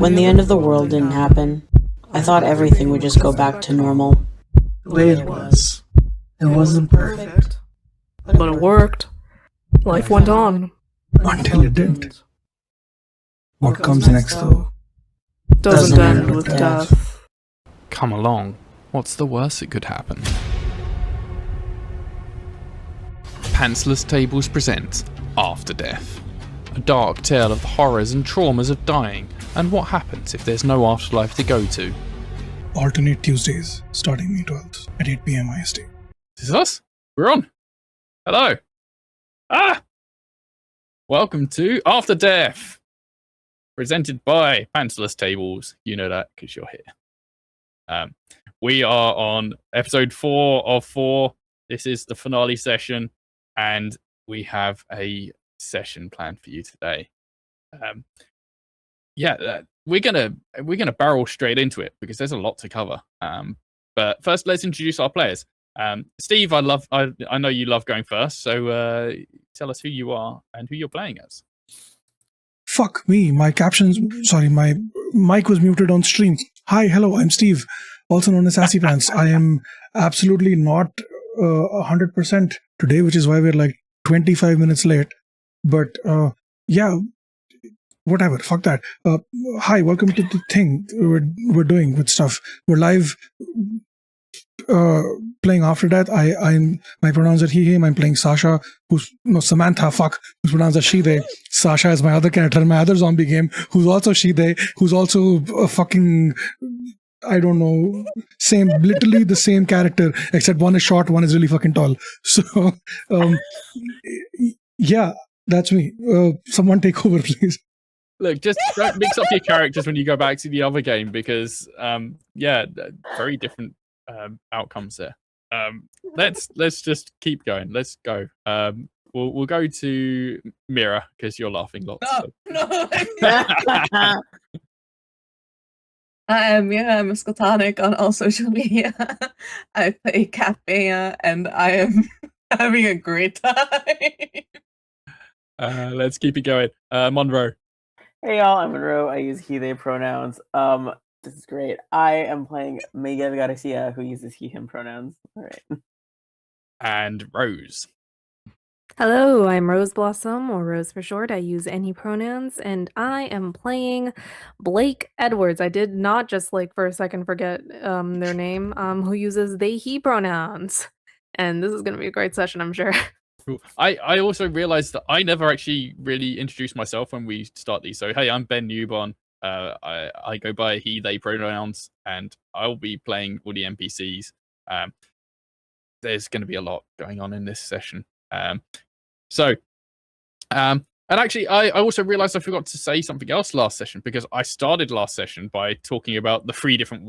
When the end of the world didn't happen, I thought everything would just go back to normal. The way it was. It wasn't perfect. But it worked. Life went on. Until it didn't. What comes next, though? Doesn't end with death. Come along. What's the worst that could happen? Pantsless Tables presents Afterdeath, a dark tale of the horrors and traumas of dying and what happens if there's no afterlife to go to. Alternate Tuesdays, starting May 12th at 8 p.m. IST. This is us. We're on. Hello. Welcome to Afterdeath, presented by Pantsless Tables. You know that because you're here. We are on episode 4 of 4. This is the finale session, and we have a session planned for you today. We're gonna barrel straight into it because there's a lot to cover. But first, let's introduce our players. Steve, I know you love going first, so tell us who you are and who you're playing as. Fuck me, my mic was muted on stream. Hi, hello, I'm Steve, also known as Sassy Pants. I am absolutely not 100% today, which is why we're like 25 minutes late. But whatever, fuck that. Hi, welcome to the thing we're doing with stuff. We're live playing Afterdeath. My pronouns are he, him. I'm playing Sasha, who's pronouns are she, they. Sasha is my other character in my other zombie game, who's also she, they, who's also a fucking, I don't know, literally the same character, except one is short, one is really fucking tall. So, yeah, that's me. Someone take over, please. Look, just don't mix up your characters when you go back to the other game because, very different outcomes there. Let's just keep going. Let's go. We'll go to Mira because you're laughing lots. No. I'm Muscatonic on all social media. I play Cafe, and I am having a great time. Let's keep it going. Monroe. Hey y'all, I'm Monroe. I use he, they pronouns. This is great. I am playing Miguel Garcia, who uses he, him pronouns. All right. And Rose. Hello, I'm Rose Blossom, or Rose for short. I use any pronouns, and I am playing Blake Edwards. I did not just for a second forget their name, who uses they, he pronouns. And this is going to be a great session, I'm sure. Cool. I also realized that I never actually really introduced myself when we start these. So, hey, I'm Ben Newbon. I go by he, they pronouns, and I'll be playing all the NPCs. There's going to be a lot going on in this session. And actually, I also realized I forgot to say something else last session because I started last session by talking about the 3 different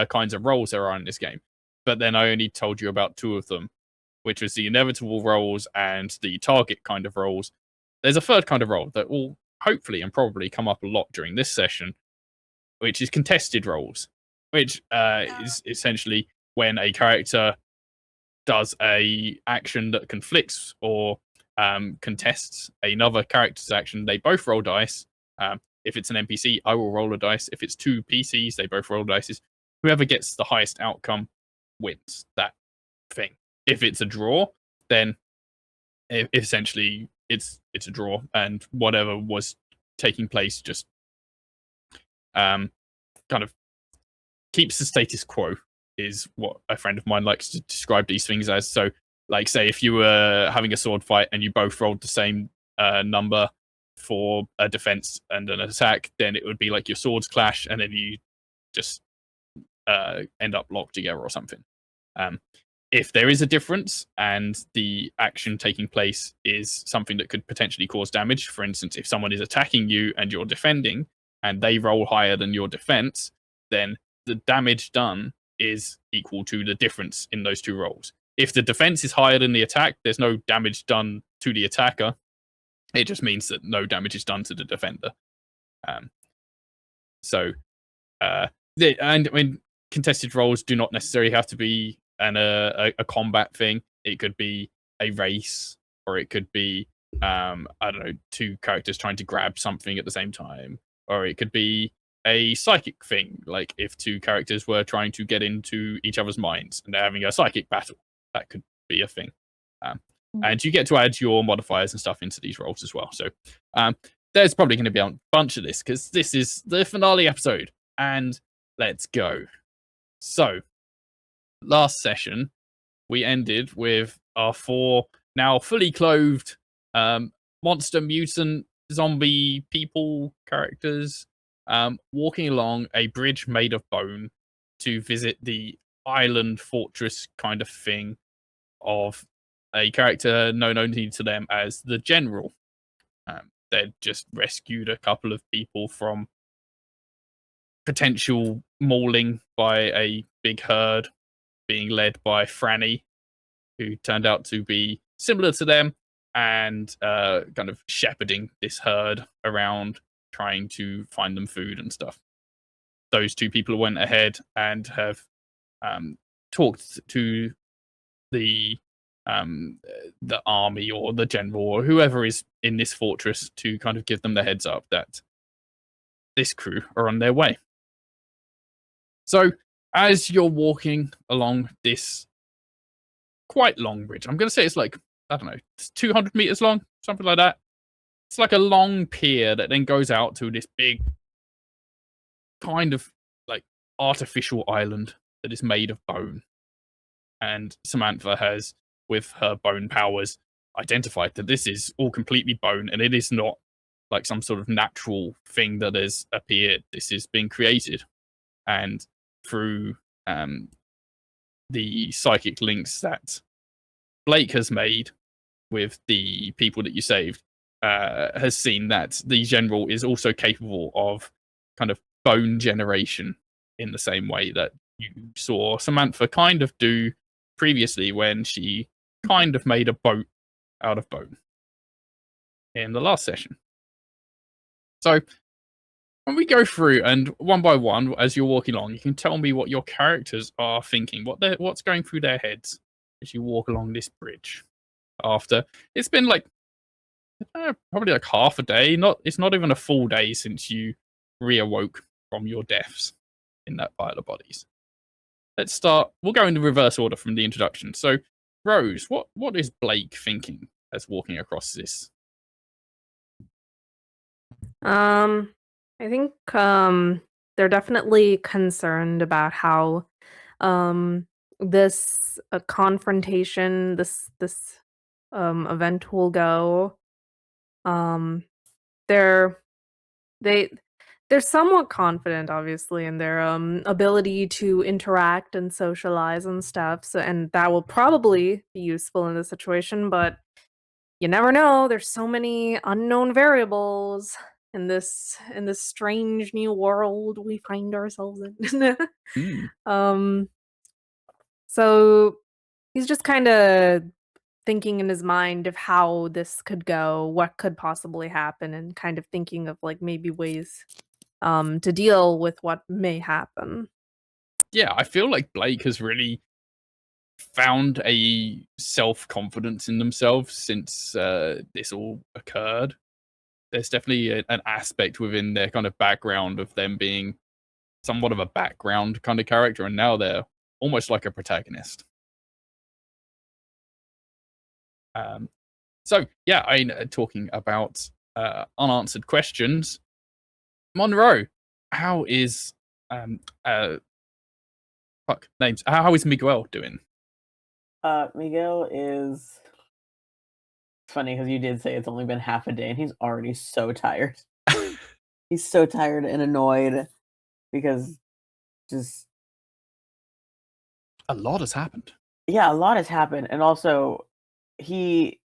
kinds of roles there are in this game. But then I only told you about 2 of them, which was the inevitable roles and the target kind of roles. There's a 3rd kind of role that will hopefully and probably come up a lot during this session, which is contested roles, which is essentially when a character does a action that conflicts or contests another character's action. They both roll dice. If it's an NPC, I will roll a dice. If it's 2 PCs, they both roll dice. Whoever gets the highest outcome wins that thing. If it's a draw, then essentially it's a draw, and whatever was taking place just kind of keeps the status quo, is what a friend of mine likes to describe these things as. So, say if you were having a sword fight and you both rolled the same number for a defense and an attack, then it would be like your swords clash, and then you just end up locked together or something. If there is a difference and the action taking place is something that could potentially cause damage, for instance, if someone is attacking you and you're defending and they roll higher than your defense, then the damage done is equal to the difference in those 2 rolls. If the defense is higher than the attack, there's no damage done to the attacker. It just means that no damage is done to the defender. Contested roles do not necessarily have to be a combat thing. It could be a race, or it could be 2 characters trying to grab something at the same time, or it could be a psychic thing, like if two characters were trying to get into each other's minds and they're having a psychic battle, that could be a thing. And you get to add your modifiers and stuff into these rolls as well. So there's probably going to be a bunch of this because this is the finale episode. And let's go. So last session, we ended with our 4 now fully clothed monster, mutant, zombie people characters walking along a bridge made of bone to visit the island fortress kind of thing of a character known only to them as the General. They'd just rescued a couple of people from potential mauling by a big herd being led by Franny, who turned out to be similar to them and kind of shepherding this herd around, trying to find them food and stuff. Those 2 people went ahead and have talked to the army or the general or whoever is in this fortress to kind of give them the heads up that this crew are on their way. So as you're walking along this quite long bridge, I'm going to say it's like, I don't know, it's 200 meters long, something like that. It's like a long pier that then goes out to this big kind of like artificial island that is made of bone. And Samantha has, with her bone powers, identified that this is all completely bone and it is not like some sort of natural thing that has appeared. This is being created. And through the psychic links that Blake has made with the people that you saved, has seen that the General is also capable of kind of bone generation in the same way that you saw Samantha kind of do previously when she kind of made a boat out of bone in the last session. So when we go through and one by one, as you're walking along, you can tell me what your characters are thinking, what's going through their heads as you walk along this bridge. After it's been like probably like half a day, it's not even a full day since you reawoke from your deaths in that pile of bodies. Let's start. We'll go in the reverse order from the introduction. So, Rose, what is Blake thinking as walking across this? I think they're definitely concerned about how this confrontation, this event will go. They're somewhat confident, obviously, in their ability to interact and socialize and stuff. So, and that will probably be useful in this situation. But you never know. There's so many unknown variables in this strange new world we find ourselves in. So he's just kind of thinking in his mind of how this could go, what could possibly happen, and kind of thinking of like maybe ways to deal with what may happen. Yeah, I feel like Blake has really found a self-confidence in themselves since this all occurred. There's definitely an aspect within their kind of background of them being somewhat of a background kind of character, and now they're almost like a protagonist. So yeah, talking about unanswered questions, Monroe, how is how is Miguel doing? Miguel is funny because you did say it's only been half a day and he's already so tired. He's so tired and annoyed because just a lot has happened. Yeah, a lot has happened, and also he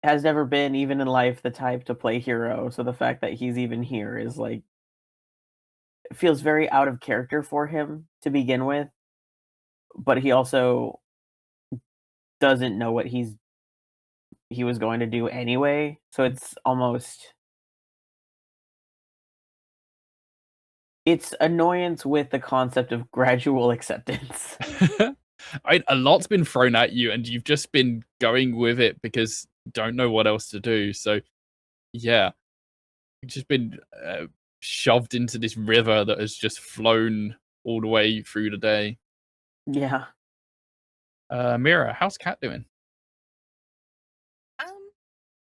has never been, even in life, the type to play hero. So the fact that he's even here is like, it feels very out of character for him to begin with. But he also doesn't know what he was going to do anyway. So it's almost, it's annoyance with the concept of gradual acceptance. A lot's been thrown at you and you've just been going with it because you don't know what else to do. So yeah, you've just been shoved into this river that has just flown all the way through the day. Yeah. Mira, how's Cat doing?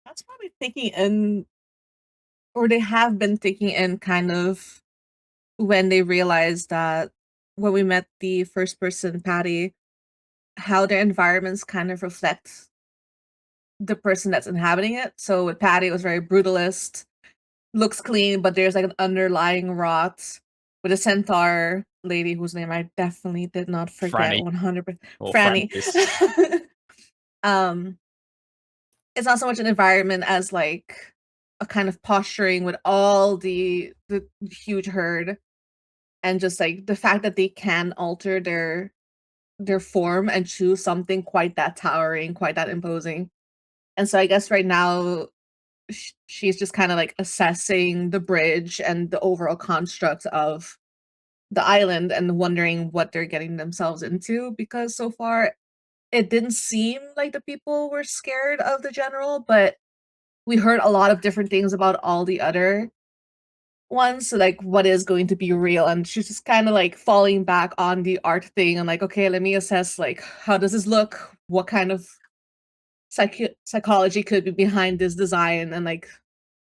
That's probably taking in, or they have been taking in kind of when they realized that when we met the first person, Patty, how their environments kind of reflect the person that's inhabiting it. So with Patty, it was very brutalist, looks clean, but there's like an underlying rot. With a centaur lady whose name I definitely did not forget, Franny. 100%. Or Franny. Francis. It's not so much an environment as like a kind of posturing with all the huge herd, and just like the fact that they can alter their form and choose something quite that towering, quite that imposing. And so I guess right now she's just kind of like assessing the bridge and the overall construct of the island and wondering what they're getting themselves into, because so far it didn't seem like the people were scared of the general, but we heard a lot of different things about all the other ones. So like, what is going to be real? And she's just kind of like falling back on the art thing and like, okay, let me assess like, how does this look? What kind of psychology could be behind this design? And like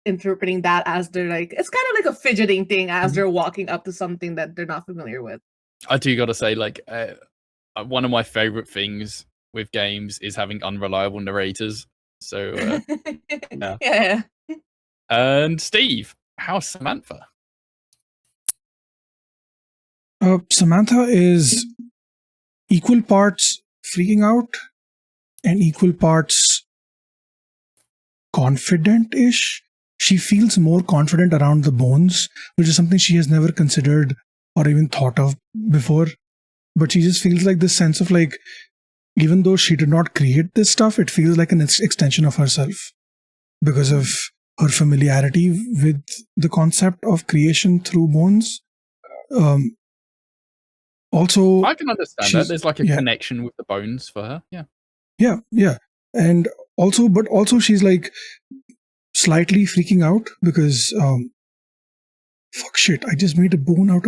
interpreting that as they're like, it's kind of like a fidgeting thing as they're walking up to something that they're not familiar with. I do gotta say, like, one of my favorite things with games is having unreliable narrators. So, Yeah. And Steve, how's Samantha? Samantha is equal parts freaking out and equal parts confident-ish. She feels more confident around the bones, which is something she has never considered or even thought of before. But she just feels like this sense of like, even though she did not create this stuff, it feels like an extension of herself because of her familiarity with the concept of creation through bones. Also, I can understand that. There's like a connection with the bones for her. Yeah. And also she's like slightly freaking out because fuck shit, I just made a boat out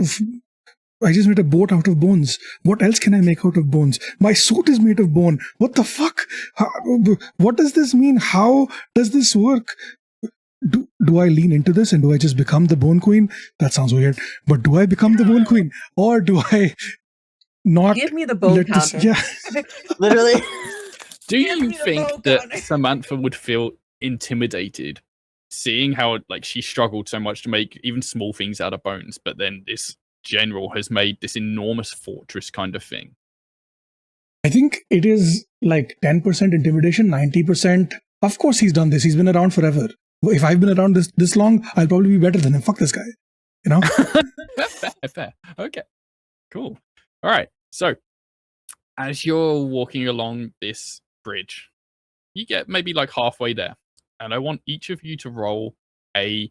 of bones. What else can I make out of bones? My suit is made of bone. What the fuck? What does this mean? How does this work? Do I lean into this and do I just become the bone queen? That sounds weird. But do I become the bone queen? Or do I not give me the bone counter? Literally. Do you think that Samantha would feel intimidated seeing how like she struggled so much to make even small things out of bones, but then this general has made this enormous fortress kind of thing? I think it is like 10% intimidation, 90%. Of course he's done this. He's been around forever. If I've been around this long, I'll probably be better than him. Fuck this guy. You know? Fair. Okay. Cool. All right. So as you're walking along this bridge, you get maybe like halfway there. And I want each of you to roll a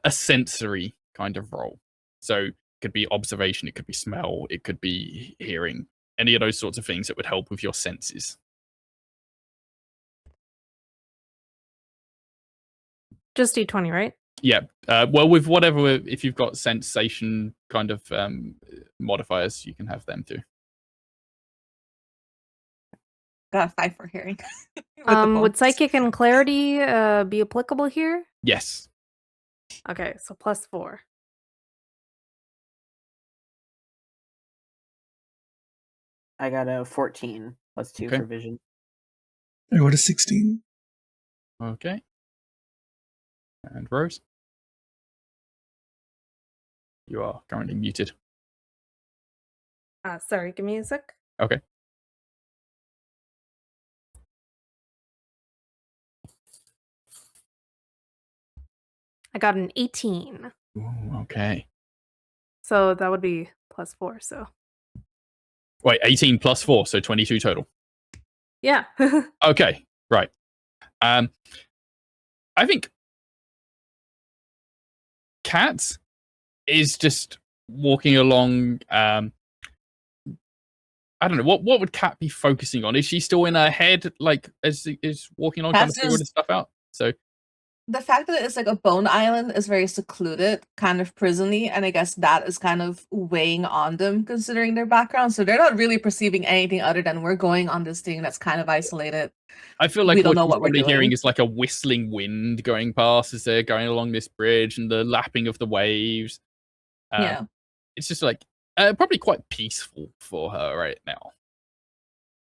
sensory kind of roll. So it could be observation, it could be smell, it could be hearing, any of those sorts of things that would help with your senses. Just D20, right? Yeah. Well, with whatever, if you've got sensation kind of modifiers, you can have them too. Got a 5 for hearing. Would psychic and clarity be applicable here? Yes. Okay, so +4. I got a 14 +2 for vision. I got a 16. Okay. And Rose? You are currently muted. Sorry, give me a sec. Okay. I got an 18. Ooh, okay. So that would be +4, so. Wait, 18 +4, so 22 total. Yeah. Okay, right. I think Kat is just walking along. I don't know what would Kat be focusing on. Is she still in her head, like as is walking along, trying to figure this stuff out? So the fact that it's like a bone island is very secluded, kind of prisony, and I guess that is kind of weighing on them considering their background. So they're not really perceiving anything other than we're going on this thing that's kind of isolated. I feel like We don't what know you're what we're probably hearing doing. is like a whistling wind going past as they're going along this bridge and the lapping of the waves. Yeah. It's just like probably quite peaceful for her right now.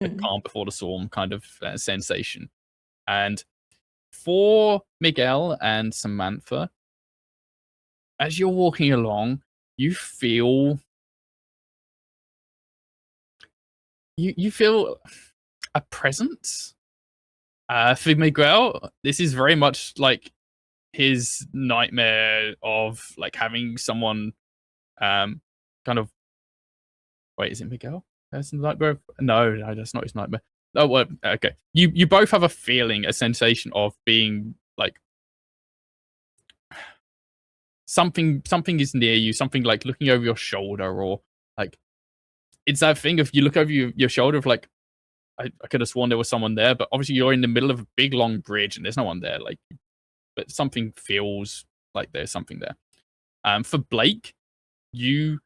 The Mhm. calm before the storm kind of sensation. And for Miguel and Samantha, as you're walking along, you feel you feel a presence. For Miguel, this is very much like his nightmare of like having someone kind of wait, is it Miguel? That's the nightmare. No, that's not his nightmare. Oh, well, okay. You both have a feeling, a sensation of being like something is near you, something like looking over your shoulder, or like it's that thing of you look over your shoulder of like I could have sworn there was someone there, but obviously you're in the middle of a big long bridge and there's no one there. Like, but something feels like there's something there. For Blake, you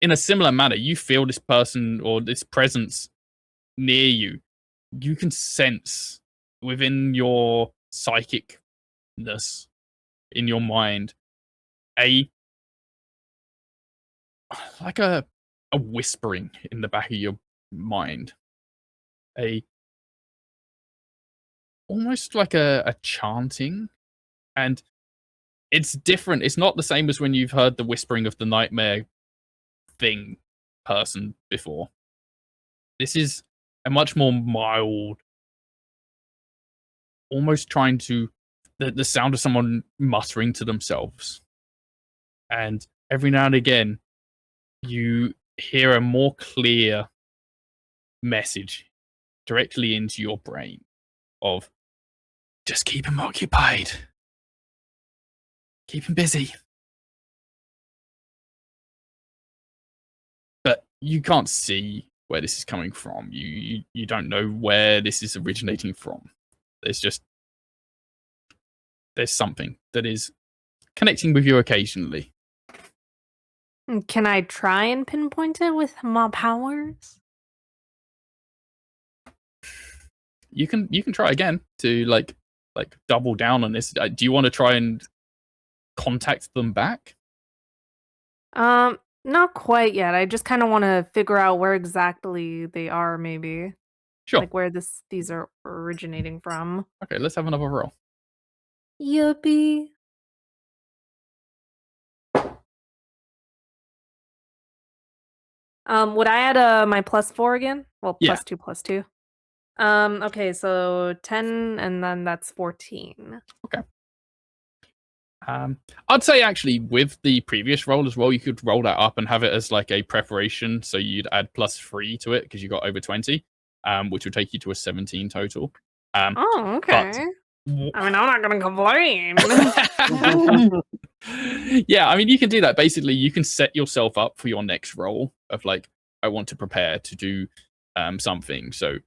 in a similar manner, you feel this person or this presence near you. You can sense within your psychicness in your mind like a whispering in the back of your mind, almost like a chanting, and it's different. It's not the same as when you've heard the whispering of the nightmare thing person before. This is a much more mild, almost trying to the sound of someone muttering to themselves. And every now and again, you hear a more clear message directly into your brain of just keep him occupied. Keep him busy. But you can't see where this is coming from. You don't know where this is originating from. There's something that is connecting with you occasionally. Can I try and pinpoint it with my powers? You can try again to like double down on this. Do you want to try and contact them back? Not quite yet. I just kind of want to figure out where exactly they are, maybe. Sure. Like where these are originating from. Okay, let's have another roll. Yippee. Would I add my +4 again? Well, Yeah. +2. Okay, so 10 and then that's 14. Okay. I'd say actually with the previous roll as well, you could roll that up and have it as like a preparation. So you'd add +3 to it because you got over 20, which would take you to a 17 total. Oh, okay. I mean, I'm not gonna complain. Yeah, I mean, you can do that. Basically, you can set yourself up for your next roll of like, I want to prepare to do something. So,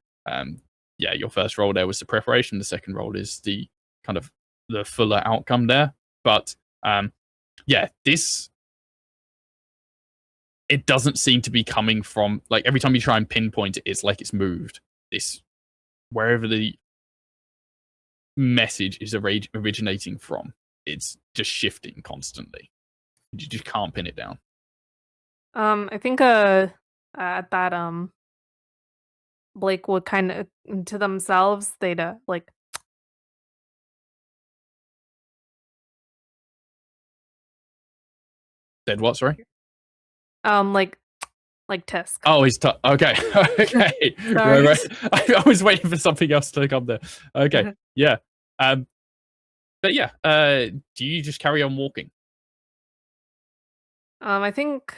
yeah, your first roll there was the preparation. The second roll is the kind of the fuller outcome there. But yeah, it doesn't seem to be coming from like every time you try and pinpoint it, it's like it's moved. This wherever the message is originating from, it's just shifting constantly. You just can't pin it down. I think at that Blake would kind of to themselves they'd like Said what? Sorry. Like Tisk. Oh, he's okay. Okay. Right. I was waiting for something else to come there. Okay. Yeah. But yeah. Do you just carry on walking? I think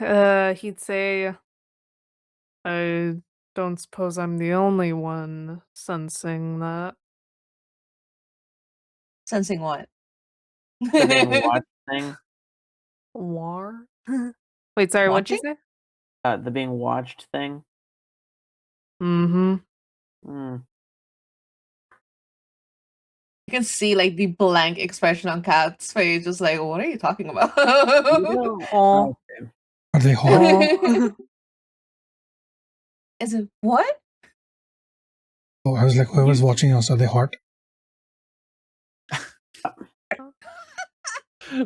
he'd say, I don't suppose I'm the only one sensing that. Sensing what? The being watched thing. War? Wait, sorry, what'd you say? The being watched thing. Mm-hmm. Mm. You can see like the blank expression on Kat's face, just like, what are you talking about? Aw. Okay. Are they hot? Aw. Is it what? Oh, I was like, whoever's watching us, are they hot?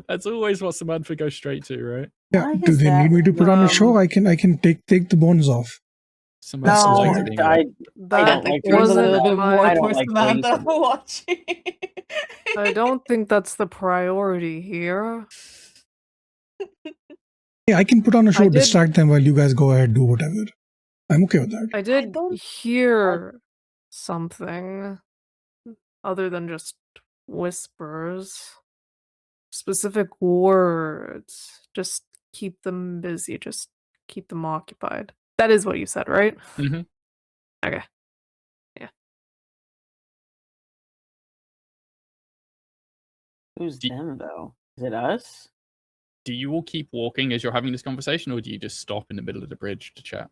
That's always what Samantha goes straight to, right? Yeah. Why Do is they that? need me to put on a show? I can take the bones off. Samantha No, likes I- being I That don't like There was a doing little that. bit my- more I don't for like doing Samantha that. watching. I don't think that's the priority here. Yeah, I can put on a show, did- distract them while you guys go ahead, do whatever. I'm okay with that. I did don't- hear something other than just whispers. Specific words. Just keep them busy. Just keep them occupied. That is what you said, right? Mhm. Okay. Who's Do- them though? Is it us? Do you all keep walking as you're having this conversation, or do you just stop in the middle of the bridge to chat?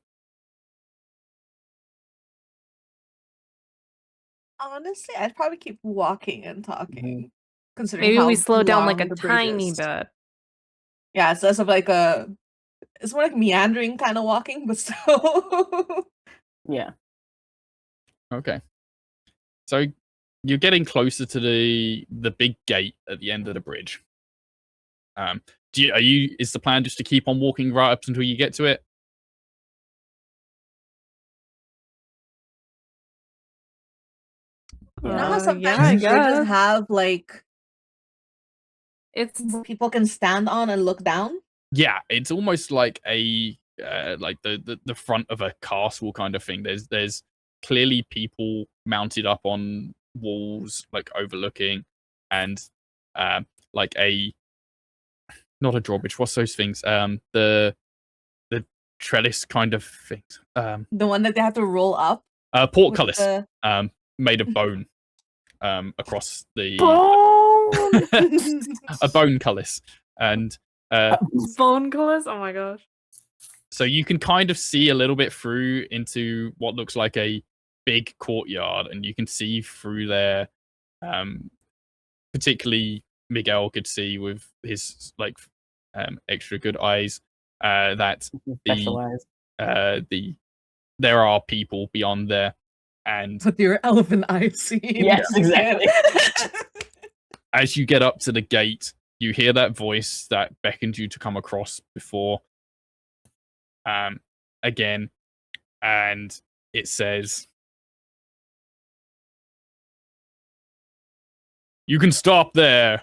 Honestly, I'd probably keep walking and talking. Considering Maybe how we slow down like long a the bridge tiny is. bit. Yeah, it's less of like it's more like meandering kind of walking, but still. Yeah. Okay. So you're getting closer to the big gate at the end of the bridge. Is the plan just to keep on walking right up until you get to it? You know how sometimes yeah, I bridges guess. have like It's people can stand on and look down? Yeah, it's almost like a like the front of a castle kind of thing. There's clearly people mounted up on walls, like overlooking, and like not a drawbridge. What's those things? The trellis kind of things. The one that they have to roll up? Portcullis. the- Made of bone. Across the bone. a bone cullis, and Bone colors. Oh my gosh. so you can kind of see a little bit through into what looks like a big courtyard, and you can see through there. Particularly Miguel could see with his like extra good eyes that Specialized. there are people beyond there, and With your elephant eyes see. Yes, exactly. as you get up to the gate, you hear that voice that beckoned you to come across before again, and it says, "You can stop there.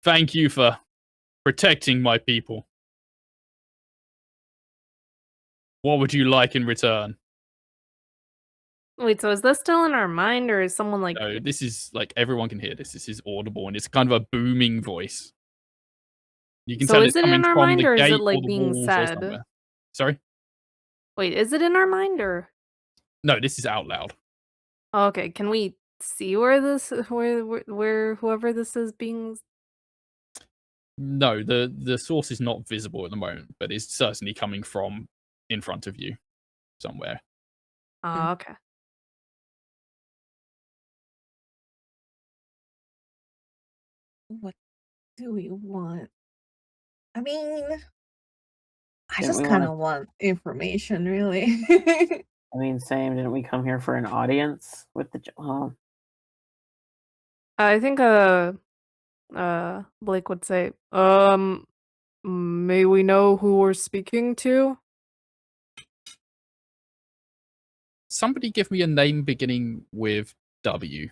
Thank you for protecting my people. What would you like in return?" Wait, so is this still in our mind, or is someone like? No, this is like everyone can hear this. This is audible, and it's kind of a booming voice. You can So tell is it's it in coming our from mind, the or is gate it, like, or the being walls or said? somewhere. Sorry? Wait, is it in our mind, or? No, this is out loud. Oh, okay, can we see where this, where whoever this is being? No, the source is not visible at the moment, but it's certainly coming from in front of you somewhere. Oh, okay. What do we want? I mean, I Didn't just we kind wanna- of want information, really. I mean, same. Didn't we come here for an audience with the? I think Blake would say, may we know who we're speaking to? Somebody give me a name beginning with W.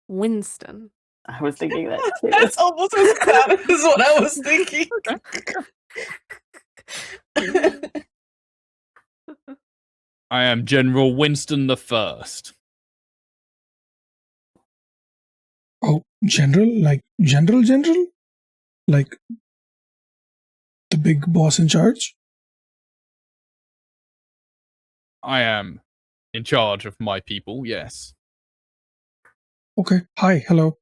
Winston. I was thinking that too. That's almost as bad as what I was thinking. I am General Winston the First. Oh, general? Like general? Like the big boss in charge? I am in charge of my people, yes. Okay. Hi. Hello.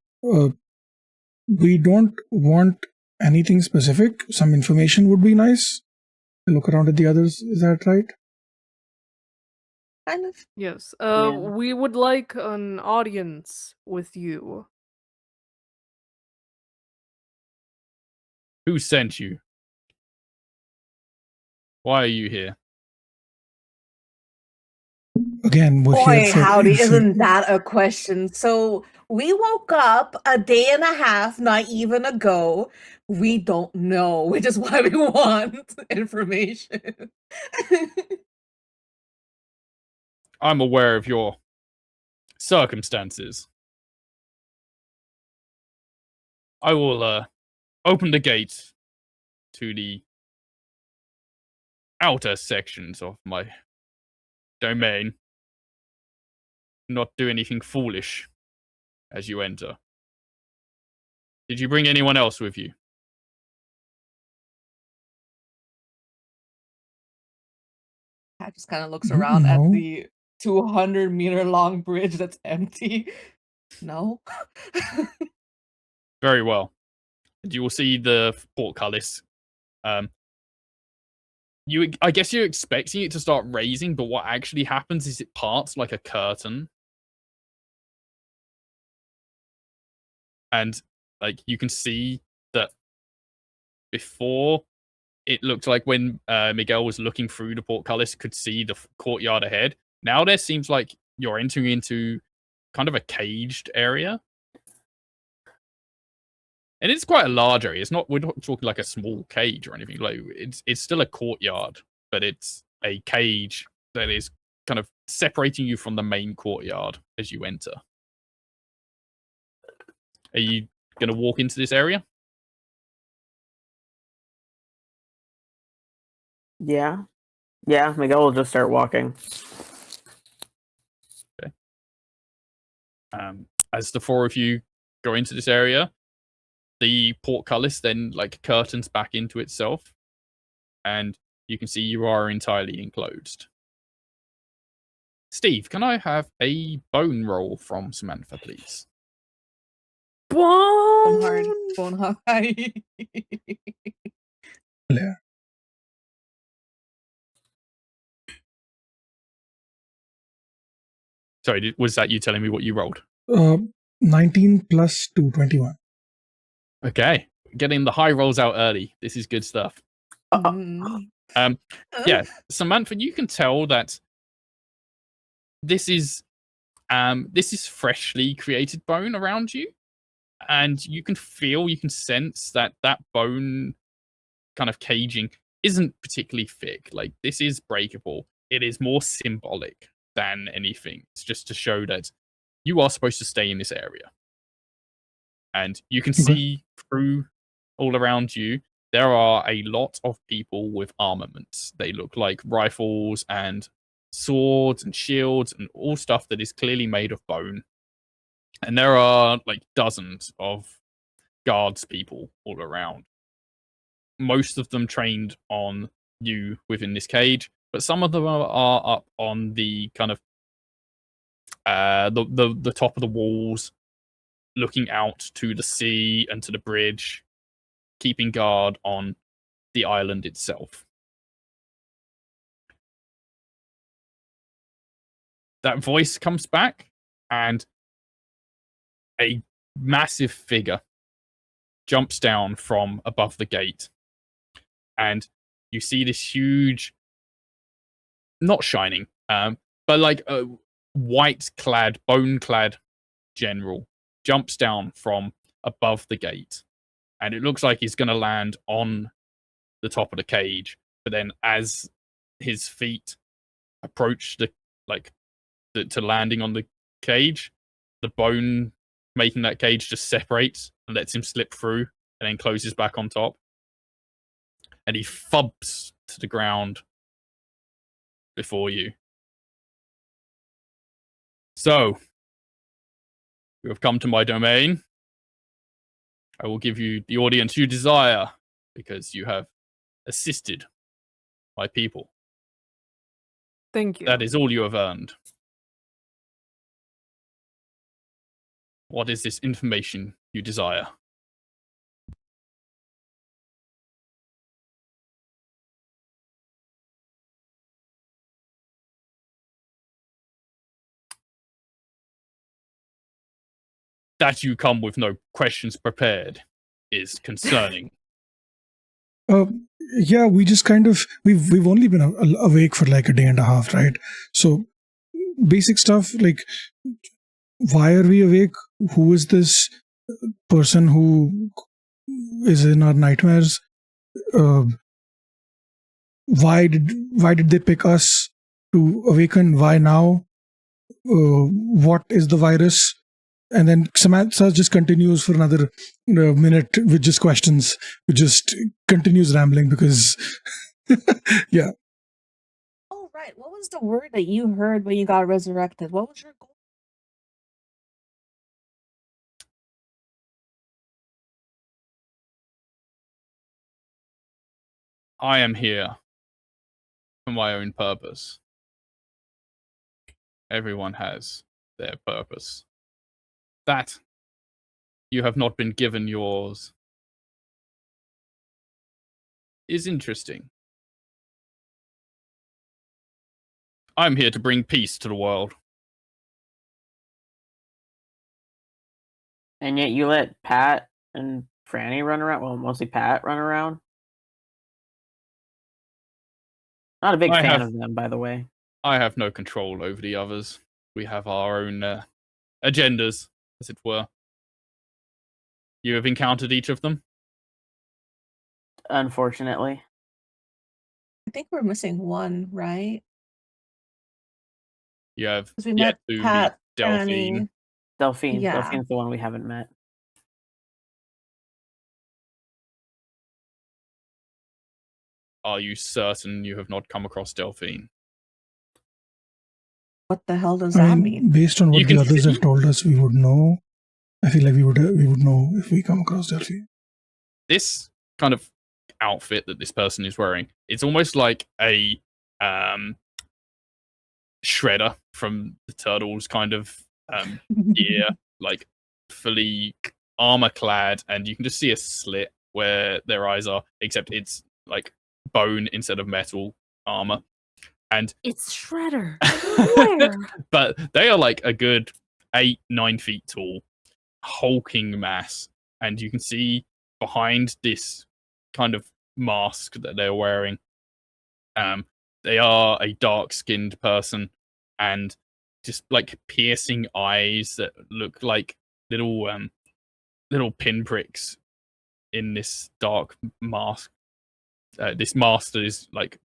We don't want anything specific. Some information would be nice. Look around at the others. Is that right? kind of. Yes. Yeah. We would like an audience with you. Who sent you? Why are you here? Again, we're here Boy, for howdy, info. isn't that a question? So we woke up a day and a half, not even ago. We don't know, which is why we want information. I'm aware of your circumstances. I will open the gate to the outer sections of my domain. Not do anything foolish as you enter. Did you bring anyone else with you? Pat just kind of looks around at No. the 200-meter long bridge that's empty. No. Very well. And you will see the portcullis. I guess you're expecting it to start raising, but what actually happens is it parts like a curtain. And like you can see that before it looked like when Miguel was looking through the portcullis, could see the courtyard ahead. Now there seems like you're entering into kind of a caged area. And it's quite a large area. We're not talking like a small cage or anything. Like it's still a courtyard, but it's a cage that is kind of separating you from the main courtyard as you enter. Are you going to walk into this area? Yeah. Yeah, Miguel will just start walking. Okay. As the four of you go into this area, the portcullis then like curtains back into itself, and you can see you are entirely enclosed. Steve, can I have a bone roll from Samantha, please? Bone hard. Bone high. Yeah. Sorry, was that you telling me what you rolled? 19 plus 2, 21. Okay, getting the high rolls out early. This is good stuff. Mm. Yeah, Samantha, you can tell that this is freshly created bone around you, and you can sense that bone kind of caging isn't particularly thick. Like, this is breakable. It is more symbolic than anything. It's just to show that you are supposed to stay in this area. And you can see through all around you, there are a lot of people with armaments. They look like rifles and swords and shields and all stuff that is clearly made of bone. And there are like dozens of guards people all around. Most of them trained on you within this cage, but some of them are up on the kind of the top of the walls, looking out to the sea and to the bridge, keeping guard on the island itself. That voice comes back, and a massive figure jumps down from above the gate. And you see this huge, not shining, but like a white-clad, bone-clad general jumps down from above the gate. And it looks like he's going to land on the top of the cage. But then as his feet approach to landing on the cage, the bone making that cage just separates and lets him slip through and then closes back on top. And he thumps to the ground before you. So, you have come to my domain. I will give you the audience you desire, because you have assisted my people. Thank you. That is all you have earned. What is this information you desire? that you come with no questions prepared is concerning. Yeah, we just kind of we've only been awake for like a day and a half, right? So basic stuff like, why are we awake? Who is this person who is in our nightmares? Why did they pick us to awaken? Why now? What is the virus? And then Samantha just continues for another minute with just questions. It just continues rambling because, yeah. Oh, right. What was the word that you heard when you got resurrected? What was your goal? I am here for my own purpose. Everyone has their purpose. That you have not been given yours is interesting. I'm here to bring peace to the world. And yet you let Pat and Franny run around. Well, mostly Pat run around. Not a big fan of them, by the way. I have no control over the others. We have our own agendas, as it were. You have encountered each of them? Unfortunately. I think we're missing one, right? You have 'Cause we yet met to Pat, meet Delphine. Franny. Delphine. Yeah. Delphine's the one we haven't met. Are you certain you have not come across Delphine? What the hell does I that mean, mean? based on You what can the others see- have told us, we would know. I feel like we would know if we come across Delphine. This kind of outfit that this person is wearing, it's almost like a shredder from the Turtles kind of gear, like fully armor clad, and you can just see a slit where their eyes are, except it's like bone instead of metal armor. And It's Shredder. Where? but they are like a good 8-9 feet tall, hulking mass, and you can see behind this kind of mask that they're wearing, they are a dark-skinned person, and just like piercing eyes that look like little pinpricks in this dark mask. This mask that is like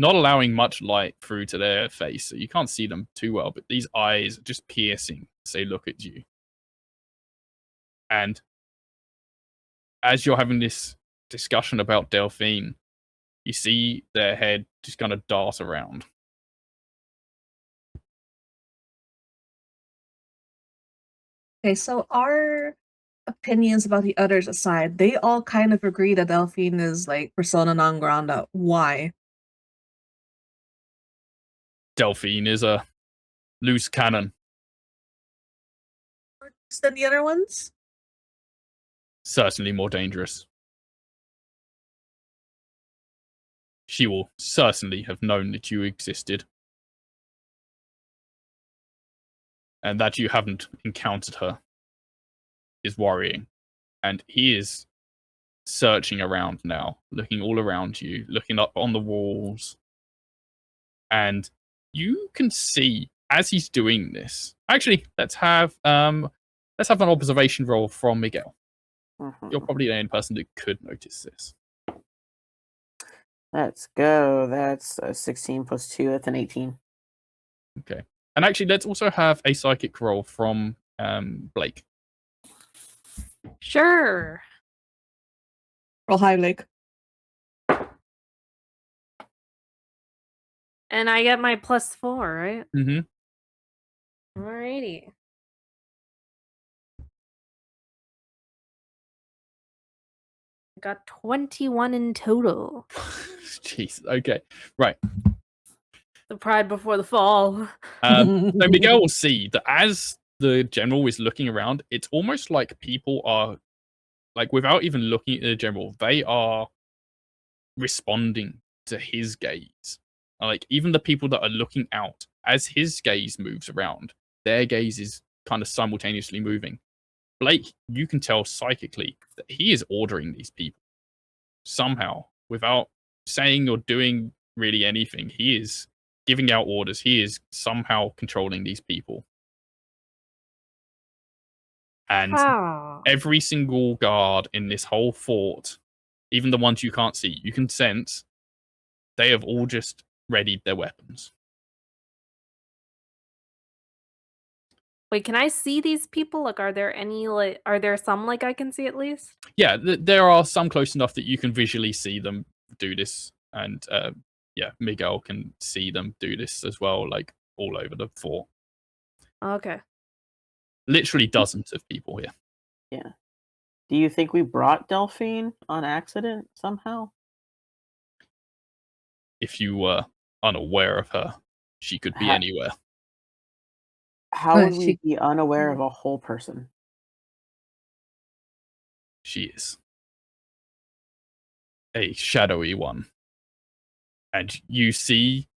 not allowing much light through to their face, so you can't see them too well, but these eyes are just piercing as they look at you. And as you're having this discussion about Delphine, you see their head just kind of dart around. Okay, so our opinions about the others aside, they all kind of agree that Delphine is like persona non grata. Why? Delphine is a loose cannon. Worse than the other ones? Certainly more dangerous. She will certainly have known that you existed. And that you haven't encountered her is worrying. And he is searching around now, looking all around you, looking up on the walls. And you can see as he's doing this. Actually, let's have an observation roll from Miguel. You're probably the only person that could notice this. Let's go. That's 16 plus 2. That's an 18. Okay. And actually, let's also have a psychic roll from Blake. Sure. Roll high, Blake. And I get my +4, right? Mm-hmm. Alrighty. I got 21 in total. Jeez. Okay. Right. The pride before the fall. So Miguel will see that as the general is looking around, it's almost like people are, like, without even looking at the general, they are responding to his gaze. Like, even the people that are looking out, as his gaze moves around, their gaze is kind of simultaneously moving. Blake, you can tell psychically that he is ordering these people somehow without saying or doing really anything. He is giving out orders. He is somehow controlling these people. And every single guard in this whole fort, even the ones you can't see, you can sense they have all just readied their weapons. Wait, can I see these people? Like, are there any, like, are there some, like, I can see at least? Yeah, there are some close enough that you can visually see them do this. And, yeah, Miguel can see them do this as well, like, all over the fort. Okay. Literally dozens of people here. Yeah. Do you think we brought Delphine on accident somehow? If you were unaware of her, she could be Ha- anywhere. How would we be unaware of a whole person? She is a shadowy one. And you see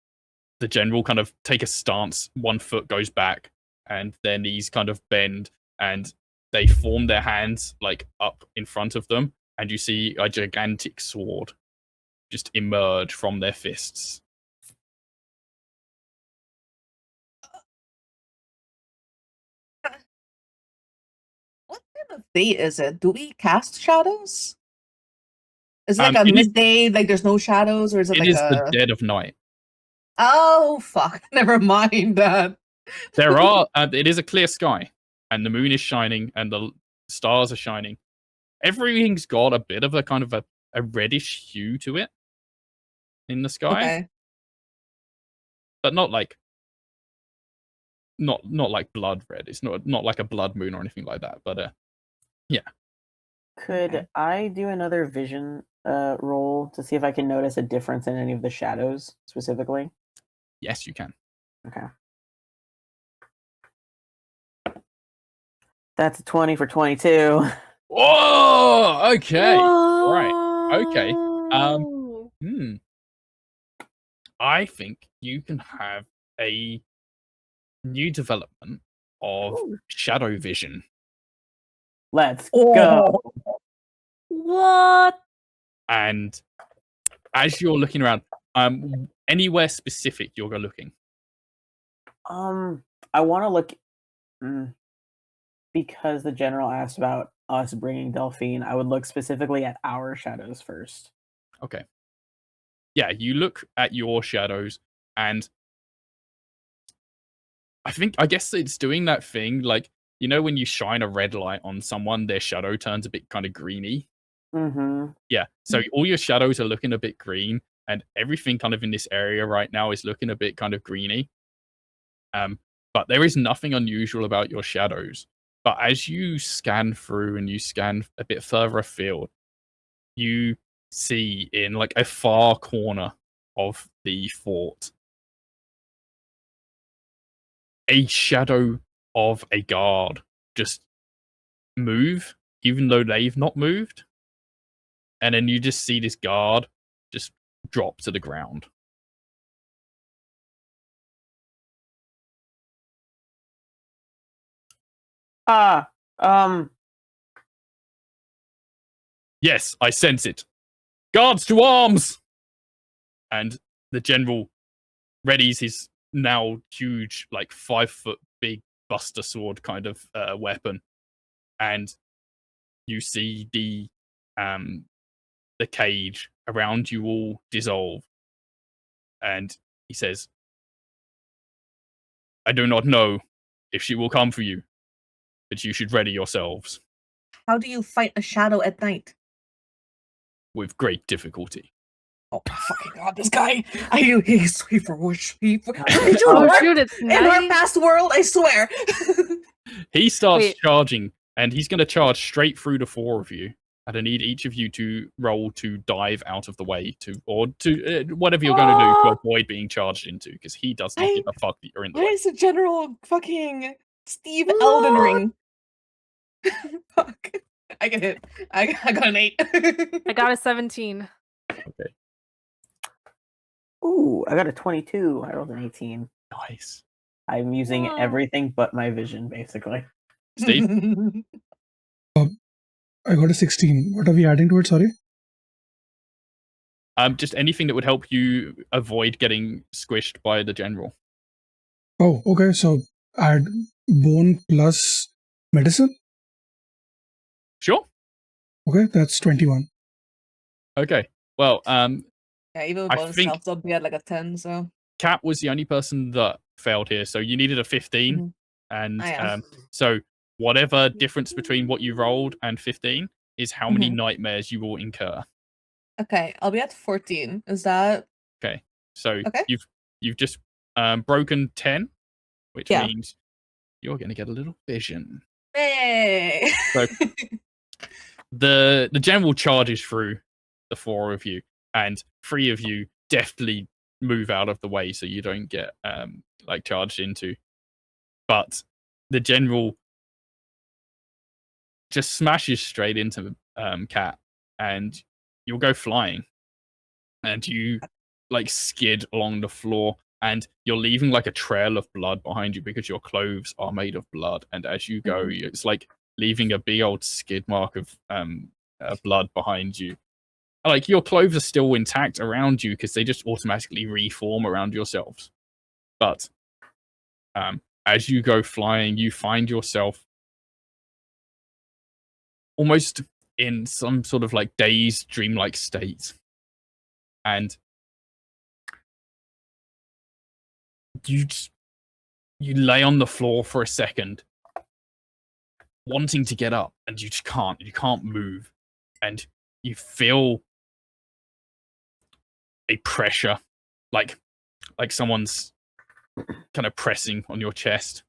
the general kind of take a stance, one foot goes back, and their knees kind of bend, and they form their hands like up in front of them, and you see a gigantic sword just emerge from their fists. What time of day is it? Do we cast shadows? Is it like a It is- midday, like there's no shadows, or is it It like is a... the dead of night. Oh, fuck. Never mind that. There are, it is a clear sky, and the moon is shining, and the stars are shining. Everything's got a bit of a kind of a reddish hue to it in the sky, Okay. but not like blood red. It's not like a blood moon or anything like that. But yeah. Could Okay. I do another vision roll to see if I can notice a difference in any of the shadows specifically? Yes, you can. Okay. That's a 20 for 22. Whoa! Okay. Right. Okay. Whoa! I think you can have a new development of shadow vision. Let's go. What? And as you're looking around, anywhere specific you're looking? I want to look because the general asked about us bringing Delphine. I would look specifically at our shadows first. Okay. Yeah, you look at your shadows, and I guess it's doing that thing, like, you know, when you shine a red light on someone, their shadow turns a bit kind of greeny. Mm-hmm. Yeah, so all your shadows are looking a bit green, and everything kind of in this area right now is looking a bit kind of greeny. But there is nothing unusual about your shadows. But as you scan through and you scan a bit further afield, you see in like a far corner of the fort a shadow of a guard just move, even though they've not moved. And then you just see this guard just drop to the ground. Yes, I sense it. Guards to arms! And the general readies his now huge, like 5 foot big buster sword kind of weapon. And you see the cage around you all dissolve. And he says, I do not know if she will come for you, but you should ready yourselves. How do you fight a shadow at night? With great difficulty. Oh my fucking god, this guy! He's sweet for which people. Oh shoot, it's In our night. past world, I swear. He starts Wait. charging, and he's going to charge straight through the 4 of you. And I need each of you to roll to dive out of the way, or to whatever you're going to do to avoid being charged into, because he does not give a fuck that you're in the Why way. is the general fucking Steve Elden Ring? Fuck. I get hit. I got an 8. I got a 17. Okay, Ooh, I got a 22. I rolled an 18. nice. I'm using Whoa. everything but my vision, basically. Steve? I got a 16. What are we adding to it? Sorry. Just anything that would help you avoid getting squished by the general. Oh, okay. So add bone plus medicine. Sure. Okay, that's 21. Okay. Well, Yeah, even with I bonus think- health, they'll be at like a 10. So Kat was the only person that failed here, so you needed a 15, Mhm. and I am. so whatever difference between what you rolled and 15 is how many Mhm. nightmares you will incur. okay, I'll be at 14. Is that Okay, so Okay. you've just broken 10, which Yeah. means you're going to get a little vision. hey? So- The general charges through the four of you, and three of you deftly move out of the way so you don't get like charged into. But the general just smashes straight into Cat, and you'll go flying, and you like skid along the floor, and you're leaving like a trail of blood behind you because your clothes are made of blood, and as you go, it's like leaving a big old skid mark of blood behind you. Like your clothes are still intact around you because they just automatically reform around yourselves. But as you go flying, you find yourself almost in some sort of like dazed, dreamlike state. And you lay on the floor for a second, wanting to get up, and you just can't. You can't move. And you feel a pressure, like someone's kind of pressing on your chest,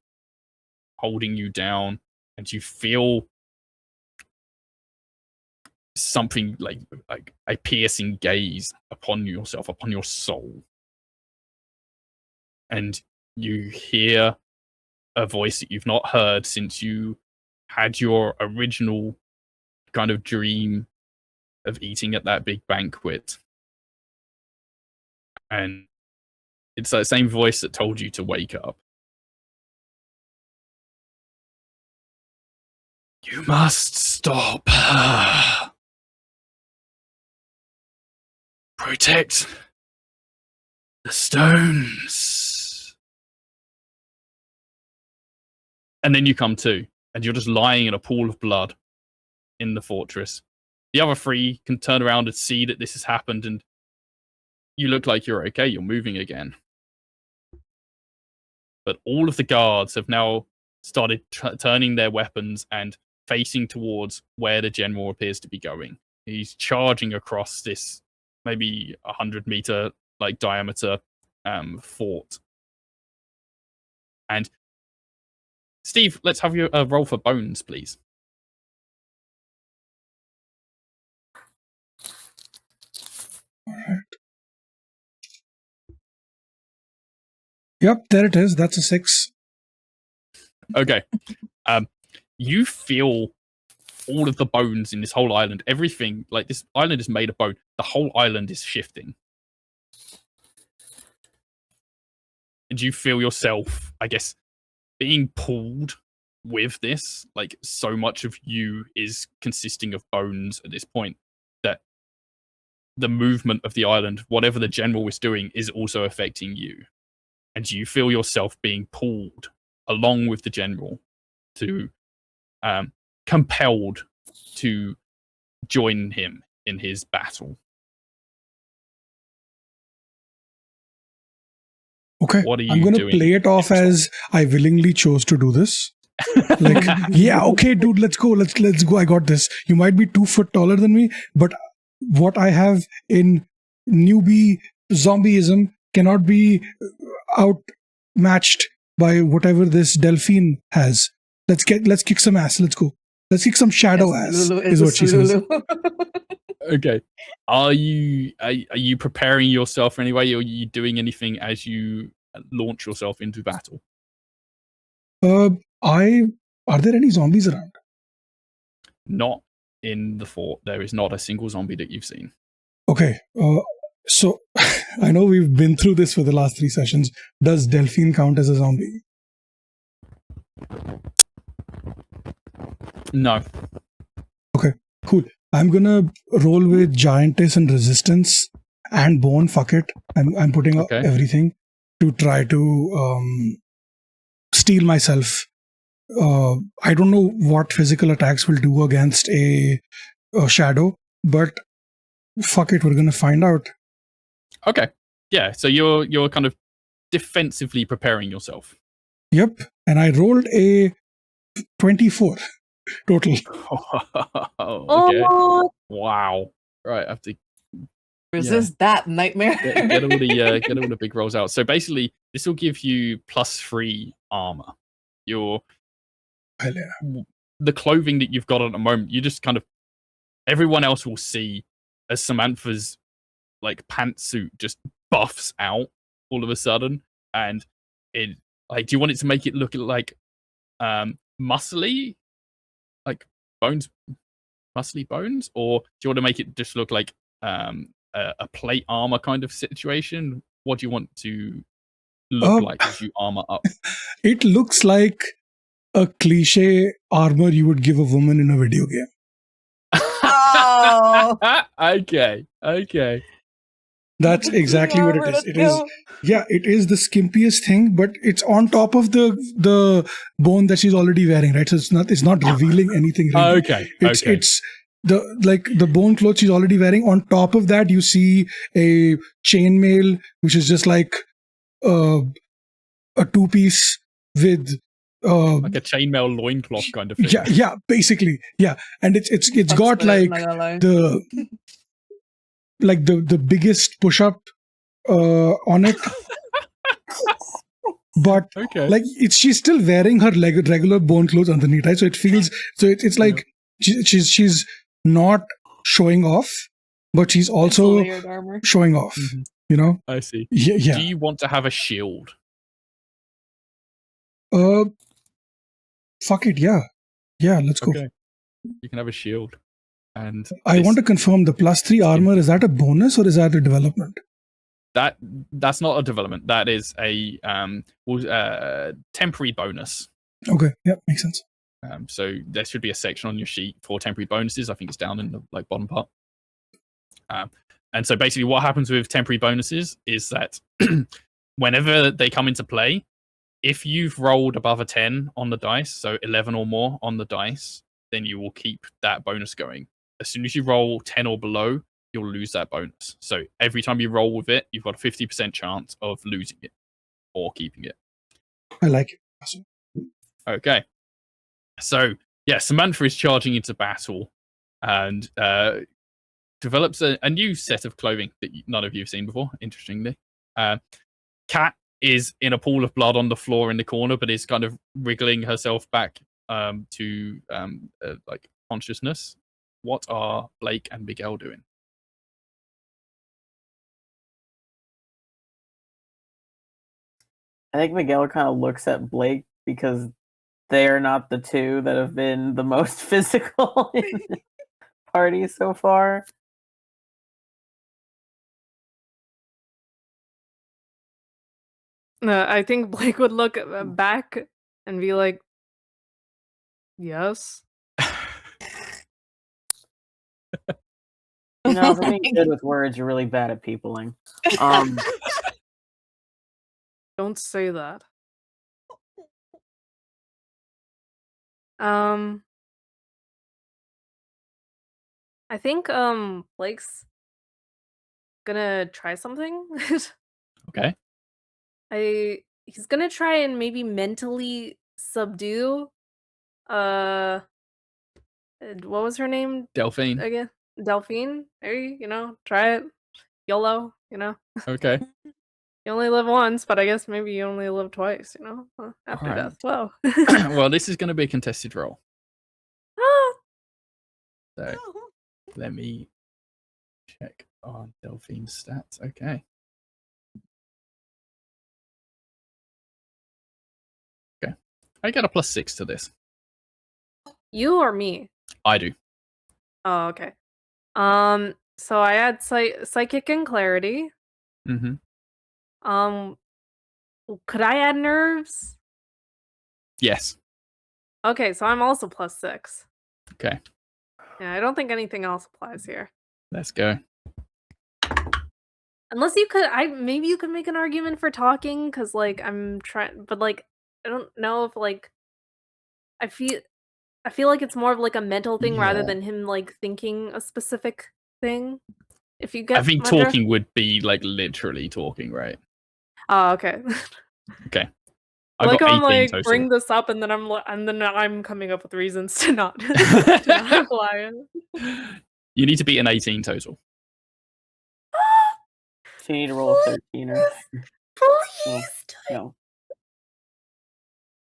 holding you down, and you feel something like a piercing gaze upon yourself, upon your soul. And you hear a voice that you've not heard since you had your original kind of dream of eating at that big banquet. And it's that same voice that told you to wake up. You must stop. Protect the stones. And then you come to, and you're just lying in a pool of blood in the fortress. The other three can turn around and see that this has happened, and you look like you're okay. You're moving again. But all of the guards have now started turning their weapons and facing towards where the general appears to be going. He's charging across this maybe 100-meter like diameter fort. And Steve, let's have you roll for bones, please. Yep, there it is. That's a 6. Okay. You feel all of the bones in this whole island. Everything, like this island is made of bone. The whole island is shifting. And you feel yourself, I guess, being pulled with this. Like so much of you is consisting of bones at this point that the movement of the island, whatever the general is doing, is also affecting you. And you feel yourself being pulled along with the general to compelled to join him in his battle. Okay, What are you I'm going to doing play it off as I willingly chose to do this. Like, yeah, okay, dude, let's go. Let's go. I got this. You might be 2 foot taller than me, but what I have in newbie zombieism cannot be outmatched by whatever this Delphine has. Let's kick some ass. Let's go. Let's kick some shadow ass. Lulu Is what she says. Okay. Are you preparing yourself in any way, or are you doing anything as you launch yourself into battle? Are there any zombies around? Not in the fort. There is not a single zombie that you've seen. Okay. So I know we've been through this for the last 3 sessions. Does Delphine count as a zombie? No. Okay. I'm gonna roll with giantess and resistance and bone. Fuck it. I'm putting up Okay. everything to try to steel myself. I don't know what physical attacks will do against a shadow, but fuck it, we're gonna find out. Okay. Yeah. So you're kind of defensively preparing yourself. Yep. And I rolled a 24 total. Okay. Oh, Wow. Right. I have to Resist that nightmare. get all the big rolls out. So basically, this will give you +3 armor. Your Hell yeah. the clothing that you've got at the moment, you just kind of everyone else will see as Samantha's like pantsuit just buffs out all of a sudden, and it like, do you want it to make it look like muscly, like bones, muscly bones, or do you want to make it just look like a plate armor kind of situation? What do you want to look like as you armor up? It looks like a cliche armor you would give a woman in a video game. Oh. Okay. That's exactly what it is. It is, yeah, it is the skimpiest thing, but it's on top of the bone that she's already wearing, right? So it's not revealing anything. Really. Okay. It's the bone clothes she's already wearing. On top of that, you see a chainmail, which is just like a 2-piece with like a chainmail loincloth kind of thing. Yeah, basically, yeah, and it's got like the biggest push-up on it, but like she's still wearing her regular bone clothes underneath, right? So it feels it's like she's not showing off, but she's also showing off. Mm-hmm. You know? I see. Yeah. Do you want to have a shield? Fuck it, yeah, let's go. Okay. You can have a shield. And I want to confirm the +3 armor, is that a bonus or is that a development? That's not a development. That is a temporary bonus. Okay, yeah, makes sense. So there should be a section on your sheet for temporary bonuses. I think it's down in the bottom part. And so basically what happens with temporary bonuses is that whenever they come into play, if you've rolled above a 10 on the dice, so 11 or more on the dice, then you will keep that bonus going. As soon as you roll 10 or below, you'll lose that bonus. So every time you roll with it, you've got a 50% chance of losing it or keeping it. I like it. Awesome. Okay. So, yeah, Samantha is charging into battle and develops a new set of clothing that none of you have seen before, interestingly. Kat is in a pool of blood on the floor in the corner, but is kind of wriggling herself back to like consciousness. What are Blake and Miguel doing? I think Miguel kind of looks at Blake because they are not the two that have been the most physical in the party so far. I think Blake would look back and be like, yes. You know, for being good with words, you're really bad at peopling. Don't say that. I think Blake's gonna try something. Okay. He's gonna try and maybe mentally subdue what was her name Delphine. again? Delphine. Maybe, try it. YOLO, Okay. You only live once, but I guess maybe you only live twice, after Alright. death. Whoa. Well, this is going to be a contested roll. Ah, So let me check on Delphine's stats. Okay. Okay. I get a +6 to this. you or me? I do. Oh, okay. So I add psychic and clarity. Mm-hmm. Could I add nerves? Yes. Okay, so I'm also +6. Okay. Yeah, I don't think anything else applies here. Let's go. Unless you could, maybe you could make an argument for talking, because like I'm trying, but like I don't know if like I feel like it's more of like a mental thing rather Yeah. than him like thinking a specific thing. If you I get think my drift. talking would be like literally talking, right? Oh, okay. Okay. I I like got how 18 I'm like total. bring this up and then I'm coming up with reasons to not to not apply it. You need to beat an 18 total. So you need to roll a 13 or Please, no.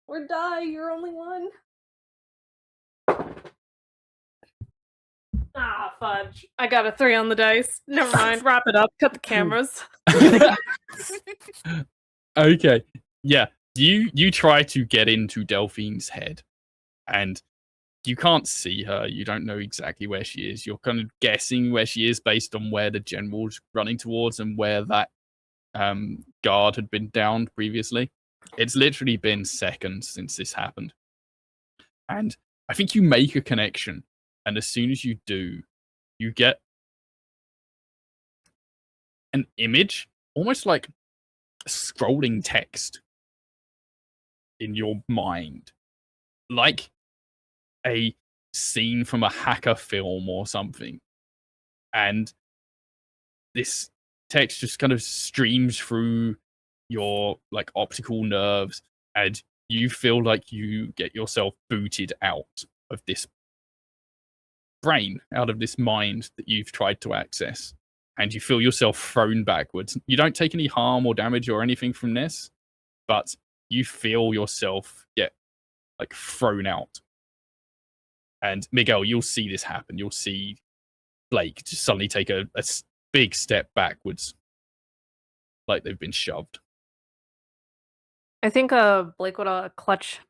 or die. You're only one. Ah, fudge. I got a 3 on the dice. Never mind. Wrap it up. Cut the cameras. Okay. Yeah. You try to get into Delphine's head, and you can't see her. You don't know exactly where she is. You're kind of guessing where she is based on where the general's running towards and where that guard had been downed previously. It's literally been seconds since this happened. And I think you make a connection, and as soon as you do, you get an image, almost like scrolling text in your mind, like a scene from a hacker film or something. And this text just kind of streams through your like optical nerves, and you feel like you get yourself booted out of this brain, out of this mind that you've tried to access, and you feel yourself thrown backwards. You don't take any harm or damage or anything from this, but you feel yourself get like thrown out. And Miguel, you'll see this happen. You'll see Blake just suddenly take a big step backwards, like they've been shoved. I think Blake would clutch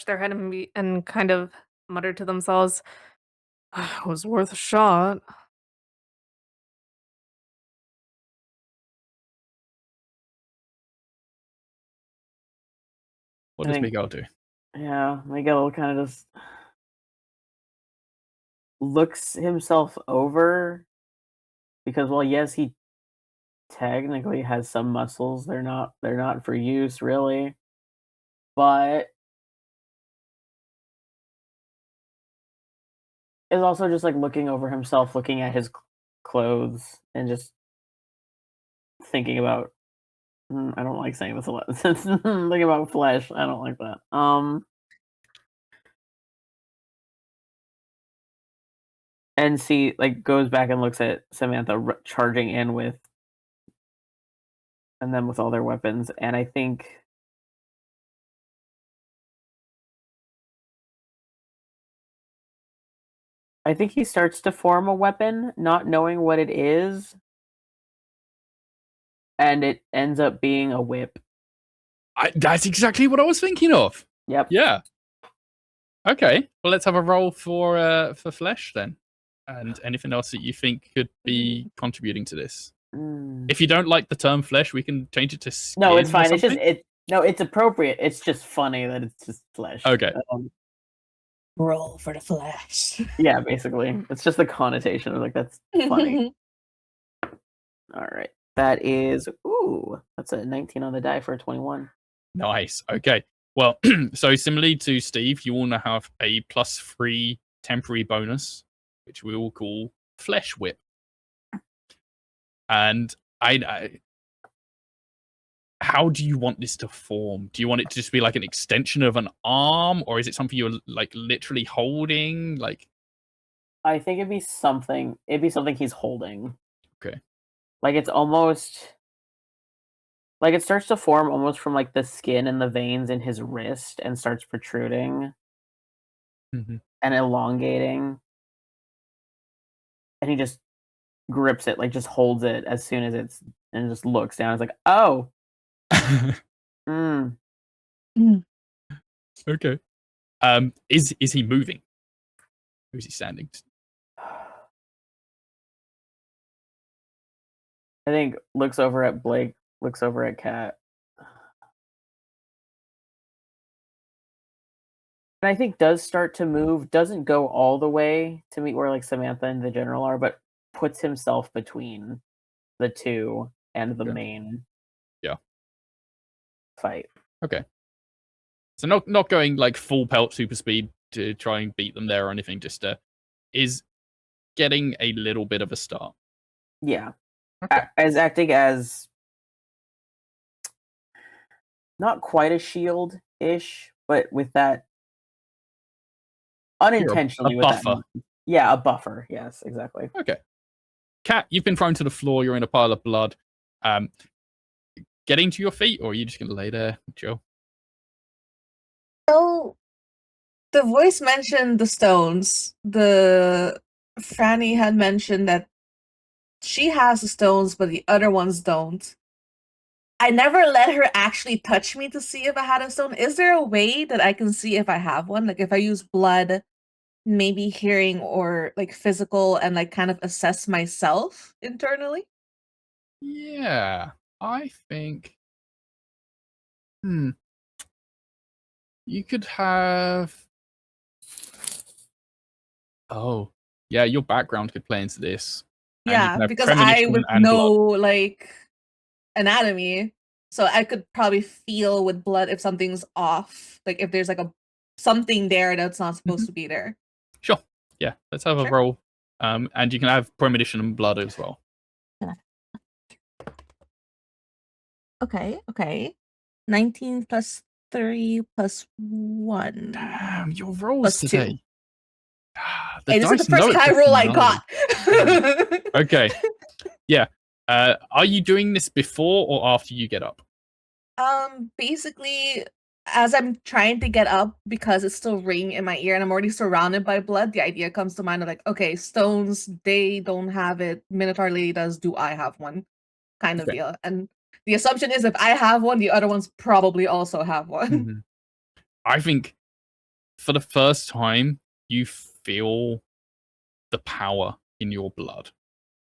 their head and kind of mutter to themselves, "It was worth a shot." What I does think- Miguel do? Yeah, Miguel kind of just looks himself over because, well, yes, he technically has some muscles. They're not for use really, but is also just like looking over himself, looking at his clothes, and just thinking about. I don't like saying this a lot. Thinking about flesh. I don't like that. And see, like, goes back and looks at Samantha charging in with, and then with all their weapons, and I think he starts to form a weapon, not knowing what it is, and it ends up being a whip. That's exactly what I was thinking of. Yep. Yeah. Okay. Well, let's have a roll for flesh then, and anything else that you think could be contributing to this. If you don't like the term flesh, we can change it to skin. No, it's fine. Or It's just something. it's appropriate. It's just funny that it's just flesh. Okay. Roll for the flesh. Yeah, basically, it's just the connotation of like that's funny. All right, that is that's a 19 on the die for a 21. Nice. Okay. Well, so similarly to Steve, you all now have a +3 temporary bonus, which we will call Flesh Whip. And I how do you want this to form? Do you want it to just be like an extension of an arm, or is it something you're like literally holding? Like, I think it'd be something he's holding. Okay. Like it's almost like it starts to form almost from like the skin and the veins in his wrist and starts protruding and elongating. And he just grips it, like just holds it as soon as and just looks down. It's like, oh. Okay. Is he moving? Or is he standing? I think looks over at Blake, looks over at Kat. And I think does start to move, doesn't go all the way to meet where like Samantha and the general are, but puts himself between the two and the main fight. Okay. So not going like full pelt super speed to try and beat them there or anything, just is getting a little bit of a start. Yeah. Okay. As acting as not quite a shield-ish, but with that unintentionally a with buffer. that. Yeah, a buffer. Yes, exactly. Okay. Kat, you've been thrown to the floor, you're in a pile of blood. Getting to your feet, or are you just gonna lay there, chill? So the voice mentioned the stones. The Franny had mentioned that she has the stones, but the other ones don't. I never let her actually touch me to see if I had a stone. Is there a way that I can see if I have one? Like if I use blood, maybe hearing or like physical, and like kind of assess myself internally? Yeah, I think. You could have. Oh, yeah, your background could play into this. And you Yeah, can have because I premonition would and know blood. like anatomy, so I could probably feel with blood if something's off, like if there's like a something there that's not supposed to be there. Sure. Yeah, let's have a Sure. roll. And you can have premonition and blood as well. Okay. 19 plus 3 plus 1. Damn, your rolls Plus 2. today. The Hey, this is the dice know first it's high a roll I finale. got. Okay. Yeah. Are you doing this before or after you get up? Basically, as I'm trying to get up because it's still ringing in my ear and I'm already surrounded by blood, the idea comes to mind of like, okay, stones, they don't have it. Minotaur Lady does. Do I have one? Kind of deal. And the assumption is if I have one, the other ones probably also have one. I think for the first time, you feel the power in your blood.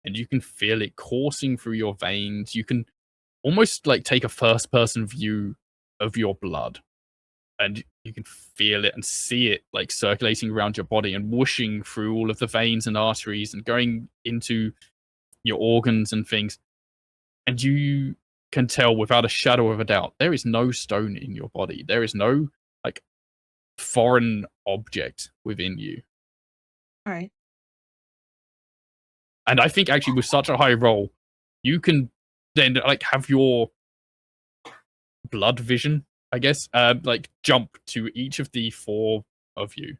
And you can feel it coursing through your veins. You can almost like take a first person view of your blood. And you can feel it and see it like circulating around your body and whooshing through all of the veins and arteries and going into your organs and things. And you can tell without a shadow of a doubt, there is no stone in your body. There is no like foreign object within you. All right. And I think actually with such a high roll, you can then like have your blood vision, I guess, like jump to each of the 4 of you,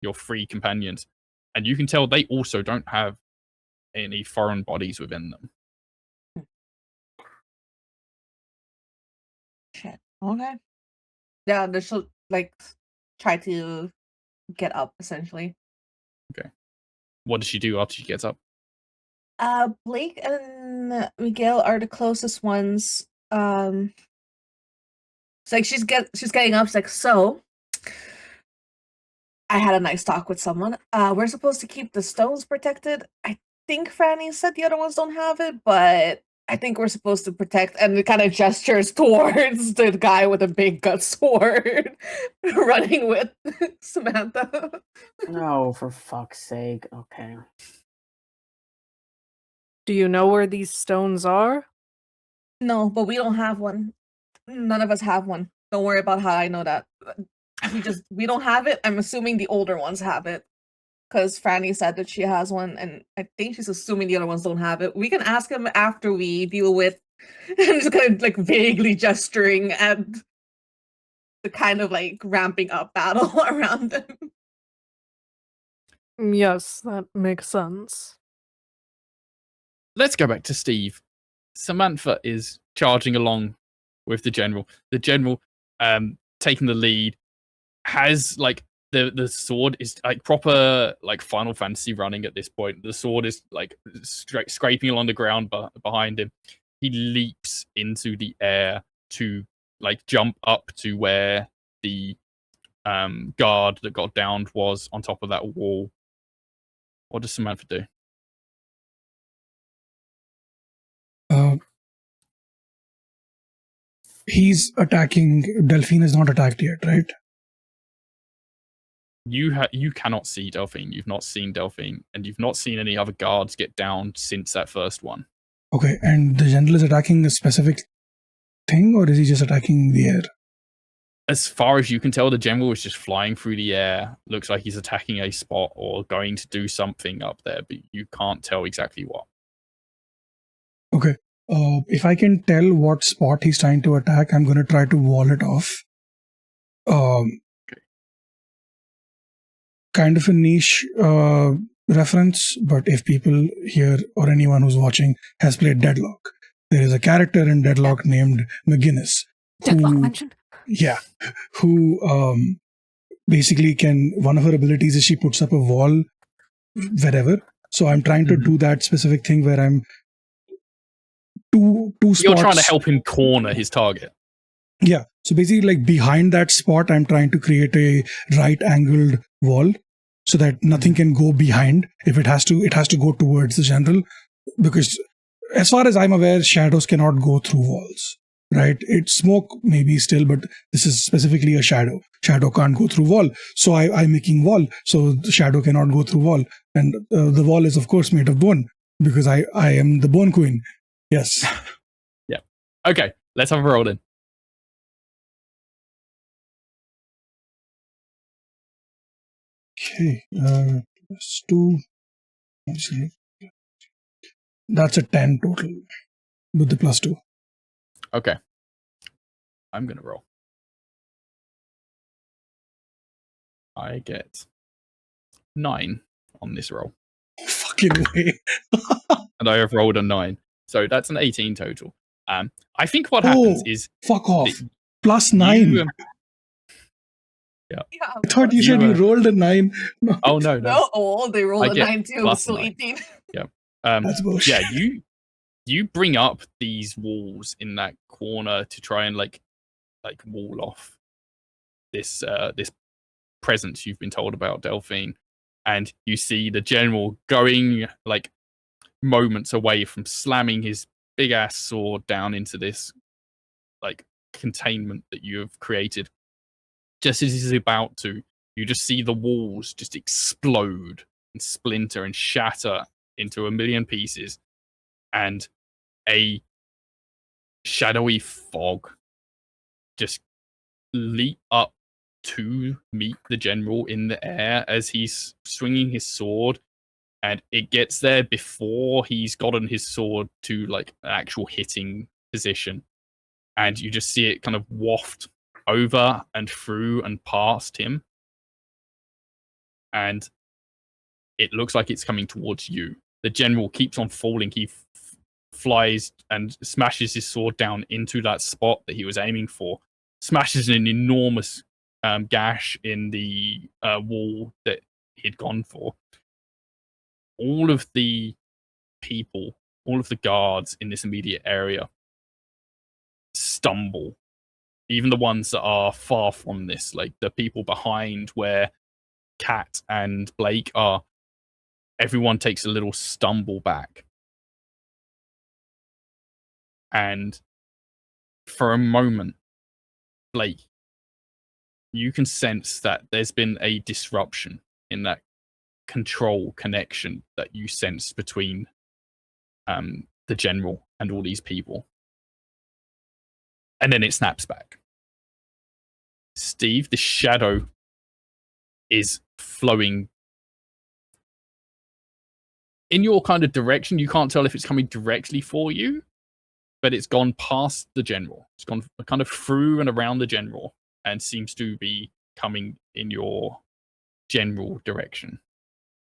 your 3 companions, and you can tell they also don't have any foreign bodies within them. Shit. Okay. Yeah, they should like try to get up essentially. Okay. What does she do after she gets up? Blake and Miguel are the closest ones. It's like she's getting up. She's like, so I had a nice talk with someone. We're supposed to keep the stones protected. I think Franny said the other ones don't have it, but I think we're supposed to protect. And it kind of gestures towards the guy with a big gut sword running with Samantha. No, for fuck's sake. Okay. Do you know where these stones are? No, but we don't have one. None of us have one. Don't worry about how I know that. We don't have it. I'm assuming the older ones have it. Because Franny said that she has one, and I think she's assuming the other ones don't have it. We can ask him after we deal with. I'm just kind of like vaguely gesturing at the kind of like ramping up battle around them. Yes, that makes sense. Let's go back to Steve. Samantha is charging along with the general. The general, taking the lead, has like the sword is like proper like Final Fantasy running at this point. The sword is like scraping along the ground behind him. He leaps into the air to like jump up to where the guard that got downed was on top of that wall. What does Samantha do? He's attacking. Delphine is not attacked yet, right? you cannot see Delphine. You've not seen Delphine, and you've not seen any other guards get down since that first one. Okay, and the general is attacking a specific thing, or is he just attacking the air? As far as you can tell, the general is just flying through the air. Looks like he's attacking a spot or going to do something up there, but you can't tell exactly what. Okay. If I can tell what spot he's trying to attack, I'm going to try to wall it off. Kind of a niche reference, but if people here or anyone who's watching has played Deadlock, there is a character in Deadlock named McGinnis. Deadlock mentioned? Yeah. Who basically one of her abilities is she puts up a wall wherever. So I'm trying to do that specific thing where I'm two spots. You're trying to help him corner his target. Yeah. So basically, like behind that spot, I'm trying to create a right angled wall so that nothing can go behind. If it has to go towards the general, because as far as I'm aware, shadows cannot go through walls, right? It's smoke maybe still, but this is specifically a shadow. Shadow can't go through wall. So I'm making wall. So the shadow cannot go through wall. And the wall is of course made of bone because I am the bone queen. Yes. Yeah. Okay. Let's have a roll then. Okay. +2. Actually, that's a 10 total with the +2. Okay. I'm going to roll. I get 9 on this roll. Fucking way. And I have rolled a 9. So that's an 18 total. I think what happens is... Fuck off. +9. Yeah. I thought you said you rolled a 9. No. Oh, no. No, they rolled a 9 too. So 18. Yeah. That's bullshit. Yeah, you bring up these walls in that corner to try and like wall off this presence you've been told about Delphine, and you see the general going like moments away from slamming his big ass sword down into this like containment that you have created. Just as he's about to, you just see the walls just explode and splinter and shatter into a million pieces, and a shadowy fog just leap up to meet the general in the air as he's swinging his sword, and it gets there before he's gotten his sword to like an actual hitting position, and you just see it kind of waft over and through and past him, and it looks like it's coming towards you. The general keeps on falling. He flies and smashes his sword down into that spot that he was aiming for, smashes an enormous gash in the wall that he'd gone for. All of the people, all of the guards in this immediate area stumble. Even the ones that are far from this, like the people behind where Kat and Blake are, everyone takes a little stumble back. And for a moment, Blake, you can sense that there's been a disruption in that control connection that you sense between the general and all these people. And then it snaps back. Steve, the shadow is flowing in your kind of direction. You can't tell if it's coming directly for you, but it's gone past the general. It's gone kind of through and around the general and seems to be coming in your general direction.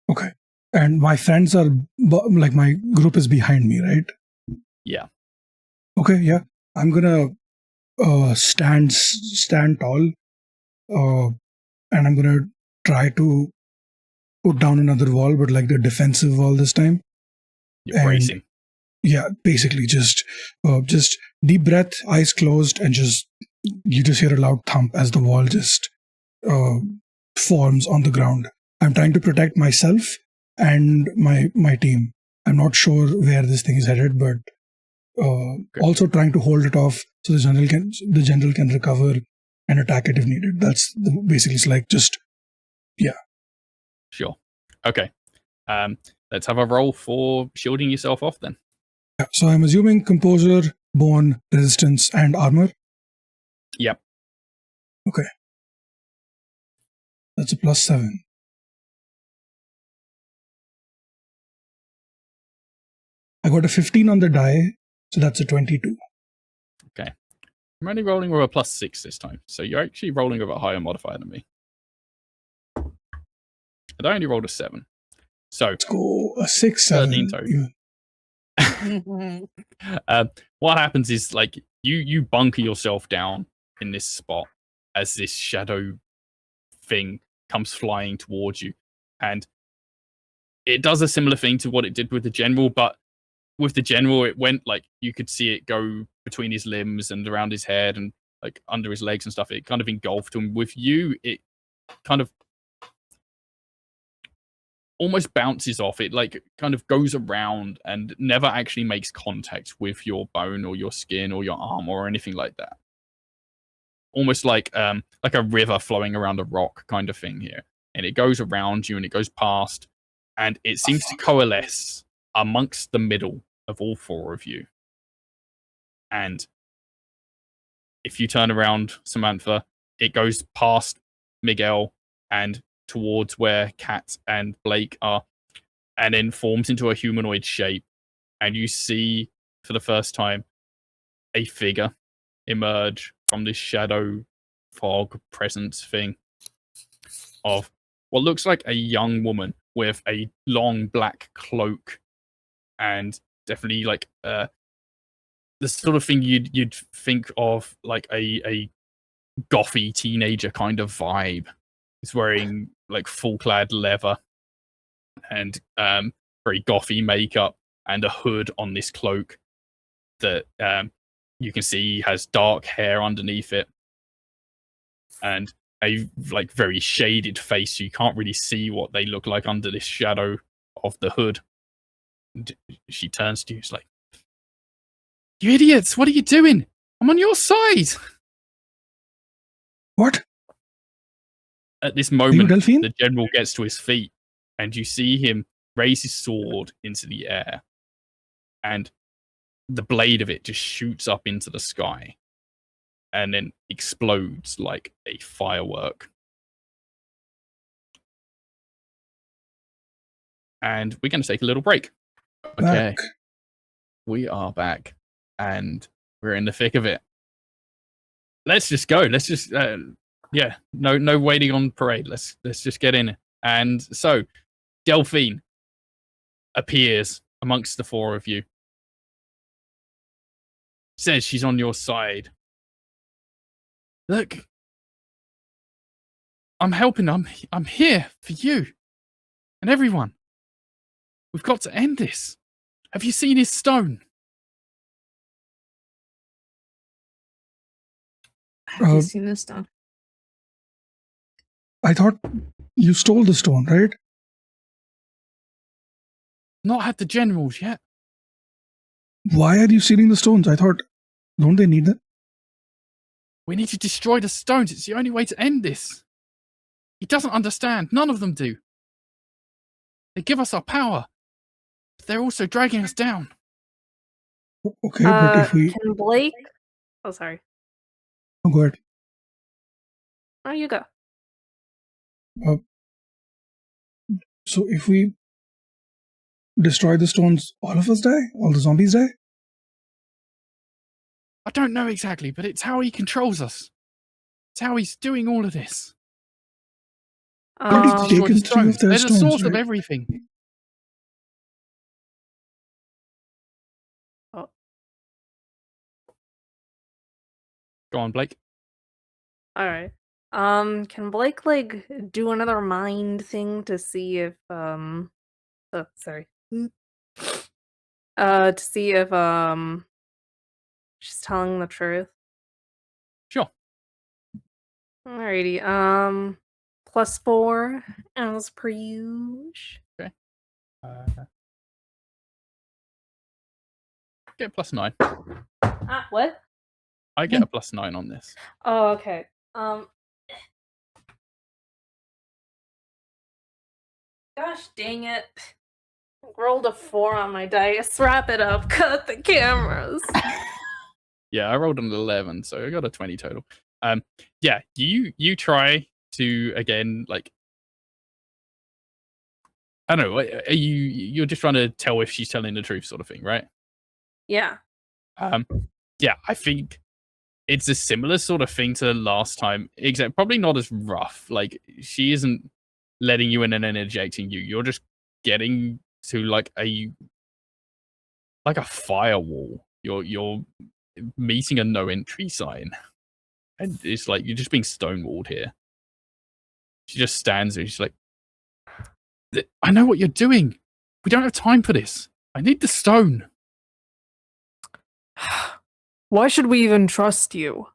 Okay. And my friends are, like, my group is behind me, right? Yeah. Okay, yeah. I'm gonna stand tall, and I'm gonna try to put down another wall, but like the defensive wall this time. You're bracing. Yeah, basically just deep breath, eyes closed, and you just hear a loud thump as the wall just forms on the ground. I'm trying to protect myself and my team. I'm not sure where this thing is headed, but also trying to hold it off so the general can recover and attack it if needed. That's basically, it's like just Yeah. Sure. Okay. Let's have a roll for shielding yourself off then. Yeah, so I'm assuming composure, bone, resistance, and armor. Yep. Okay. That's a +7. I got a 15 on the die, so that's a 22. I'm only rolling with a +6 this time, so you're actually rolling with a higher modifier than me. And I only rolled a 7. So Let's go a 6, 7. 13 total. What happens is like you bunker yourself down in this spot as this shadow thing comes flying towards you, and it does a similar thing to what it did with the general, but with the general it went like you could see it go between his limbs and around his head and like under his legs and stuff. It kind of engulfed him. With you, it kind of almost bounces off. It like kind of goes around and never actually makes contact with your bone or your skin or your arm or anything like that. Almost like a river flowing around a rock kind of thing here. And it goes around you and it goes past, and it seems to coalesce amongst the middle of all four of you. And if you turn around, Samantha, it goes past Miguel and towards where Kat and Blake are, and then forms into a humanoid shape. And you see, for the first time, a figure emerge from this shadow fog presence thing of what looks like a young woman with a long black cloak, and definitely like the sort of thing you'd think of like a gothy teenager kind of vibe. He's wearing like full clad leather and very gothy makeup and a hood on this cloak that you can see has dark hair underneath it and a like very shaded face, so you can't really see what they look like under this shadow of the hood. And she turns to you, it's like, "You idiots, what are you doing? I'm on your side." What? At this moment, Delphine? the general gets to his feet, and you see him raise his sword into the air, and the blade of it just shoots up into the sky and then explodes like a firework. And we're going to take a little break. Okay. Back. We are back, and we're in the thick of it. Let's just go. Let's just, yeah, no waiting on parade. Let's just get in. And so, Delphine appears amongst the four of you. Says she's on your side. Look, I'm helping. I'm here for you and everyone. We've got to end this. Have you seen his stone? Have you seen this stone? I thought you stole the stone, right? Not had the generals yet. Why are you stealing the stones? I thought, don't they need it? We need to destroy the stones. It's the only way to end this. He doesn't understand. None of them do. They give us our power, but they're also dragging us down. Okay, but if we... Can Blake... Oh, sorry. Oh, go ahead. Oh, you go. So if we destroy the stones, all of us die? All the zombies die? I don't know exactly, but it's how he controls us. It's how he's doing all of this. But he's Destroy taken the 3 stones. of their They're the stones, source of right? everything. Oh. Go on, Blake. All right. Can Blake like do another mind thing to see if oh, sorry. To see if she's telling the truth. Sure. Alrighty. +4 as per usual. Okay. Get a +9. What? I get a +9 on this. Oh, okay. Gosh dang it. Rolled a 4 on my dice. Wrap it up. Cut the cameras. Yeah, I rolled an 11, so I got a 20 total. Yeah, you try to again, like, I don't know. You're just trying to tell if she's telling the truth, sort of thing, right? Yeah. Yeah, I think it's a similar sort of thing to last time, except probably not as rough. Like, she isn't letting you in and then ejecting you. You're just getting to like a firewall. You're meeting a no entry sign, and it's like you're just being stonewalled here. She just stands there. She's like, I know what you're doing. We don't have time for this. I need the stone. Why should we even trust you?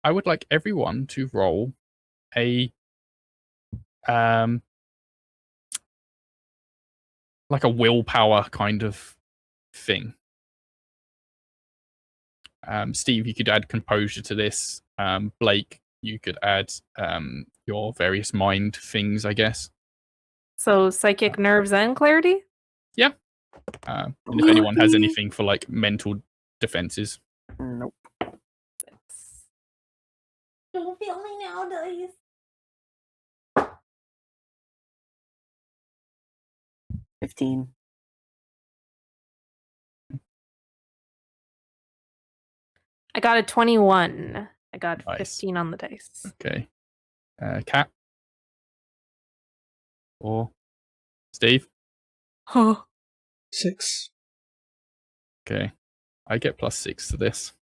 I would like everyone to roll a like a willpower kind of thing. Steve, you could add composure to this. Blake, you could add your various mind things, I guess. So psychic nerves and clarity? Yeah. And if anyone has anything for like mental defenses. Nope. Don't feel me now, dice. $15. I got a 21. I got Nice. 15 on the dice. Okay. Kat? Or Steve? Huh. 6. Okay. I get +6 to this.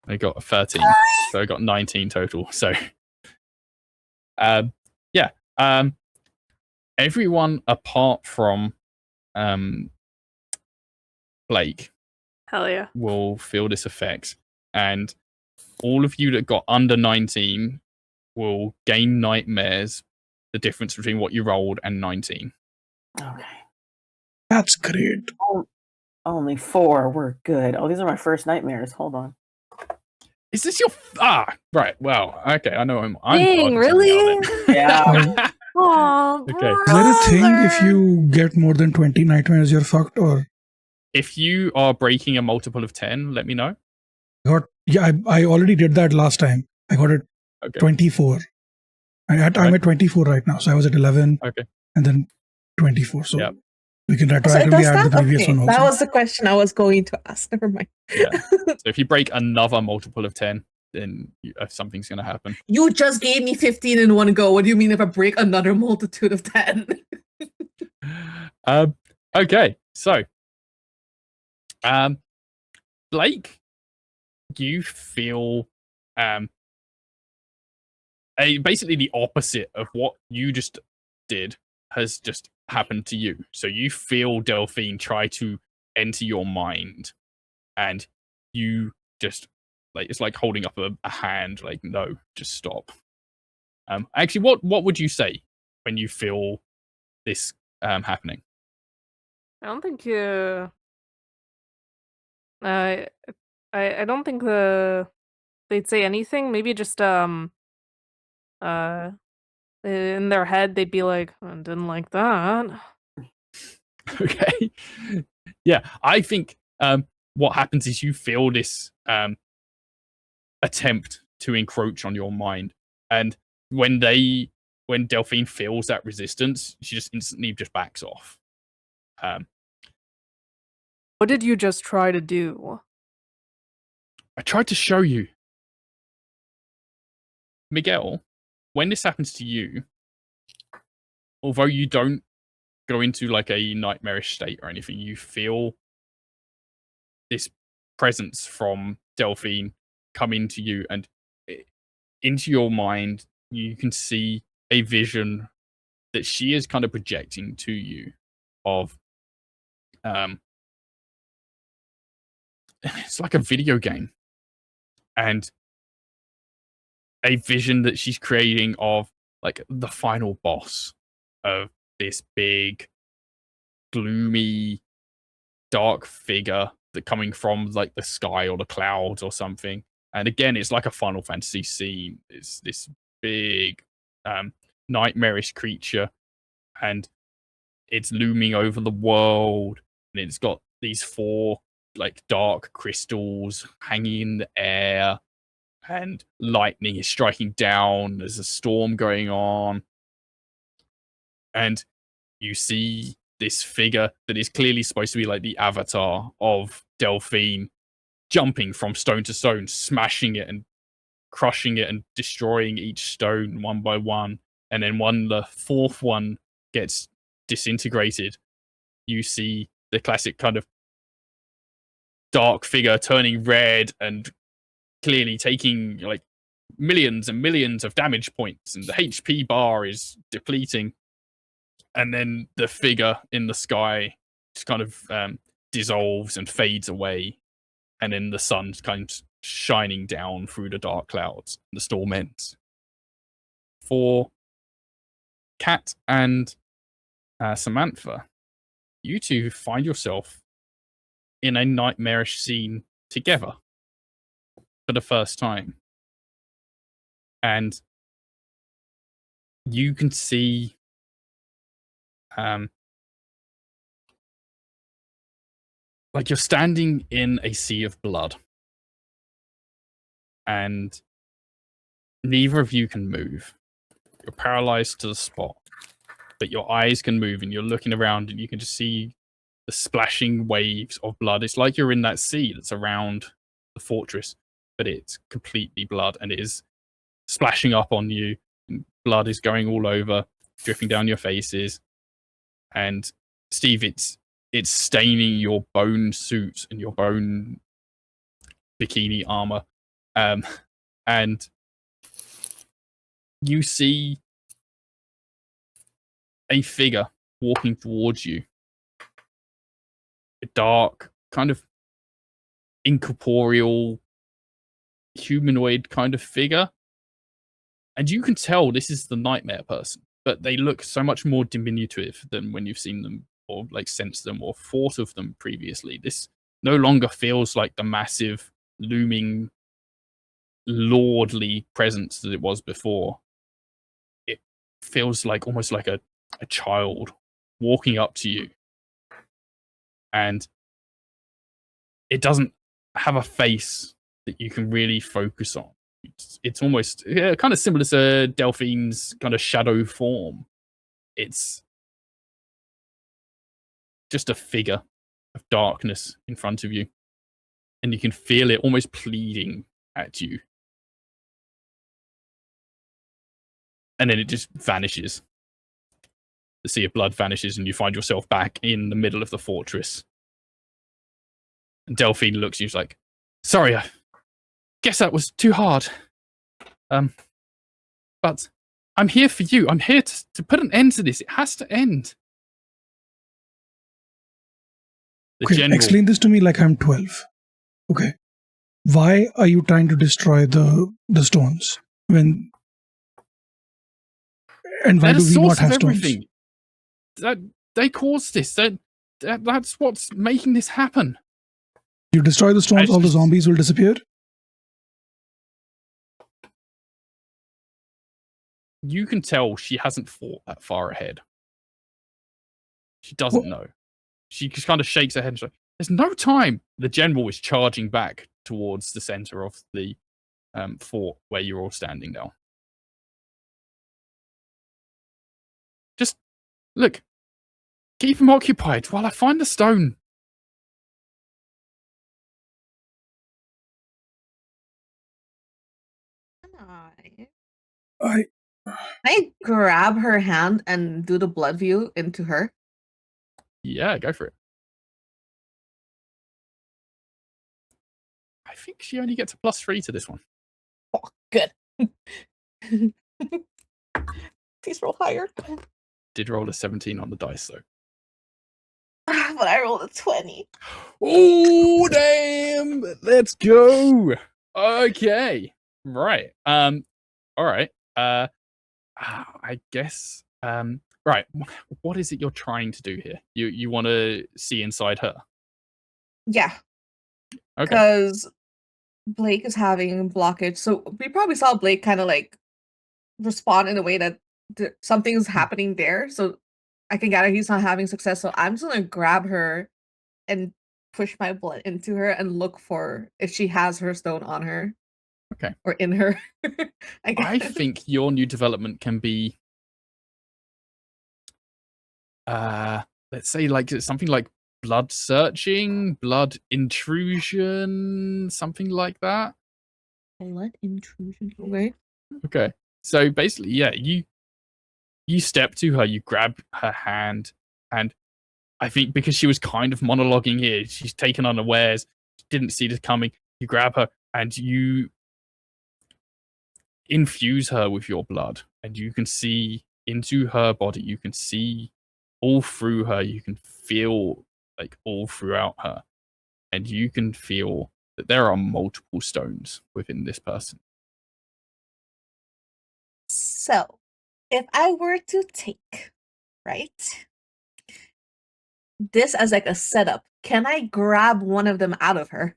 I got a 13. So I got 19 total. So yeah. Everyone apart from Blake Hell yeah. will feel this effect. And all of you that got under 19 will gain nightmares, the difference between what you rolled and 19. Okay. That's great. Only 4. We're good. Oh, these are my first nightmares. Hold on. Is this your right? Well, okay. I know I'm Dang, really? Yeah. Oh, Okay. Is there a thing if you get more than 20 nightmares, you're fucked? Or If you are breaking a multiple of 10, let me know. I already did that last time. I got it Okay. 24. I'm at 24 right now. So I was at 11. Okay. And then 24. So Yep. we can So retroactively does add the that? previous Okay, one that also. was the question I was going to ask. Never mind. Yeah. So if you break another multiple of 10, then something's going to happen. You just gave me 15 in one go. What do you mean if I break another multitude of 10? Okay. So, Blake, you feel basically the opposite of what you just did has just happened to you. So you feel Delphine try to enter your mind, and you just like it's like holding up a hand, like, no, just stop. Actually, what would you say when you feel this happening? I don't think I don't think they'd say anything. Maybe just in their head they'd be like, I didn't like that. Okay. Yeah, I think what happens is you feel this attempt to encroach on your mind, and when Delphine feels that resistance, she just instantly just backs off. What did you just try to do? I tried to show you, Miguel, when this happens to you, although you don't go into like a nightmarish state or anything, you feel this presence from Delphine come into you, and into your mind you can see a vision that she is kind of projecting to you of it's like a video game, and a vision that she's creating of like the final boss of this big gloomy dark figure that coming from like the sky or the clouds or something, And again, it's like a Final Fantasy scene. It's this big, nightmarish creature, and it's looming over the world, and it's got these 4 like dark crystals hanging in the air, and lightning is striking down. There's a storm going on, and you see this figure that is clearly supposed to be like the avatar of Delphine, jumping from stone to stone, smashing it and crushing it and destroying each stone one by one. And then when the 4th one gets disintegrated, you see the classic kind of dark figure turning red and clearly taking like millions and millions of damage points, and the HP bar is depleting. And then the figure in the sky just kind of dissolves and fades away, and then the sun's kind of shining down through the dark clouds. The storm ends. For Kat and Samantha, you two find yourself in a nightmarish scene together for the first time. And you can see like you're standing in a sea of blood, and neither of you can move. You're paralyzed to the spot, but your eyes can move, and you're looking around, and you can just see the splashing waves of blood. It's like you're in that sea that's around the fortress, but it's completely blood, and it is splashing up on you, and blood is going all over, dripping down your faces. And Steve, it's staining your bone suit and your bone bikini armor. And you see a figure walking towards you. A dark, kind of incorporeal, humanoid kind of figure. And you can tell this is the nightmare person, but they look so much more diminutive than when you've seen them or like sensed them or thought of them previously. This no longer feels like the massive, looming, lordly presence that it was before. It feels like almost like a child walking up to you. And it doesn't have a face that you can really focus on. It's almost kind of similar to Delphine's kind of shadow form. It's just a figure of darkness in front of you, and you can feel it almost pleading at you. And then it just vanishes. The sea of blood vanishes, and you find yourself back in the middle of the fortress. And Delphine looks at you, she's like, "Sorry, I guess that was too hard. But I'm here for you. I'm here to put an end to this. It has to end." The Okay, general, explain this to me like I'm 12. Okay. Why are you trying to destroy the stones? And why they're do the we not source of have stones? everything. They caused this. That's what's making this happen. You destroy the stones, all the zombies will disappear? You can tell she hasn't thought that far ahead. She doesn't know. She just kind of shakes her head and she's like, "There's no time." The general is charging back towards the center of the fort where you're all standing now. Just look, keep him occupied while I find the stone. I grab her hand and do the blood view into her. Yeah, go for it. I think she only gets a +3 to this one. Oh, good. Please roll higher. Did roll a 17 on the dice though. But I rolled a 20. Oh damn! Let's go. Okay. Right. All right. I guess. Right. What is it you're trying to do here? You want to see inside her? Yeah. Okay. Because Blake is having blockage. So we probably saw Blake kind of like respond in a way that something's happening there. So I can gather he's not having success. So I'm just gonna grab her and push my blood into her and look for if she has her stone on her. Okay. Or in her. I think your new development can be let's say like something like blood searching, blood intrusion, something like that. Blood intrusion. Okay. Okay. So basically, yeah, you step to her, you grab her hand, and I think because she was kind of monologuing here, she's taken unawares, didn't see this coming. You grab her and you infuse her with your blood, and you can see into her body. You can see all through her. You can feel like all throughout her, and you can feel that there are multiple stones within this person. So, if I were to take, right, this as like a setup, can I grab one of them out of her?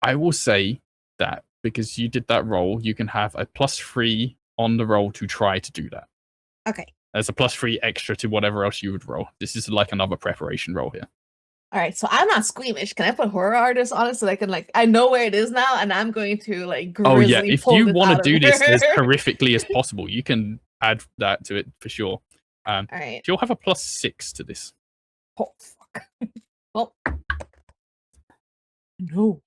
I will say that because you did that roll, you can have a +3 on the roll to try to do that. Okay. There's a +3 extra to whatever else you would roll. This is like another preparation roll here. All right, so I'm not squeamish. Can I put horror artist on it so I can like I know where it is now, and I'm going to like Oh yeah, grizzly if pull you this want out to of do this as her. horrifically as possible, you can add that to it for sure. All right. You'll have a +6 to this. Oh fuck. Well, no,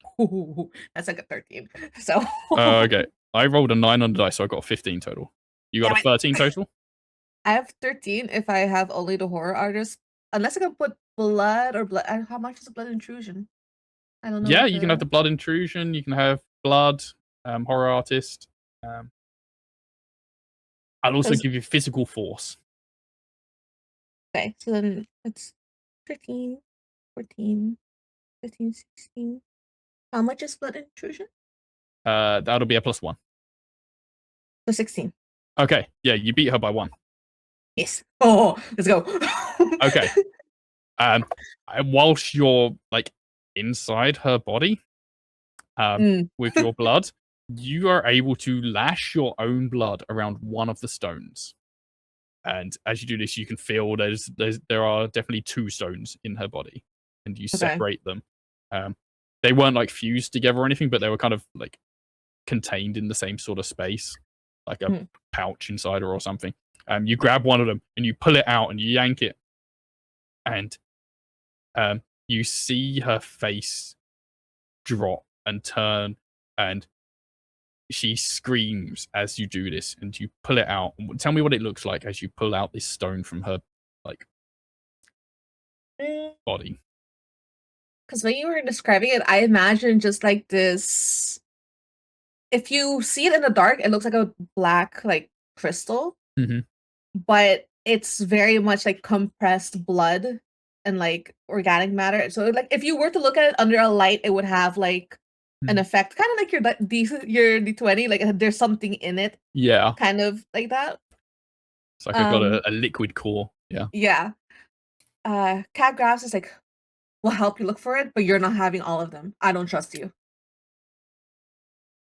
that's like a 13. So. Okay, I rolled a 9 on the dice, so I got a 15 total. You got Damn a it. 13 total? I have 13 if I have only the horror artist. Unless I can put blood or blood. How much is a blood intrusion? I don't know. Yeah, you can have the blood intrusion. You can have blood, horror artist. I'll also give you physical force. Okay, so then it's 13, 14, 15, 16. How much is blood intrusion? That'll be a +1. So 16. Okay, yeah, you beat her by 1. Yes. Oh, let's go. Okay. Whilst you're like inside her body, with your blood, you are able to lash your own blood around one of the stones. And as you do this, you can feel there are definitely 2 stones in her body, and you separate them. They weren't like fused together or anything, but they were kind of like contained in the same sort of space, like a pouch inside her or something. You grab one of them and you pull it out and you yank it, and you see her face drop and turn, and she screams as you do this, and you pull it out. Tell me what it looks like as you pull out this stone from her like body. Because when you were describing it, I imagine just like this. If you see it in the dark, it looks like a black like crystal, but it's very much like compressed blood and like organic matter. So like if you were to look at it under a light, it would have like an effect, kind of like your D20. Like there's something in it. Yeah, kind of like that. It's like I've got a liquid core. Yeah. Yeah. Cat grabs is like, we'll help you look for it, but you're not having all of them. I don't trust you.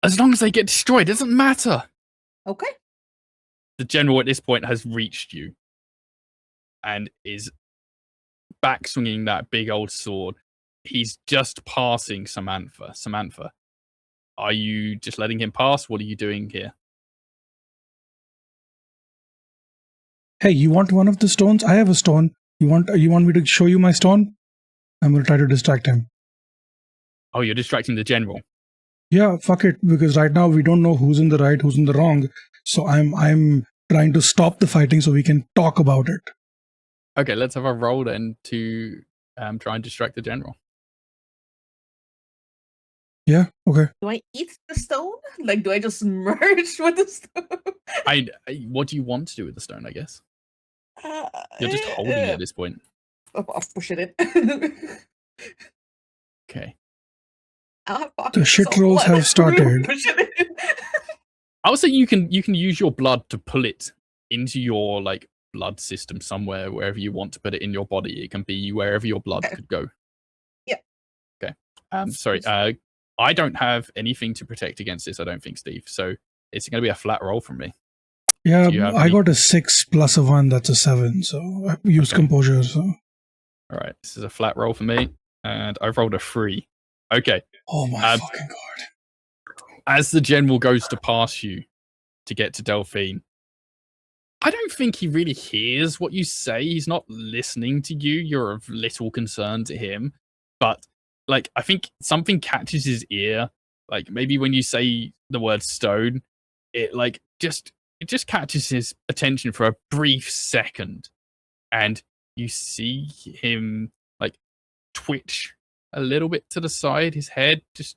As long as they get destroyed, it doesn't matter. Okay. The general at this point has reached you and is back swinging that big old sword. He's just passing Samantha. Samantha, are you just letting him pass? What are you doing here? Hey, you want one of the stones? I have a stone. You want me to show you my stone? I'm gonna try to distract him. Oh, you're distracting the general. Yeah, fuck it, because right now we don't know who's in the right, who's in the wrong. So I'm trying to stop the fighting so we can talk about it. Okay, let's have a roll then to try and distract the general. Yeah, okay. Do I eat the stone? Like, do I just merge with the stone? What do you want to do with the stone, I guess? You're just holding it at this point. I'll push it in. Okay. The shit rolls have started. I would say you can use your blood to pull it into your like blood system somewhere, wherever you want to put it in your body. It can be wherever your blood Okay. could go. Yeah. Okay. Sorry. I don't have anything to protect against this, I don't think, Steve. So it's going to be a flat roll from me. Yeah, Do you have I any- got a 6 plus a 1, that's a 7. So I used composure. So All right. This is a flat roll for me. And I've rolled a 3. Okay. oh my fucking god. As the general goes to pass you to get to Delphine, I don't think he really hears what you say. He's not listening to you. You're of little concern to him. But, like, I think something catches his ear. Like, maybe when you say the word stone, it, like, just catches his attention for a brief second. And you see him, like, twitch a little bit to the side. His head just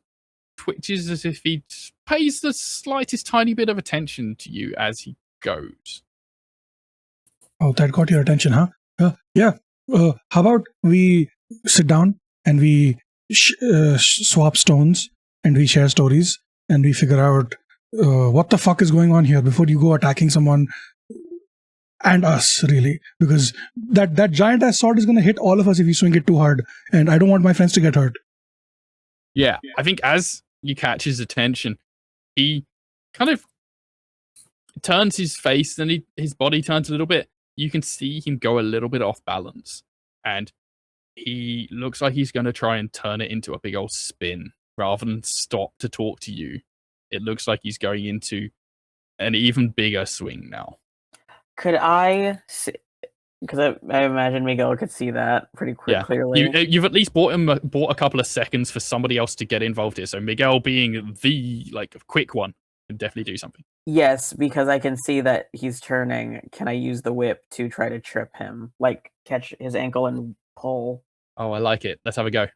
twitches as if he pays the slightest tiny bit of attention to you as he goes. Oh, that got your attention, huh? Yeah. How about we sit down and we swap stones and we share stories and we figure out what the fuck is going on here before you go attacking someone and us, really. Because that giant ass sword is going to hit all of us if you swing it too hard. And I don't want my friends to get hurt. Yeah, I think as you catch his attention, he kind of turns his face and his body turns a little bit. You can see him go a little bit off balance. And he looks like he's going to try and turn it into a big old spin rather than stop to talk to you. It looks like he's going into an even bigger swing now. Could I see? Because I imagine Miguel could see that pretty clearly. You've at least bought a couple of seconds for somebody else to get involved here. So Miguel, being the quick one, can definitely do something. Yes, because I can see that he's turning. Can I use the whip to try to trip him, like catch his ankle and pull? Oh, I like it. Let's have a go.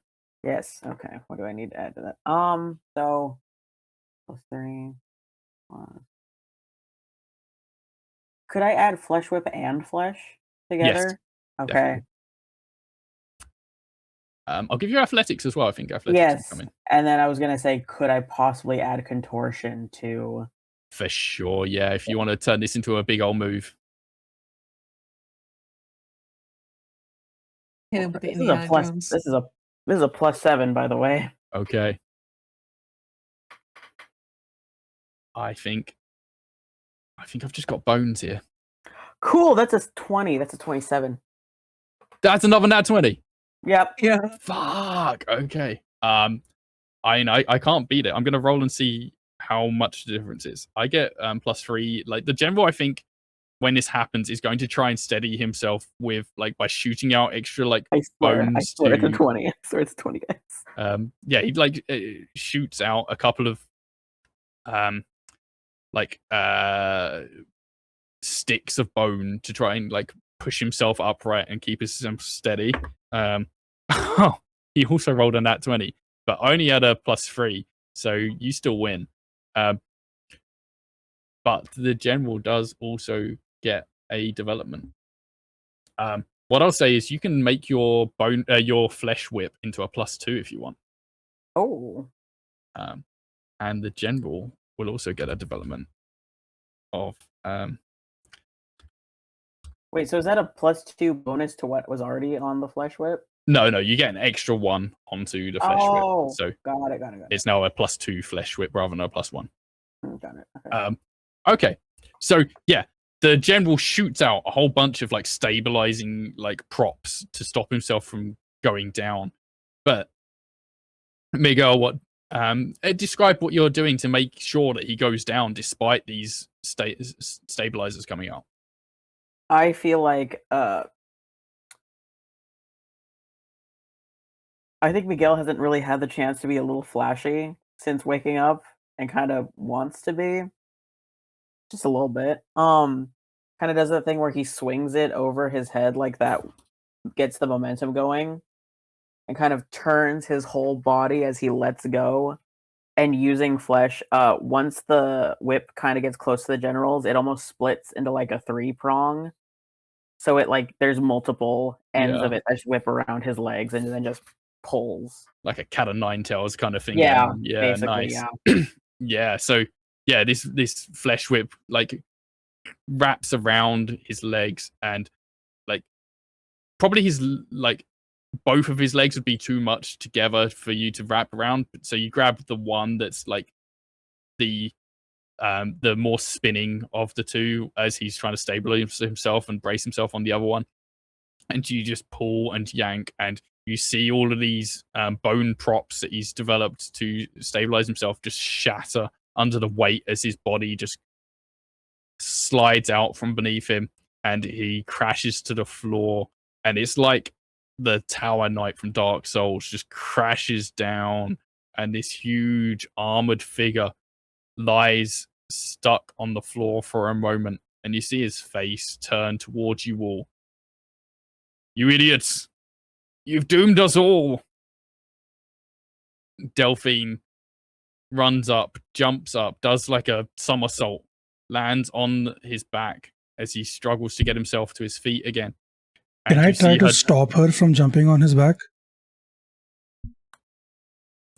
Yes. Okay. What do I need to add to that? So +3. Could I add flesh whip and flesh together? Yes, okay. definitely. I'll give you athletics as well. I think athletics Yes. can come in. And then I was gonna say, could I possibly add contortion to? For sure, yeah. If you want to turn this into a big old move. Hit him with the This is Indiana a plus. Jones. This is a +7, by the way. Okay. I think I've just got bones here. Cool. That's a 20. That's a 27. That's another nat 20. Yep. Yeah. Fuck. Okay. I can't beat it. I'm gonna roll and see how much the difference is. I get +3. Like the general, I think when this happens is going to try and steady himself with by shooting out extra I swear bones it's a 20. I swear it's a 20, guys. Yeah, he shoots out a couple of sticks of bone to try and push himself upright and keep himself steady. He also rolled a nat 20, but only at a +3, so you still win. But the general does also get a development. What I'll say is you can make your flesh whip into a +2 if you want. Oh. And the general will also get a development of Wait, so is that a +2 bonus to what was already on the flesh whip? No, you get an extra 1 onto the flesh whip. So got it. it's now a +2 flesh whip rather than a +1. Got it. Okay. Okay. So yeah, the general shoots out a whole bunch of stabilizing props to stop himself from going down. But Miguel, describe what you're doing to make sure that he goes down despite these stabilizers coming out. I feel like I think Miguel hasn't really had the chance to be a little flashy since waking up and kind of wants to be. Just a little bit. Kind of does that thing where he swings it over his head like that, gets the momentum going, and kind of turns his whole body as he lets go. And using flesh, once the whip kind of gets close to the generals, it almost splits into a 3-prong. So it there's multiple ends of it that just whip around his legs and then just pulls. Like a cat o' nine tails kind of thing. Yeah, nice. yeah. Yeah, so yeah, this flesh whip wraps around his legs, and like probably his like both of his legs would be too much together for you to wrap around. So you grab the one that's like the more spinning of the two as he's trying to stabilize himself and brace himself on the other one, and you just pull and yank, and you see all of these bone props that he's developed to stabilize himself just shatter under the weight as his body just slides out from beneath him, and he crashes to the floor. And it's like the Tower Knight from Dark Souls just crashes down, and this huge armored figure lies stuck on the floor for a moment, and you see his face turn towards you all. You idiots! You've doomed us all! Delphine runs up, jumps up, does like a somersault, lands on his back as he struggles to get himself to his feet again. Can I try to stop her from jumping on his back?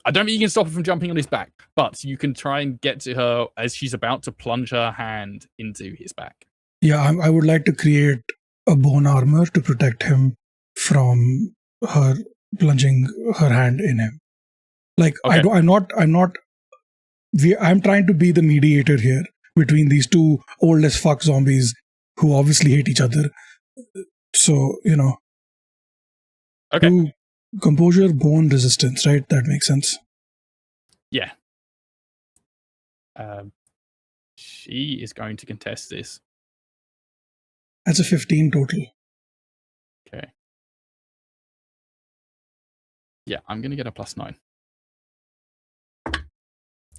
I don't think you can stop her from jumping on his back, but you can try and get to her as she's about to plunge her hand into his back. Yeah, I would like to create a bone armor to protect him from her plunging her hand in him. Like, Okay. I'm trying to be the mediator here between these two old as fuck zombies who obviously hate each other. So, Okay. Composure, bone resistance, right? That makes sense. Yeah. She is going to contest this. That's a 15 total. Okay. Yeah, I'm going to get a +9.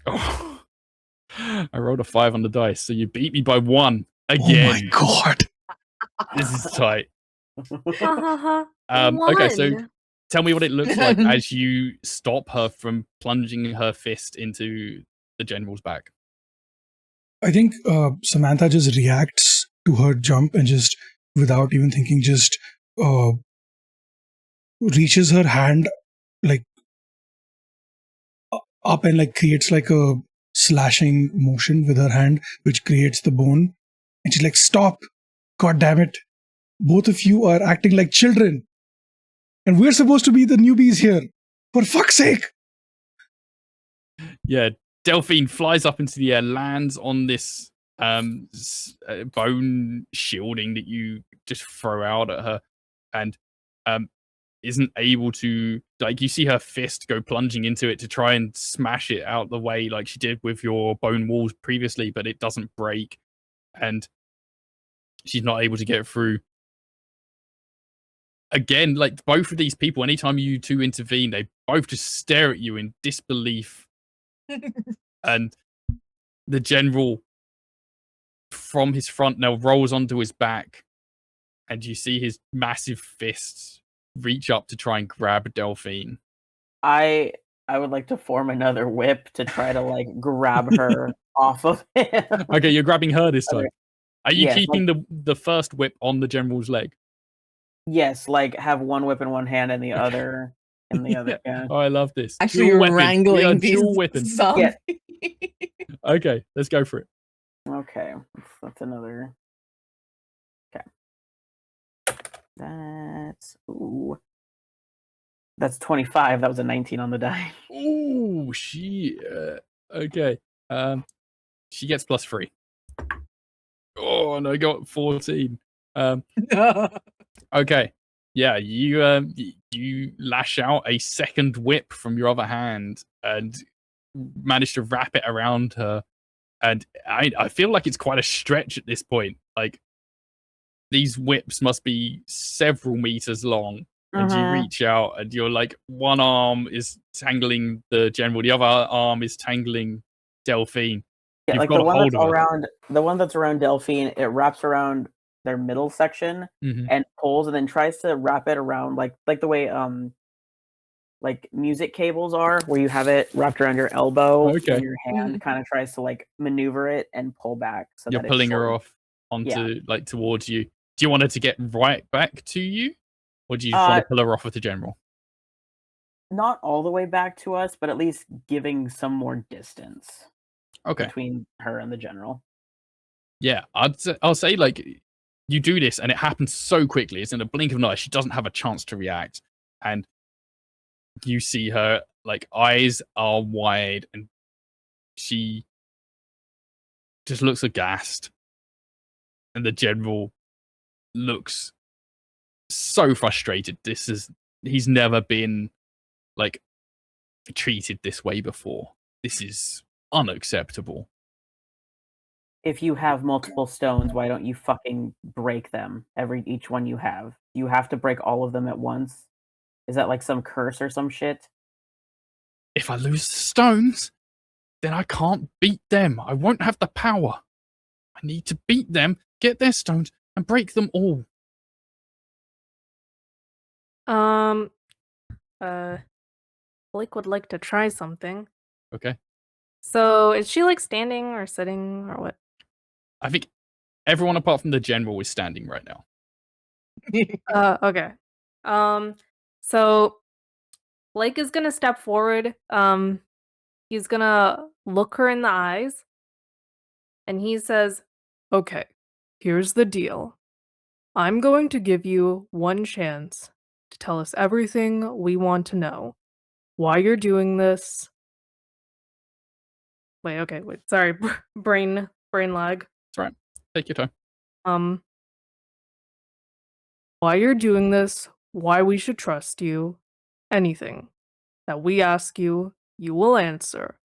Oh. I rolled a 5 on the dice, so you beat me by 1 again. Oh my god. This is tight. Ha Okay, so One. tell me what it looks like as you stop her from plunging her fist into the general's back. I think Samantha just reacts to her jump and just, without even thinking, just reaches her hand like up and like creates like a slashing motion with her hand, which creates the bone. And she's like, "Stop! God damn it! Both of you are acting like children, and we're supposed to be the newbies here. For fuck's sake!" Yeah, Delphine flies up into the air, lands on this bone shielding that you just throw out at her, and isn't able to, like, you see her fist go plunging into it to try and smash it out the way like she did with your bone walls previously, but it doesn't break, and she's not able to get through. Again, like, both of these people, anytime you two intervene, they both just stare at you in disbelief. And the general from his front now rolls onto his back, and you see his massive fists reach up to try and grab Delphine. I would like to form another whip to try to like grab her off of him. Okay, you're grabbing her this time. Are you Yes, keeping the first whip on the general's leg? Yes, like have one whip in one hand and the other in the other. Yeah. Oh, I love this. Actually, Dual you're weapon. We are wrangling these dual weapon. zombies. Okay, let's go for it. Okay, that's another. Okay, that's 25. That was a 19 on the die. Ooh, okay. She gets +3. Oh, and I got 14. Okay. Yeah, you lash out a second whip from your other hand and manage to wrap it around her. And I feel like it's quite a stretch at this point. Like, these whips must be several meters long. And you reach out, and you're like, one arm is tangling the general, the other arm is tangling Delphine. Yeah, You've like got the a one hold that's of her. around the one that's around Delphine, it wraps around their middle section and pulls, and then tries to wrap it around like the way like music cables are, where you have it wrapped around your elbow, Okay. and your hand kind of tries to like maneuver it and pull back. So You're that pulling it's her short. off onto like towards you. Do you want her to get right back to you, or do you just want to pull her off with the general? Not all the way back to us, but at least giving some more distance Okay. between her and the general. Yeah, I'll say like you do this and it happens so quickly. It's in a blink of an eye. She doesn't have a chance to react, and you see her like eyes are wide, and she just looks aghast, and the general looks so frustrated. He's never been like treated this way before. This is unacceptable. If you have multiple stones, why don't you fucking break them? Each one you have. You have to break all of them at once. Is that like some curse or some shit? If I lose the stones, then I can't beat them. I won't have the power. I need to beat them, get their stones, and break them all. Blake would like to try something. Okay. So is she like standing or sitting or what? I think everyone apart from the general is standing right now. Okay. So Blake is gonna step forward. He's gonna look her in the eyes, and he says, "Okay, here's the deal. I'm going to give you one chance to tell us everything we want to know. Why you're doing this." Wait. Sorry, brain lag. It's all right. Take your time. Why you're doing this, why we should trust you, anything that we ask you, you will answer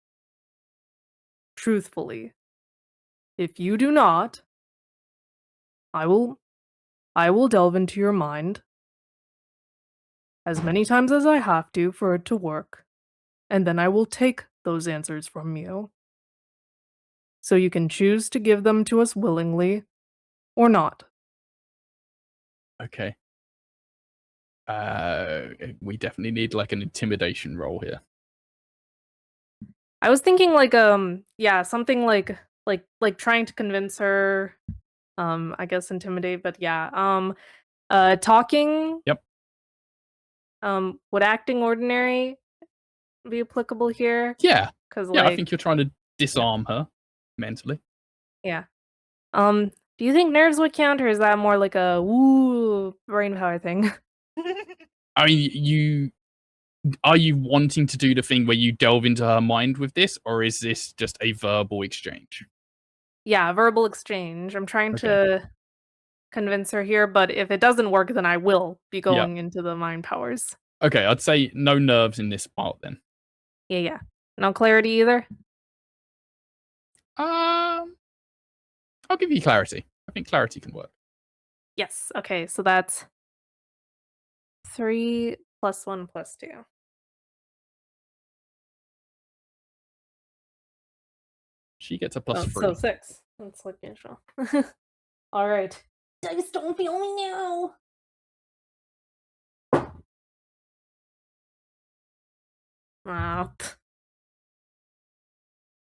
truthfully. If you do not, I will delve into your mind as many times as I have to for it to work, and then I will take those answers from you. So you can choose to give them to us willingly or not. Okay. We definitely need like an intimidation roll here. I was thinking like something like trying to convince her, I guess intimidate, but yeah. Talking. Yep. Would acting ordinary be applicable here? Yeah. Because Yeah, I think you're trying to disarm her mentally. Yeah. Do you think nerves would count, or is that more like a woo brain power thing? I mean, are you wanting to do the thing where you delve into her mind with this, or is this just a verbal exchange? Yeah, verbal exchange. I'm trying Okay. to convince her here, but if it doesn't work, then I will be going into the mind powers. Okay, I'd say no nerves in this part then. Yeah. No clarity either? I'll give you clarity. I think clarity can work. Yes. Okay, so that's 3 + 1 + 2. She gets a +3. So 6. That's like usual. All right. Dice don't feel me now. Wow.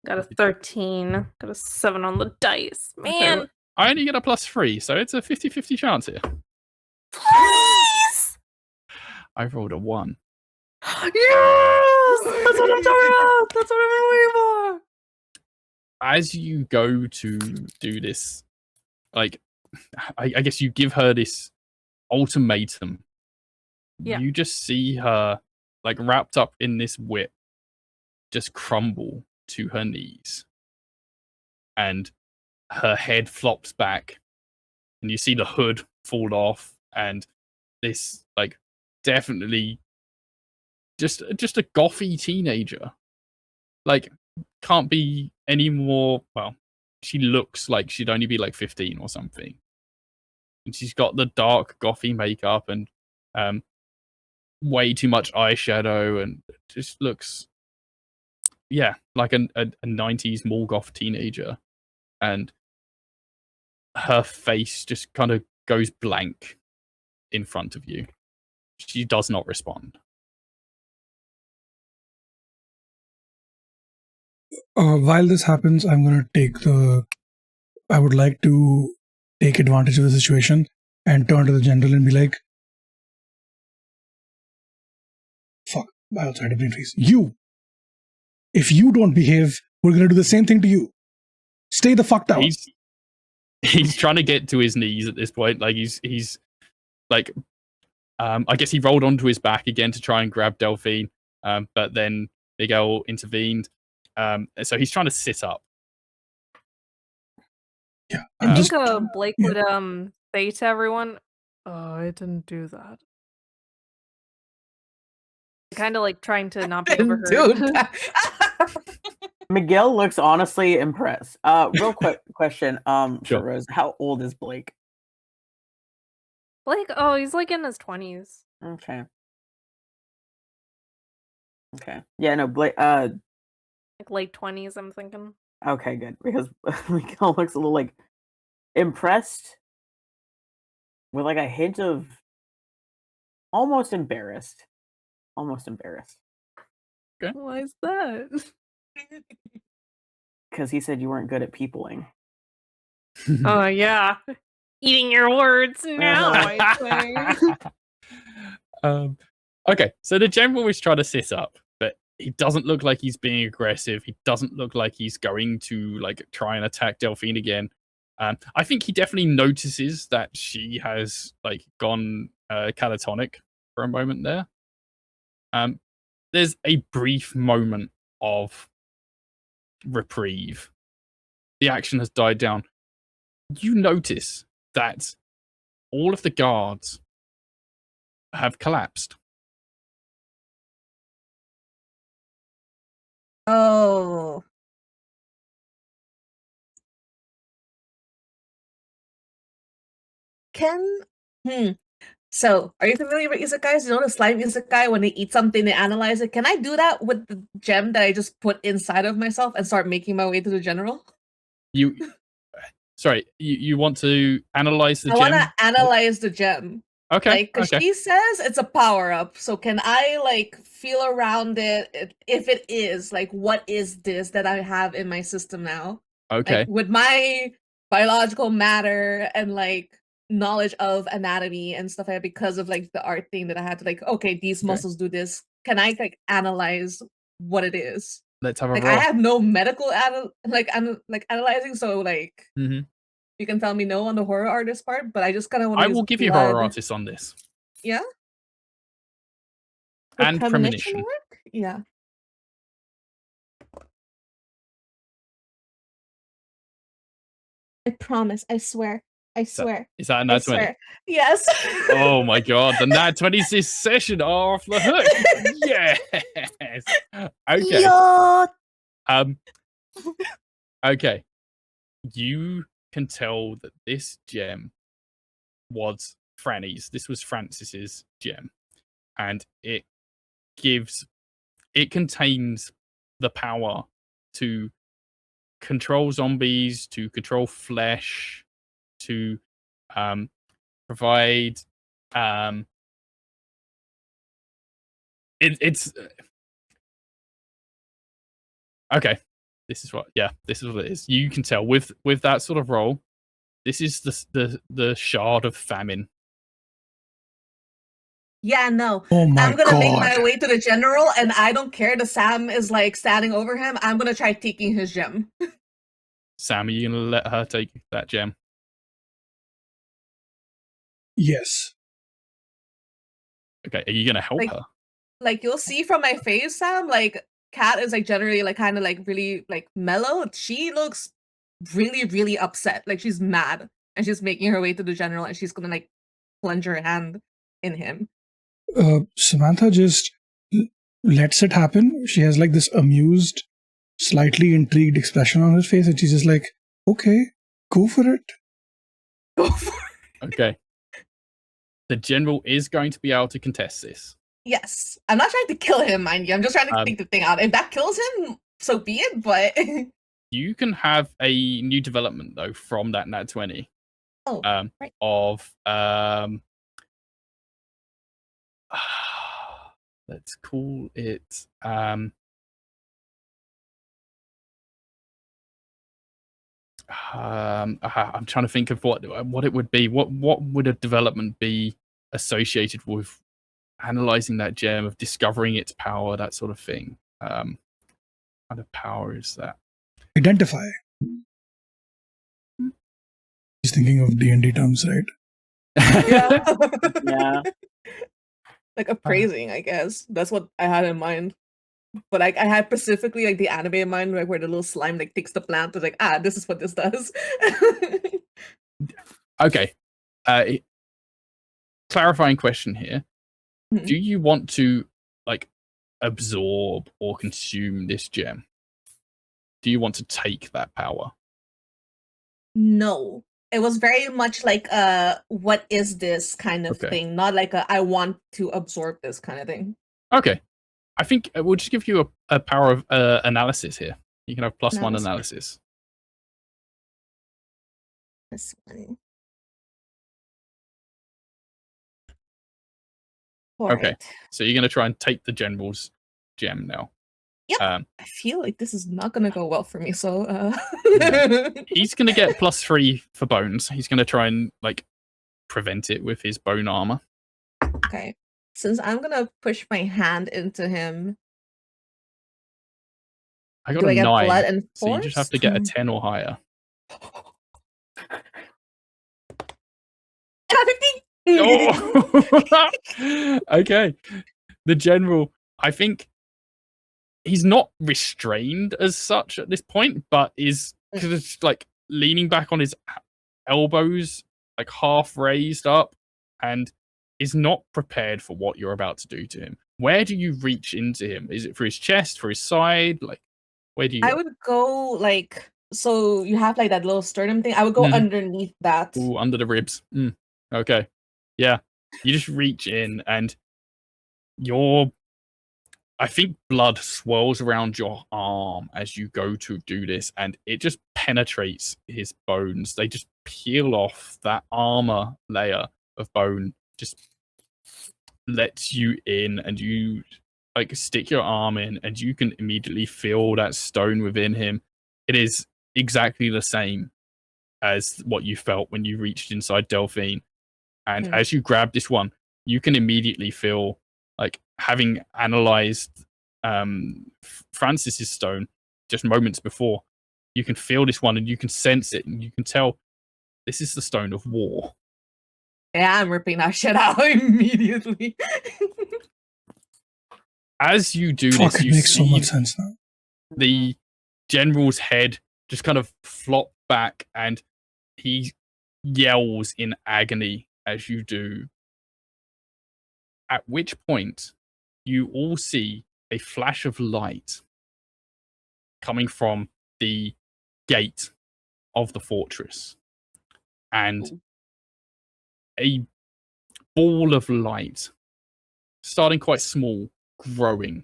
Got a 13. Got a 7 on the dice. Man. Okay, I only get a +3, so it's a 50-50 chance here. Please! I rolled a 1. Yes! That's what I'm talking about! That's what I've been waiting for! As you go to do this, like, I guess you give her this ultimatum. Yeah. You just see her, like, wrapped up in this whip, just crumble to her knees. And her head flops back, and you see the hood fall off, and this, like, definitely just a gothy teenager. Like, can't be any more, well, she looks like she'd only be like 15 or something. And she's got the dark gothy makeup and way too much eyeshadow, and just looks, yeah, like a 90s mall goth teenager. And her face just kind of goes blank in front of you. She does not respond. While this happens, I would like to take advantage of the situation and turn to the general and be like, fuck, I also had a brain freeze. You! If you don't behave, we're going to do the same thing to you. Stay the fuck down. he's trying to get to his knees at this point. Like he's like, I guess he rolled onto his back again to try and grab Delphine, but then Miguel intervened. So he's trying to sit up. Yeah, I just think Blake would say to everyone, "Oh, I didn't do that." Kind of like trying to not be overheard. Dude. Miguel looks honestly impressed. Real quick question. Sure. Rose, how old is Blake? Blake, oh, he's like in his 20s. Okay. Okay. Yeah, no, Blake. Like late 20s, I'm thinking. Okay, good, because Miguel looks a little like impressed with like a hint of almost embarrassed. Almost embarrassed. Okay. Why is that? Because he said you weren't good at peopling. Oh, yeah. Eating your words now, I say. Okay, so the general is trying to sit up, but he doesn't look like he's being aggressive. He doesn't look like he's going to like try and attack Delphine again. I think he definitely notices that she has like gone catatonic for a moment there. There's a brief moment of reprieve. The action has died down. You notice that all of the guards have collapsed. Oh. So, are you familiar with isekais? You know the slime isekai, when they eat something, they analyze it. Can I do that with the gem that I just put inside of myself and start making my way to the general? Sorry, you want to analyze the gem? I want to analyze the gem. Okay. Like, because she says it's a power up. So can I like feel around it? If it is, like, what is this that I have in my system now? Okay. Like, with my biological matter and like knowledge of anatomy and stuff like that, because of like the art thing that I had to like, okay, these muscles do this. Can I like analyze what it is? Let's have a like roll. I have no medical analyzing, so like you can tell me no on the horror artist part, but I just kind of want to. I will give you horror artists on this. Yeah. And premonition. Work? Yeah. I promise. I swear. I swear. Is that a nat 20? Yes. Oh my god, the nat 20s this session are off the hook. Yes. Okay. Yo! Okay. You can tell that this gem was Franny's. This was Francis's gem. And it contains the power to control zombies, to control flesh, to provide it's okay. This is what it is. You can tell with that sort of roll, this is the shard of famine. Yeah, no. Oh my I'm gonna make my God. way to the general, and I don't care that Sam is like standing over him. I'm gonna try taking his gem. Sam, are you gonna let her take that gem? Yes. Okay, are you gonna help her? Like, you'll see from my face, Sam, like Kat is like generally like kind of like really like mellow. She looks really, really upset. Like she's mad, and she's making her way to the general, and she's gonna like plunge her hand in him. Samantha just lets it happen. She has like this amused, slightly intrigued expression on her face, and she's just like, okay, go for it. Go for it. Okay. The general is going to be able to contest this. Yes. I'm not trying to kill him, mind you. I'm just trying to take the thing out. If that kills him, so be it, but you can have a new development though from that nat 20. Oh, right. Of let's call it I'm trying to think of what it would be. What would a development be associated with analyzing that gem, of discovering its power, that sort of thing? What kind of power is that? Identify. he's thinking of D&D terms, right? Yeah. Yeah. Like appraising, I guess. That's what I had in mind. But I had specifically like the anime in mind, like where the little slime like takes the plant. It's like, this is what this does. Okay. Clarifying question here. Mhm. Do you want to like absorb or consume this gem? Do you want to take that power? No. It was very much like what is this kind of Okay. thing, not like a I want to absorb this kind of thing. Okay. I think we'll just give you a power of analysis here. You can have +1 Analysis. analysis. This one. Okay. Alright. So you're going to try and take the general's gem now. Yep. Um, I feel like this is not gonna go well for me, so he's going to get +3 for bones. He's going to try and like prevent it with his bone armor. Okay. Since I'm gonna push my hand into him, I got do a I get 9. blood and So you just have to get a 10 or higher. Oh! Okay. The general, I think he's not restrained as such at this point, but is kind of like leaning back on his elbows, like half raised up, and is not prepared for what you're about to do to him. Where do you reach into him? Is it for his chest, for his side? Like, where do you I go? would go like, so you have like that little sternum thing. I would go underneath that. Ooh, under the ribs. Okay. Yeah. You just reach in and I think blood swirls around your arm as you go to do this, and it just penetrates his bones. They just peel off. That armor layer of bone just lets you in, and you like stick your arm in, and you can immediately feel that stone within him. It is exactly the same as what you felt when you reached inside Delphine. And as you grab this one, you can immediately feel like, having analyzed Francis's stone just moments before, you can feel this one and you can sense it, and you can tell this is the stone of war. Yeah, I'm ripping that shit out immediately. As you do Fuck, this, it you makes so see much sense now. the general's head just kind of flop back, and he yells in agony as you do. At which point, you all see a flash of light coming from the gate of the fortress, and a ball of light, starting quite small, growing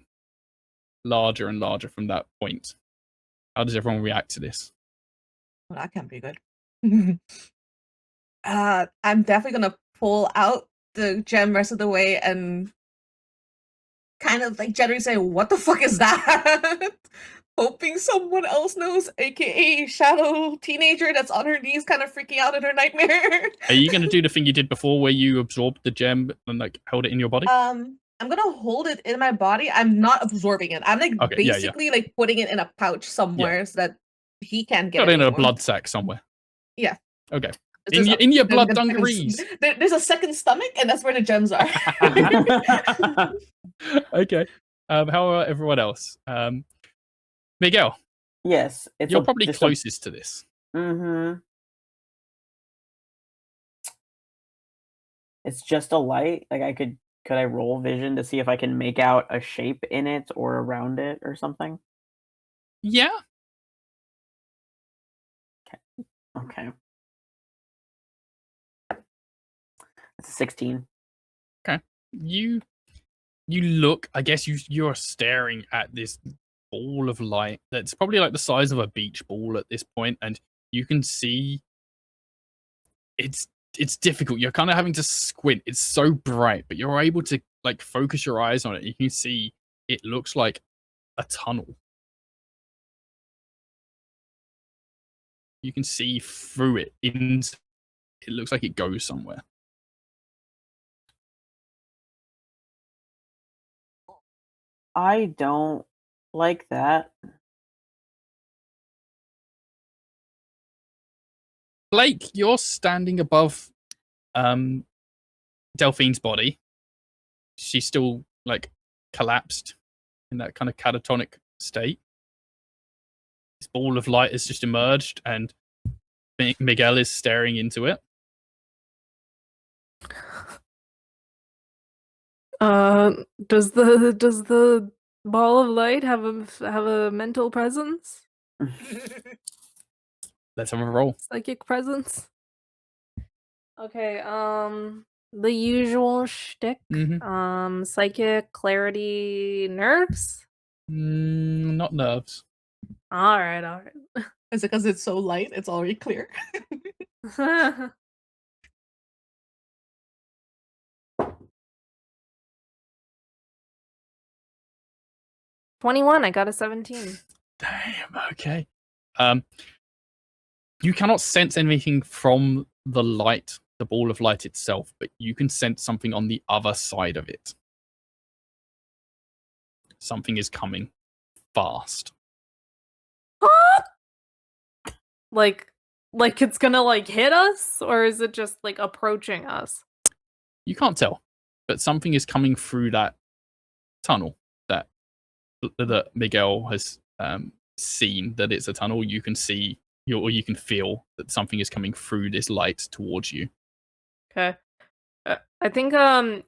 larger and larger from that point. How does everyone react to this? Well, that can't be good. I'm definitely gonna pull out the gem rest of the way and kind of like generally say, "What the fuck is that?" Hoping someone else knows, aka shadow teenager that's on her knees, kind of freaking out in her nightmare. Are you going to do the thing you did before, where you absorbed the gem and like held it in your body? I'm gonna hold it in my body. I'm not absorbing it. I'm like basically like putting it in a pouch somewhere so that he can't get Got it it in a anymore. blood sack somewhere. Yeah. Okay. In your blood dungarees. There's a second stomach, and that's where the gems are. Okay. How about everyone else? Miguel. Yes, You're probably closest to this. It's just a light. Like could I roll vision to see if I can make out a shape in it or around it or something? Yeah. Okay. It's a 16. Okay. You look, I guess you're staring at this ball of light that's probably like the size of a beach ball at this point, and you can see it's difficult. You're kind of having to squint. It's so bright, but you're able to like focus your eyes on it. You can see it looks like a tunnel. You can see through it. It looks like it goes somewhere. I don't like that. Blake, you're standing above Delphine's body. She's still like collapsed in that kind of catatonic state. This ball of light has just emerged, and Miguel is staring into it. Does the ball of light have a mental presence? Let's have a roll. Psychic presence? Okay, the usual shtick. Psychic, clarity, nerves? Not nerves. Alright. Is it because it's so light? It's already clear. 21, I got a 17. Damn, okay. You cannot sense anything from the light, the ball of light itself, but you can sense something on the other side of it. Something is coming fast. Like it's gonna like hit us, or is it just like approaching us? You can't tell, but something is coming through that tunnel that Miguel has seen that it's a tunnel. You can see, or you can feel that something is coming through this light towards you. Okay. I think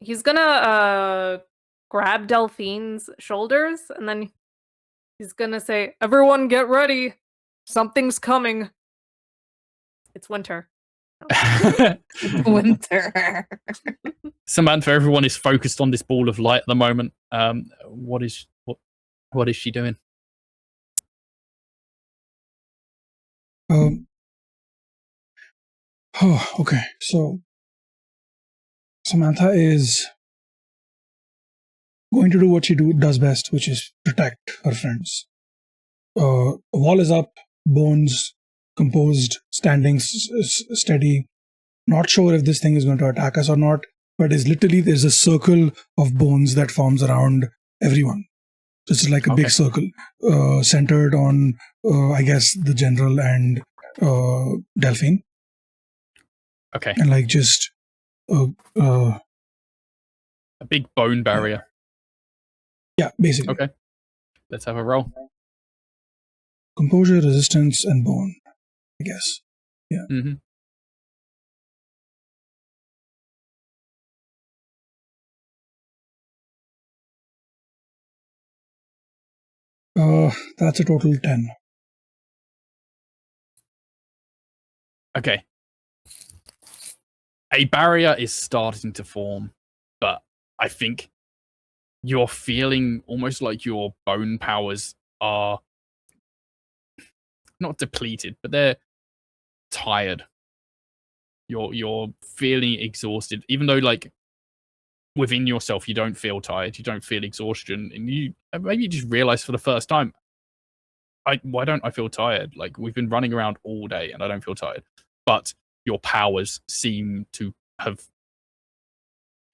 he's gonna grab Delphine's shoulders, and then he's gonna say, "Everyone get ready. Something's coming. It's winter." Winter. Samantha, everyone is focused on this ball of light at the moment. What is she doing? Okay, so Samantha is going to do what she does best, which is protect her friends. A wall is up, bones composed, standing steady. Not sure if this thing is going to attack us or not, but there's a circle of bones that forms around everyone. This is like a big circle centered on, I guess, the general and Delphine. Okay. And like just a big bone barrier. Yeah, basically. Okay. Let's have a roll. Composure, resistance, and bone, I guess. Yeah. Mm-hmm. That's a total 10. Okay. A barrier is starting to form, but I think you're feeling almost like your bone powers are not depleted, but they're tired. You're feeling exhausted, even though like within yourself you don't feel tired, you don't feel exhaustion, and you maybe you just realize for the first time, why don't I feel tired? Like we've been running around all day and I don't feel tired. But your powers seem to have,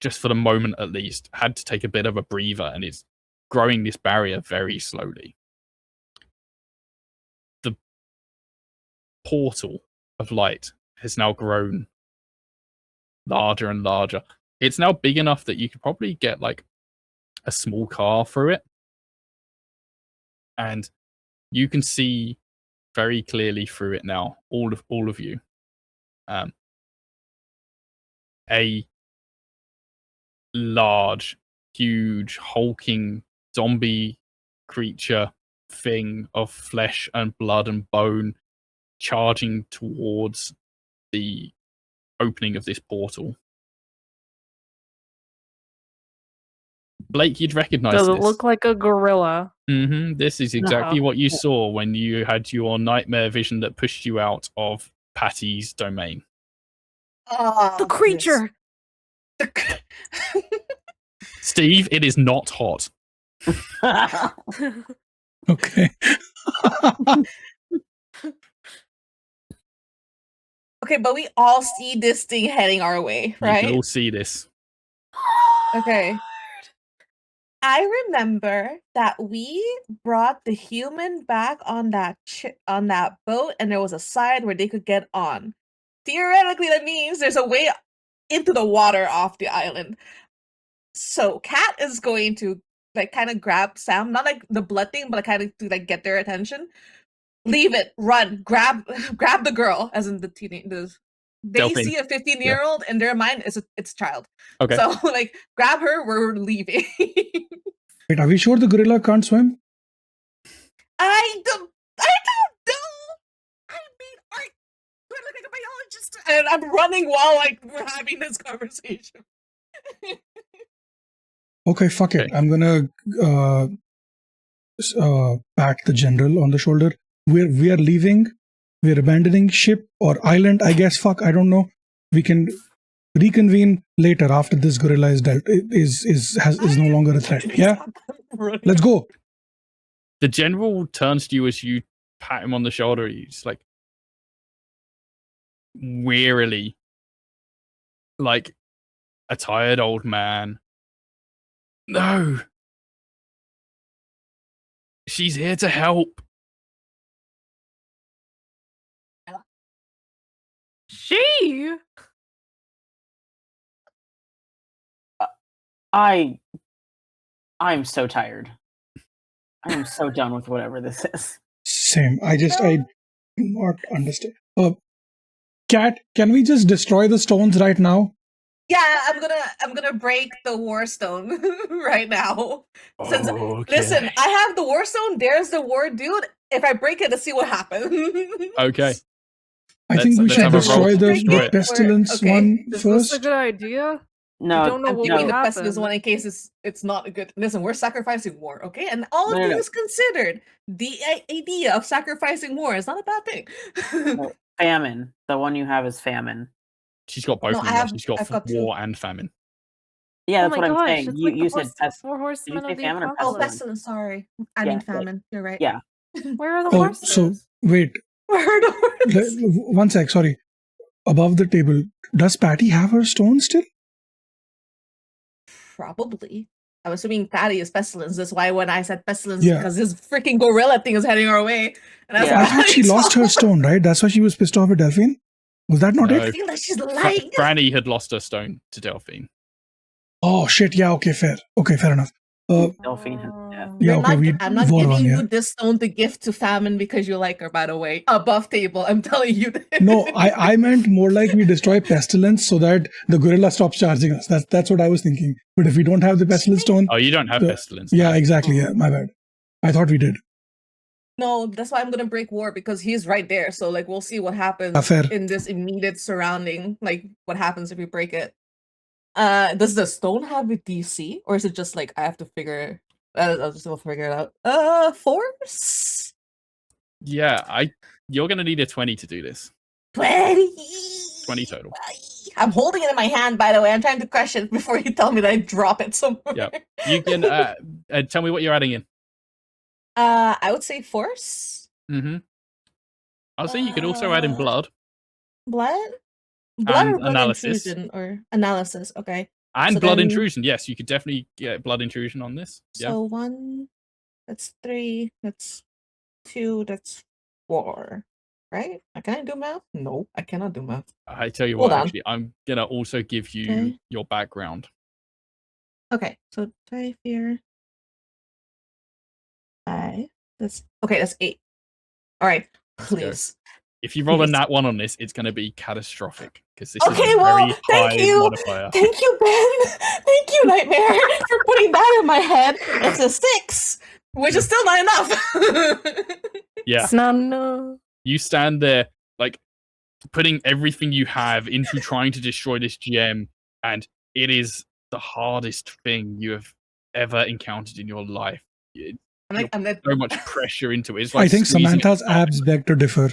just for the moment at least, had to take a bit of a breather, and it's growing this barrier very slowly. The portal of light has now grown larger and larger. It's now big enough that you could probably get like a small car through it. And you can see very clearly through it now, all of you. A large, huge, hulking zombie creature thing of flesh and blood and bone charging towards the opening of this portal. Blake, you'd recognize this. Does it look like a gorilla? Mm-hmm. This is exactly what you saw when you had your nightmare vision that pushed you out of Patty's domain. Oh, the creature! Steve, it is not hot. Okay. Okay, but we all see this thing heading our way, right? You can all see this. Okay. I remember that we brought the human back on that boat, and there was a side where they could get on. theoretically that means there's a way into the water off the island. So Kat is going to like kind of grab Sam, not like the blood thing, but kind of to like get their attention. Leave it, run, grab the girl, as in the teenage. They Delphine. see a 15-year-old in their mind it's a child. Okay. So like grab her, we're leaving. Wait, are we sure the gorilla can't swim? I don't know. I mean, we're looking at a biologist, and I'm running while like we're having this conversation. Okay, fuck it. Okay. I'm gonna pat the general on the shoulder. We are leaving. We're abandoning ship or island. I guess. Fuck. I don't know. We can reconvene later after this gorilla is dealt. Is no longer a threat. Yeah. Let's go. The general turns to you as you pat him on the shoulder. He's like wearily, like a tired old man. No. She's here to help. She. I'm so tired. I am so done with whatever this is. Same. I do not understand. Cat, can we just destroy the stones right now? Yeah, I'm gonna break the war stone right now. Since listen, I have the war stone. There's the war dude. If I break it, let's see what happens. Okay. I think we let's should have a roll destroy to the destroy it. pestilence Okay. one Is this a first. good idea? No, I don't know I'm what giving would the happen. pestilence one in case it's not a good. Listen, we're sacrificing war, okay? And all of No. things considered, the idea of sacrificing war is not a bad thing. No, famine. The one you have is famine. She's got both No, of I them. have- She's got I've got war and famine. Yeah, Oh that's my what I'm gosh, saying. it's You like the said pest. four horsemen say of the famine or Oh, apocalypse. pestilence? pestilence. Sorry, I Yeah, mean like- famine. You're right. Yeah. Where are the Oh, horses? so wait. Where are the horses? One sec. Sorry. Above the table, does Patty have her stone still? Probably. I'm assuming Patty is pestilence. That's why when I said pestilence, Yeah. because this freaking gorilla thing is heading our way. And I was Yeah. I like, thought she lost her stone, right? That's why she was pissed off at Delphine. Was that not No. it? I feel like she's lying. Franny had lost her stone to Delphine. Oh shit! Yeah. Okay. Fair. Okay. Fair enough. Delphine has death. Yeah. You're Okay. not, I'm not war giving on, you yeah. this stone to gift to famine because you like her, by the way. Above table, I'm telling you this. No, I meant more like we destroy pestilence so that the gorilla stops charging us. That's what I was thinking. But if we don't have the pestilence stone, Oh, you don't have Yeah. pestilence. yeah, exactly. Yeah, my bad. I thought we did. No, that's why I'm gonna break war because he's right there. So like we'll see what happens Fair. in this immediate surrounding. Like what happens if we break it. Does the stone have a DC or is it just like I have to figure? I'll just figure it out. Force Yeah, you're gonna need a 20 to do this. 20. 20 total. I'm holding it in my hand, by the way. I'm trying to crush it before you tell me that I drop it somewhere. Yep. You can tell me what you're adding in. I would say force. Mm-hmm. I'll say you could also add in blood Blood? Blood And or blood analysis. intrusion or analysis. Okay. and so blood then- intrusion. Yes, you could definitely get blood intrusion on this. Yeah. So 1, that's 3, that's 2, that's 4. Right? Can I do math? No, I cannot do math. I tell you Hold what, on. actually, I'm gonna also give you Okay. your background. Okay, so 5 here. 5. That's okay, that's 8. Alright, Let's go. please. If you roll a Please. nat 1 on this, it's gonna be catastrophic because this Okay, is a well, very thank high you. modifier. Thank you, Ben. Thank you, Nightmare, for putting that in my head. It's a 6, which is still not enough. Yeah, It's not enough. you stand there like putting everything you have into trying to destroy this gem, and it is the hardest thing you have ever encountered in your life. I'm like So much pressure into it. It's like I think squeezing Samantha's it out. abs beg to differ.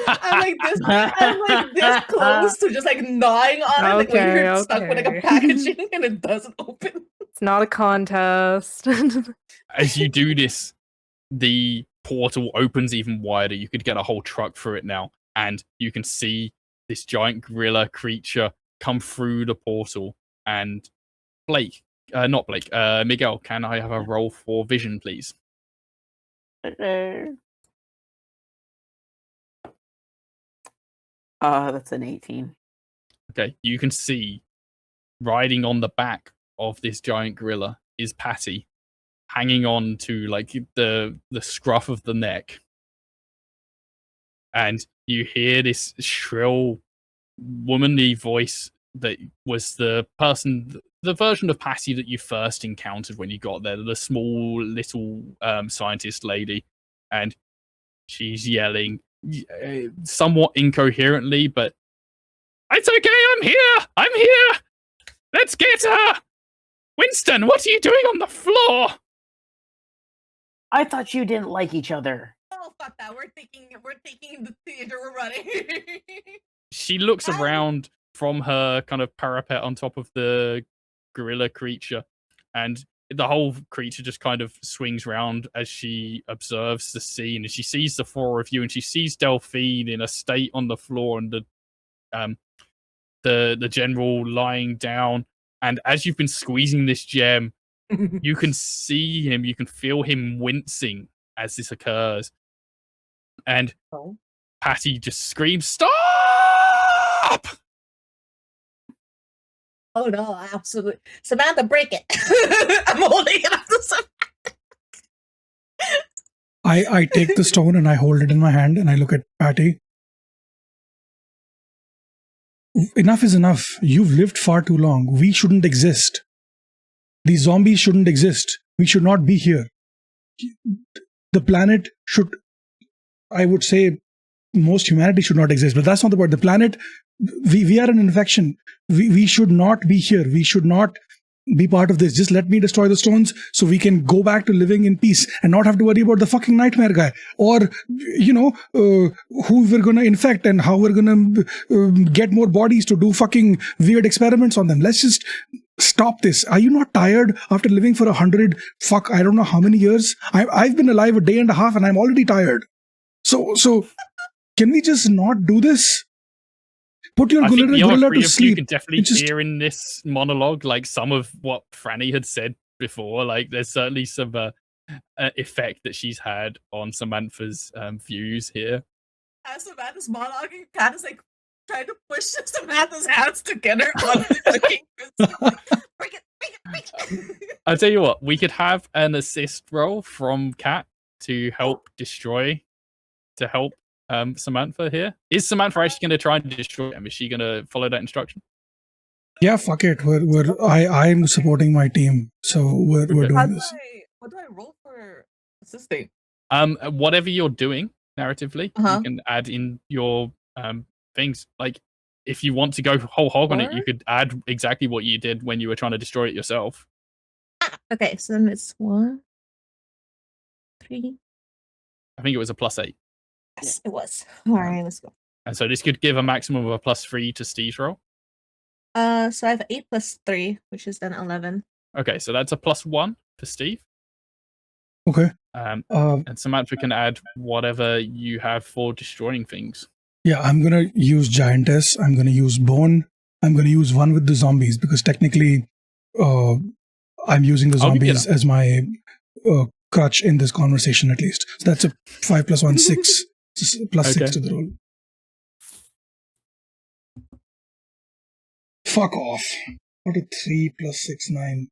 I'm like this close to just like gnawing on it, like when Okay, you're stuck with like a okay. packaging and it doesn't open. It's not a contest. As you do this, the portal opens even wider. You could get a whole truck through it now, and you can see this giant gorilla creature come through the portal. And Miguel, can I have a roll for vision, please? That's an 18. Okay, you can see riding on the back of this giant gorilla is Patty, hanging on to like the scruff of the neck, and you hear this shrill, womanly voice that was the version of Patty that you first encountered when you got there, the small little scientist lady, and she's yelling somewhat incoherently, but it's okay, I'm here, let's get her. Winston, what are you doing on the floor? I thought you didn't like each other. Oh, fuck that. We're taking the theater, we're running. She looks around from her kind of parapet on top of the gorilla creature, and the whole creature just kind of swings round as she observes the scene, and she sees the four of you, and she sees Delphine in a state on the floor, and the general lying down. And as you've been squeezing this gem, you can see him, you can feel him wincing as this occurs. And Patty just screams, "Stop!" Oh no, absolutely. Samantha, break it. I'm holding it up to Samantha. I take the stone and I hold it in my hand and I look at Patty. Enough is enough. You've lived far too long. We shouldn't exist. These zombies shouldn't exist. We should not be here. The planet should, I would say, most humanity should not exist, but that's not the point. The planet, we are an infection. We should not be here. We should not be part of this. Just let me destroy the stones so we can go back to living in peace and not have to worry about the fucking nightmare guy or, who we're going to infect and how we're going to get more bodies to do fucking weird experiments on them. Let's just stop this. Are you not tired after living for 100, I don't know how many years? I've been alive a day and a half and I'm already tired. So can we just not do this? Put your gorilla to sleep. You can definitely hear in this monologue like some of what Franny had said before. Like there's certainly some effect that she's had on Samantha's views here. As Samantha's monologuing, Pat is like trying to push Samantha's hands together on the king. Break it. I'll tell you what, we could have an assist roll from Kat to help help Samantha here. Is Samantha actually going to try and destroy him? Is she going to follow that instruction? Yeah, fuck it. I'm supporting my team, so we're doing this. What do I roll for assisting? Whatever you're doing narratively, you can add in your things. Like if you want to go whole hog on it, you could add exactly what you did when you were trying to destroy it yourself. Okay, so then it's 1, 3. I think it was a +8. Yes, it was. All right, let's go. And so this could give a maximum of a +3 to Steve's roll. So I have 8 + 3, which is then 11. Okay, so that's a +1 for Steve. Okay. And Samantha can add whatever you have for destroying things. Yeah, I'm gonna use Giantess. I'm gonna use Bone. I'm gonna use one with the zombies because technically, I'm using the zombies as my crutch in this conversation at least. So that's a 5 + 1, 6. +6 to the roll. Fuck off. What a 3 + 6, 9.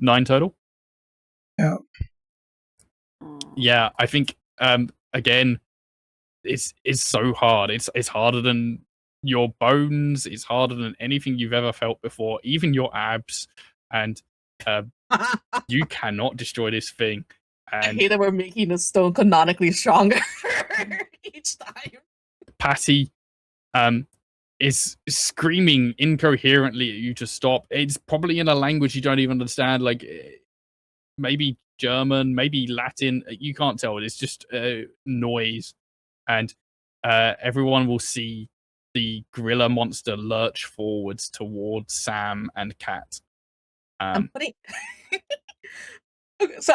9 total? Yeah. Yeah, I think again, it's so hard. It's harder than your bones, it's harder than anything you've ever felt before, even your abs, and you cannot destroy this thing. And I hate that we're making the stone canonically stronger each time. Patty is screaming incoherently at you to stop. It's probably in a language you don't even understand, like maybe German, maybe Latin. You can't tell. It's just noise. And everyone will see the gorilla monster lurch forwards towards Sam and Kat. I'm putting... Okay, so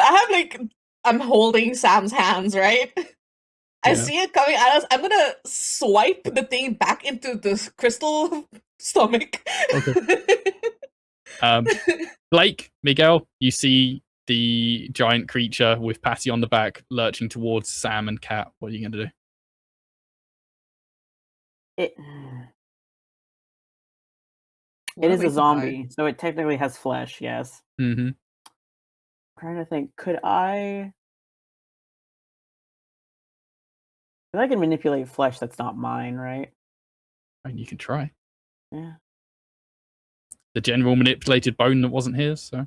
I'm holding Sam's hands, right? I see it coming at us. I'm gonna swipe the thing back into the crystal stomach. Okay. Blake, Miguel, you see the giant creature with Patty on the back lurching towards Sam and Kat. What are you going to do? It is a zombie, so it technically has flesh, yes. Mm-hmm. I'm trying to think, could I can manipulate flesh that's not mine, right? I mean, you can try. Yeah. The general manipulated bone that wasn't his, so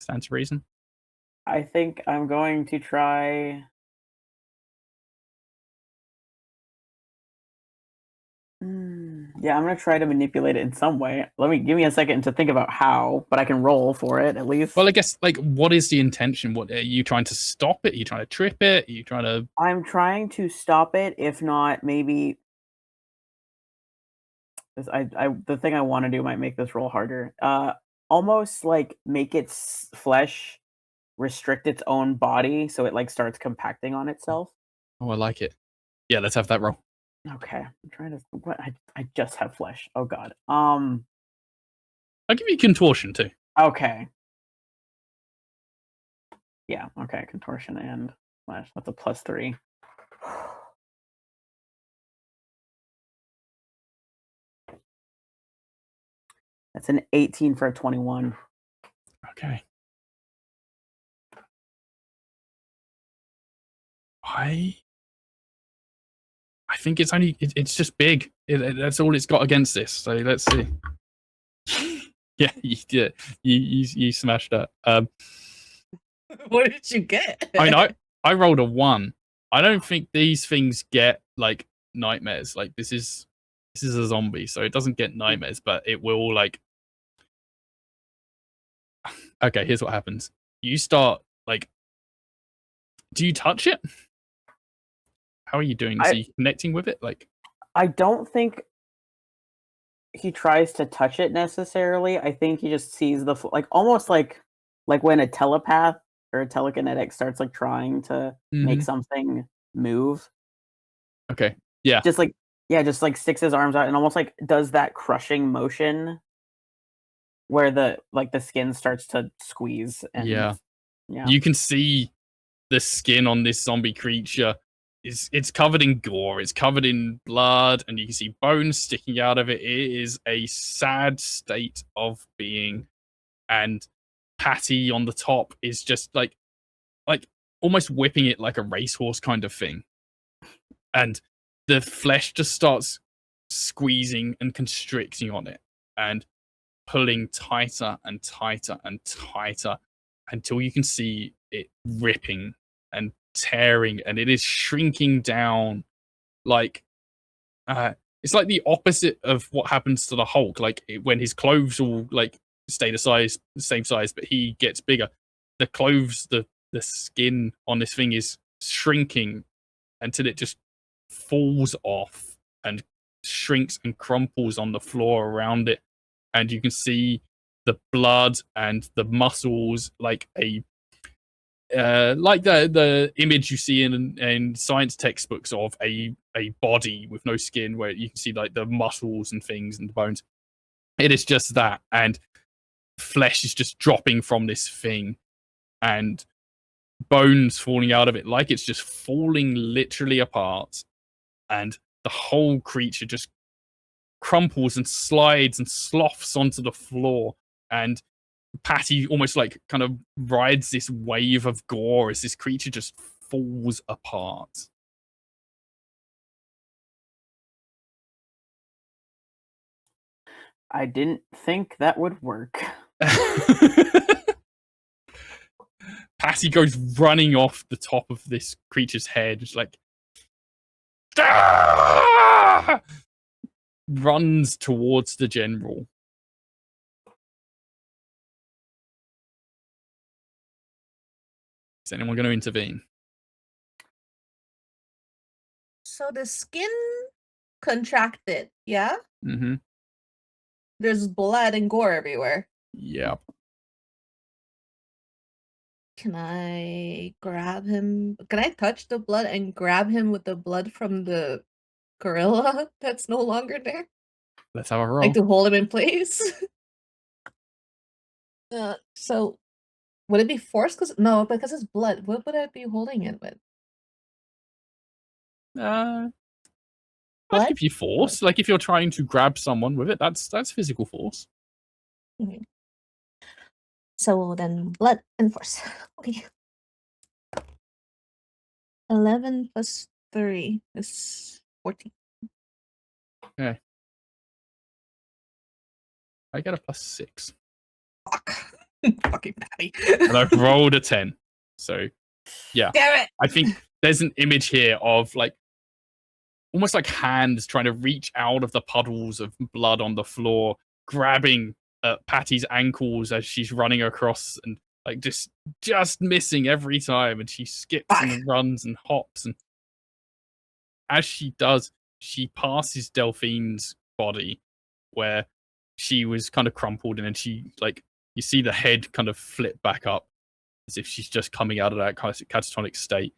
stands to reason. I think I'm going to try. Yeah, I'm gonna try to manipulate it in some way. Give me a second to think about how, but I can roll for it at least. Well, I guess what is the intention? What are you trying to stop it? Are you trying to trip it? Are you trying to? I'm trying to stop it. If not, maybe. The thing I want to do might make this roll harder. Almost like make its flesh restrict its own body, so it starts compacting on itself. Oh, I like it. Yeah, let's have that roll. Okay, I'm trying to. What I just have flesh. Oh God. I'll give you contortion too. Okay. Yeah. Okay. Contortion and flesh. That's a +3. That's an 18 for a 21. Okay. I think it's only it's just big. That's all it's got against this. So let's see. Yeah, you smashed that. What did you get? I know. I rolled a 1. I don't think these things get nightmares. This is a zombie, so it doesn't get nightmares, but it will Okay, here's what happens. You start do you touch it? How are you doing? Is he connecting with it? I don't think he tries to touch it necessarily. I think he just sees the almost like when a telepath or a telekinetic starts trying to make something move. Okay. Yeah. Just sticks his arms out and almost does that crushing motion where the skin starts to squeeze and yeah. You can see the skin on this zombie creature it's covered in gore, it's covered in blood, and you can see bones sticking out of it. It is a sad state of being, and Patty on the top is just like almost whipping it like a racehorse kind of thing, and the flesh just starts squeezing and constricting on it and pulling tighter and tighter and tighter until you can see it ripping and tearing, and it is shrinking down it's like the opposite of what happens to the Hulk. When his clothes all stay the same size, but he gets bigger. The clothes, the skin on this thing is shrinking until it just falls off and shrinks and crumples on the floor around it, and you can see the blood and the muscles the image you see in science textbooks of a body with no skin, where you can see the muscles and things and the bones. It is just that, and flesh is just dropping from this thing, and bones falling out of it, it's just falling literally apart, and the whole creature just crumples and slides and sloughs onto the floor, and Patty almost kind of rides this wave of gore as this creature just falls apart. I didn't think that would work. Patty goes running off the top of this creature's head, just ah! Runs towards the general. Is anyone going to intervene? So the skin contracted, yeah? Mm-hmm. There's blood and gore everywhere. Yep. Can I grab him? Can I touch the blood and grab him with the blood from the gorilla that's no longer there? Let's have a roll. To hold him in place? So Would it be force? No, because it's blood. What would I be holding it with? I'd Blood? give you force. Like if you're trying to grab someone with it, that's physical force. Okay. So then blood and force. Okay. 11 plus 3 is 14. I get a +6. Fuck. Fucking Patty. And I've rolled a 10. So yeah. Damn it! I think there's an image here of like almost like hands trying to reach out of the puddles of blood on the floor, grabbing Patty's ankles as she's running across and like just missing every time, and she skips and runs and hops, and as she does, she passes Delphine's body where she was kind of crumpled, and then she like you see the head kind of flip back up as if she's just coming out of that kind of catatonic state.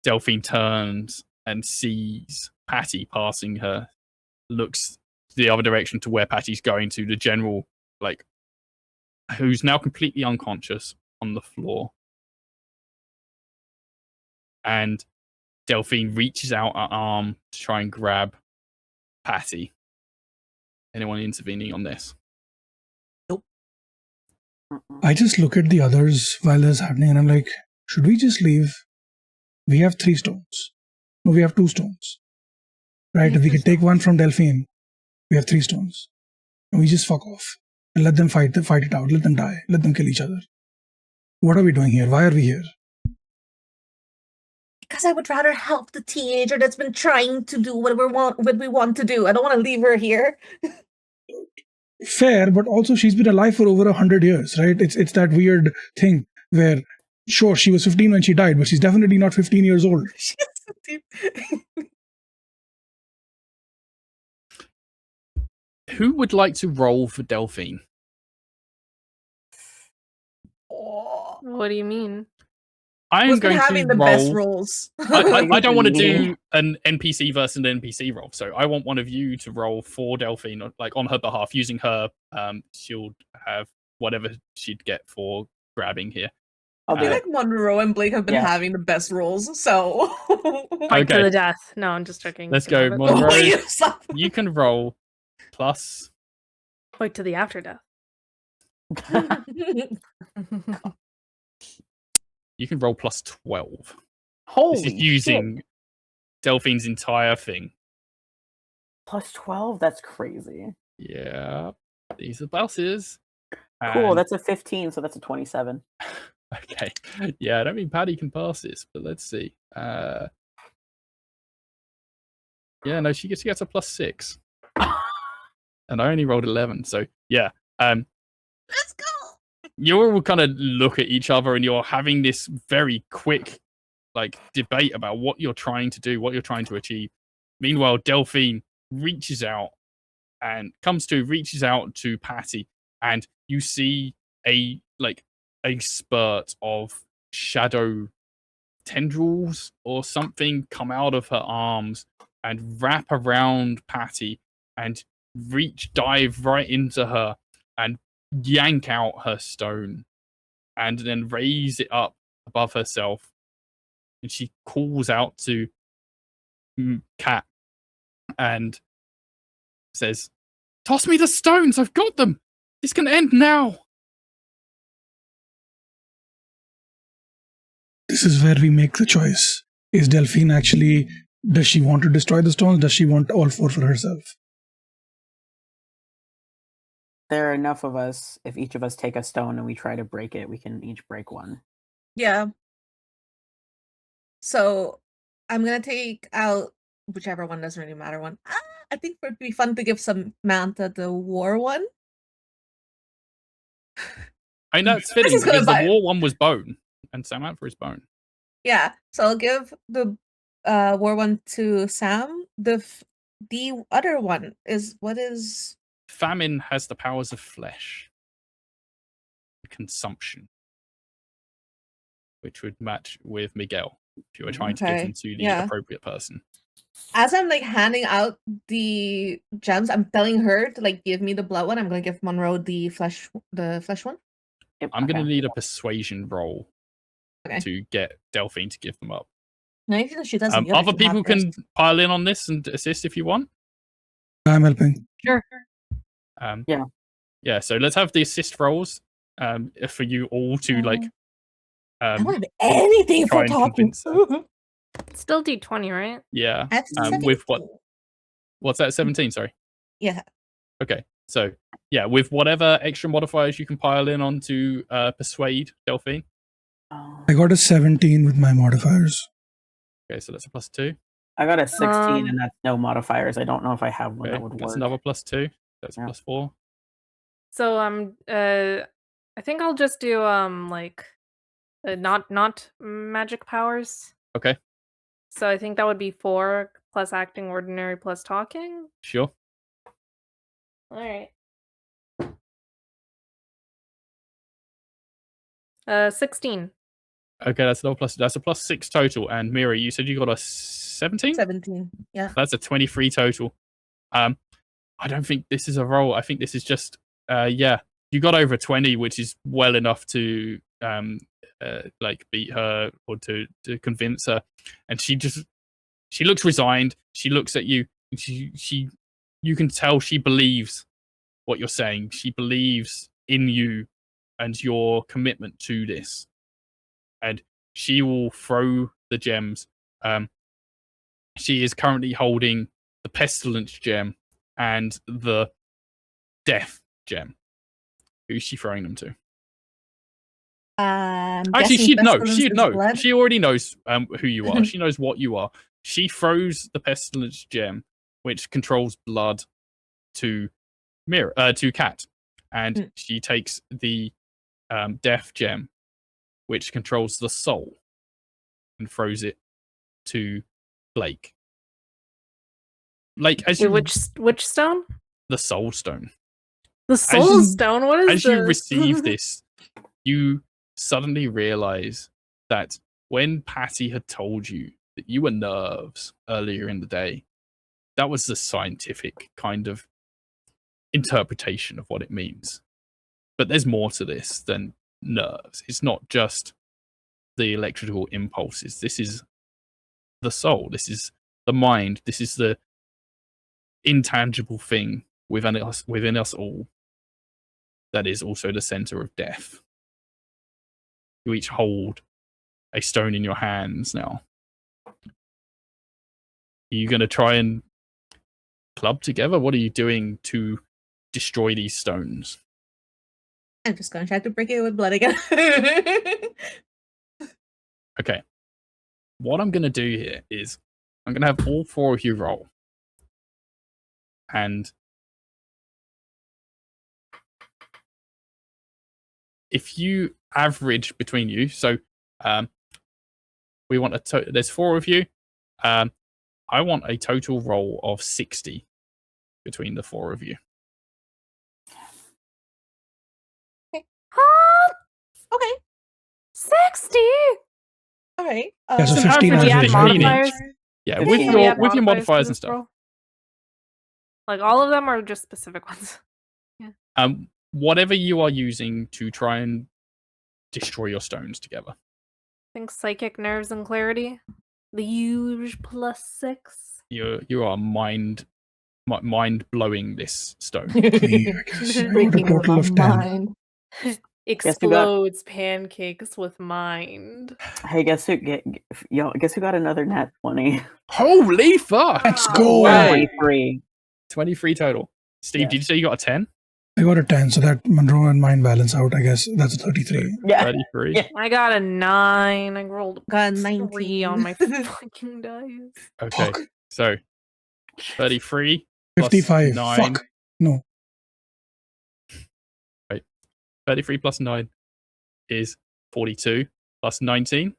Delphine turns and sees Patty passing her, looks the other direction to where Patty's going to, the general, like, who's now completely unconscious on the floor. And Delphine reaches out her arm to try and grab Patty. Anyone intervening on this? Nope. I just look at the others while this is happening and I'm like, should we just leave? We have 3 stones. No, we have 2 stones. Right? If we could take one from Delphine, we have 3 stones. And we just fuck off and let them fight it out. Let them die. Let them kill each other. What are we doing here? Why are we here? Because I would rather help the teenager that's been trying to do what we want to do. I don't want to leave her here. Fair, but also she's been alive for over 100 years, right? It's that weird thing where, sure, she was 15 when she died, but she's definitely not 15 years old. She's 15. Who would like to roll for Delphine? What do you mean? I am Who's been going having to the roll. best rolls? I don't want to do an NPC versus an NPC roll, so I want one of you to roll for Delphine, like on her behalf, using her. She'll have whatever she'd get for grabbing here. I'll I do feel it. like Monroe and Blake have been having the best rolls, so Fight to Okay. the death. No, I'm just joking. Let's You can go, have it. Monroe. you suck. You can roll plus. Fight to the after death. You can roll plus 12. Holy This is using shit. Delphine's entire thing. Plus 12? That's crazy. Yeah, these are buses. Cool, And- that's a 15, so that's a 27. Okay. Yeah, I don't mean Paddy can pass this, but let's see. Yeah, no, she gets a +6. And I only rolled 11, so yeah. Let's go. You all kind of look at each other and you're having this very quick like debate about what you're trying to do, what you're trying to achieve. Meanwhile, Delphine reaches out to Patty, and you see a spurt of shadow tendrils or something come out of her arms and wrap around Patty and dive right into her and yank out her stone and then raise it up above herself. And she calls out to Cat and says, "Toss me the stones, I've got them. This can end now." This is where we make the choice. Is Delphine actually, does she want to destroy the stones? Does she want all 4 for herself? There are enough of us. If each of us take a stone and we try to break it, we can each break one. Yeah. So I'm gonna take out whichever one, doesn't really matter one. I think it would be fun to give Samantha the war one. I know it's fitting is gonna because the bite. war one was bone and Samantha is bone. Yeah. So I'll give the war one to Sam. The other one is what is Famine has the powers of flesh. Consumption. Which would match with Miguel if you were trying to give Okay, them to the yeah. appropriate person. as I'm like handing out the gems, I'm telling her to like give me the blood one. I'm gonna give Monroe the flesh one. I'm going to Okay. need a persuasion roll Okay. to get Delphine to give them up. No, even if she doesn't, the Other two people have can first. pile in on this and assist if you want. I'm helping. Sure. Yeah, so let's have the assist rolls for you all to like I don't have anything try for and talking. convince her. Still D20, right? Yeah. That's With 17. what's that? 17, sorry. Yeah. Okay. So yeah, with whatever extra modifiers you can pile in onto persuade Delphine. Oh. I got a 17 with my modifiers. Okay, so that's a +2. I got a 16 Um, and that's no modifiers. I don't know if I have one Okay, that would that's work. another +2. That's Yeah. a +4. So I think I'll just do like not magic powers. Okay, So I think that would be 4 plus acting ordinary plus talking. sure. All right. 16. Okay, that's another plus. That's a +6 total. And Mira, you said you got a 17? 17. Yeah. That's a 23 total. I don't think this is a roll. I think this is just yeah. You got over 20, which is well enough to like beat her or to convince her. And she looks resigned. She looks at you. And you can tell she believes what you're saying. She believes in you and your commitment to this. And she will throw the gems. She is currently holding the pestilence gem and the death gem. Who's she throwing them to? Actually, she'd know. She'd know. She already knows who you are. She knows what you are. She throws the pestilence gem, which controls blood, to Cat, and she takes the death gem, which controls the soul, and throws it to Blake. Like as you, Which stone? the soul stone. The soul stone. What is As you this? receive this, you suddenly realize that when Patty had told you that you were nerves earlier in the day, that was the scientific kind of interpretation of what it means. But there's more to this than nerves. It's not just the electrical impulses. This is the soul. This is the mind. This is the intangible thing within us all that is also the center of death. You each hold a stone in your hands now. Are you going to try and club together? What are you doing to destroy these stones? I'm just going to try to break it with blood again. Okay. What I'm going to do here is I'm going to have all 4 of you roll. And if you average between you, so we want there's 4 of you. I want a total roll of 60 between the 4 of you. Okay. 60. All right. Yeah, so It's 15 an Do you add average average. modifiers? Yeah, Can with we your add with your to modifiers and this stuff. roll? Like all of them or just specific ones? Whatever you are using to try and destroy your stones together. I think psychic nerves and clarity. The huge +6. You are mind blowing this stone. I guess. I got a Breaking total of 10. mind. Explodes pancakes with mind. Hey, guess who got another nat 20? Holy fuck! Let's No go. way. 23. 23 total. Steve, Yeah. did you say you got a 10? I got a 10, so that Monroe and mine balance out. I guess that's a 33. Yeah. 33. Yeah. I got a 9. I rolled Got a 19 3 on my fucking dice. Okay, Fuck. so 33 plus 55. 9. Fuck. No. 33 plus 9 is 42 plus 19.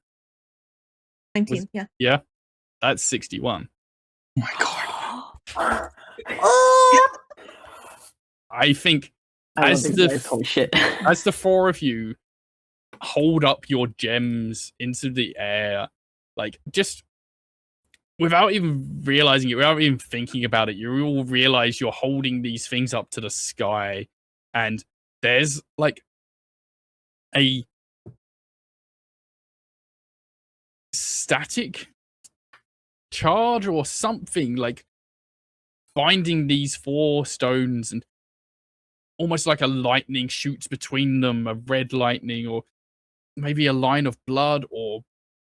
19, yeah. Yeah, that's 61. Oh my god. Oh! I think I As love the these guys. Holy shit. as the 4 of you hold up your gems into the air, like just without even realizing it, without even thinking about it, you all realize you're holding these things up to the sky, and there's like a static charge or something, like binding these 4 stones, and almost like a lightning shoots between them, a red lightning, or maybe a line of blood or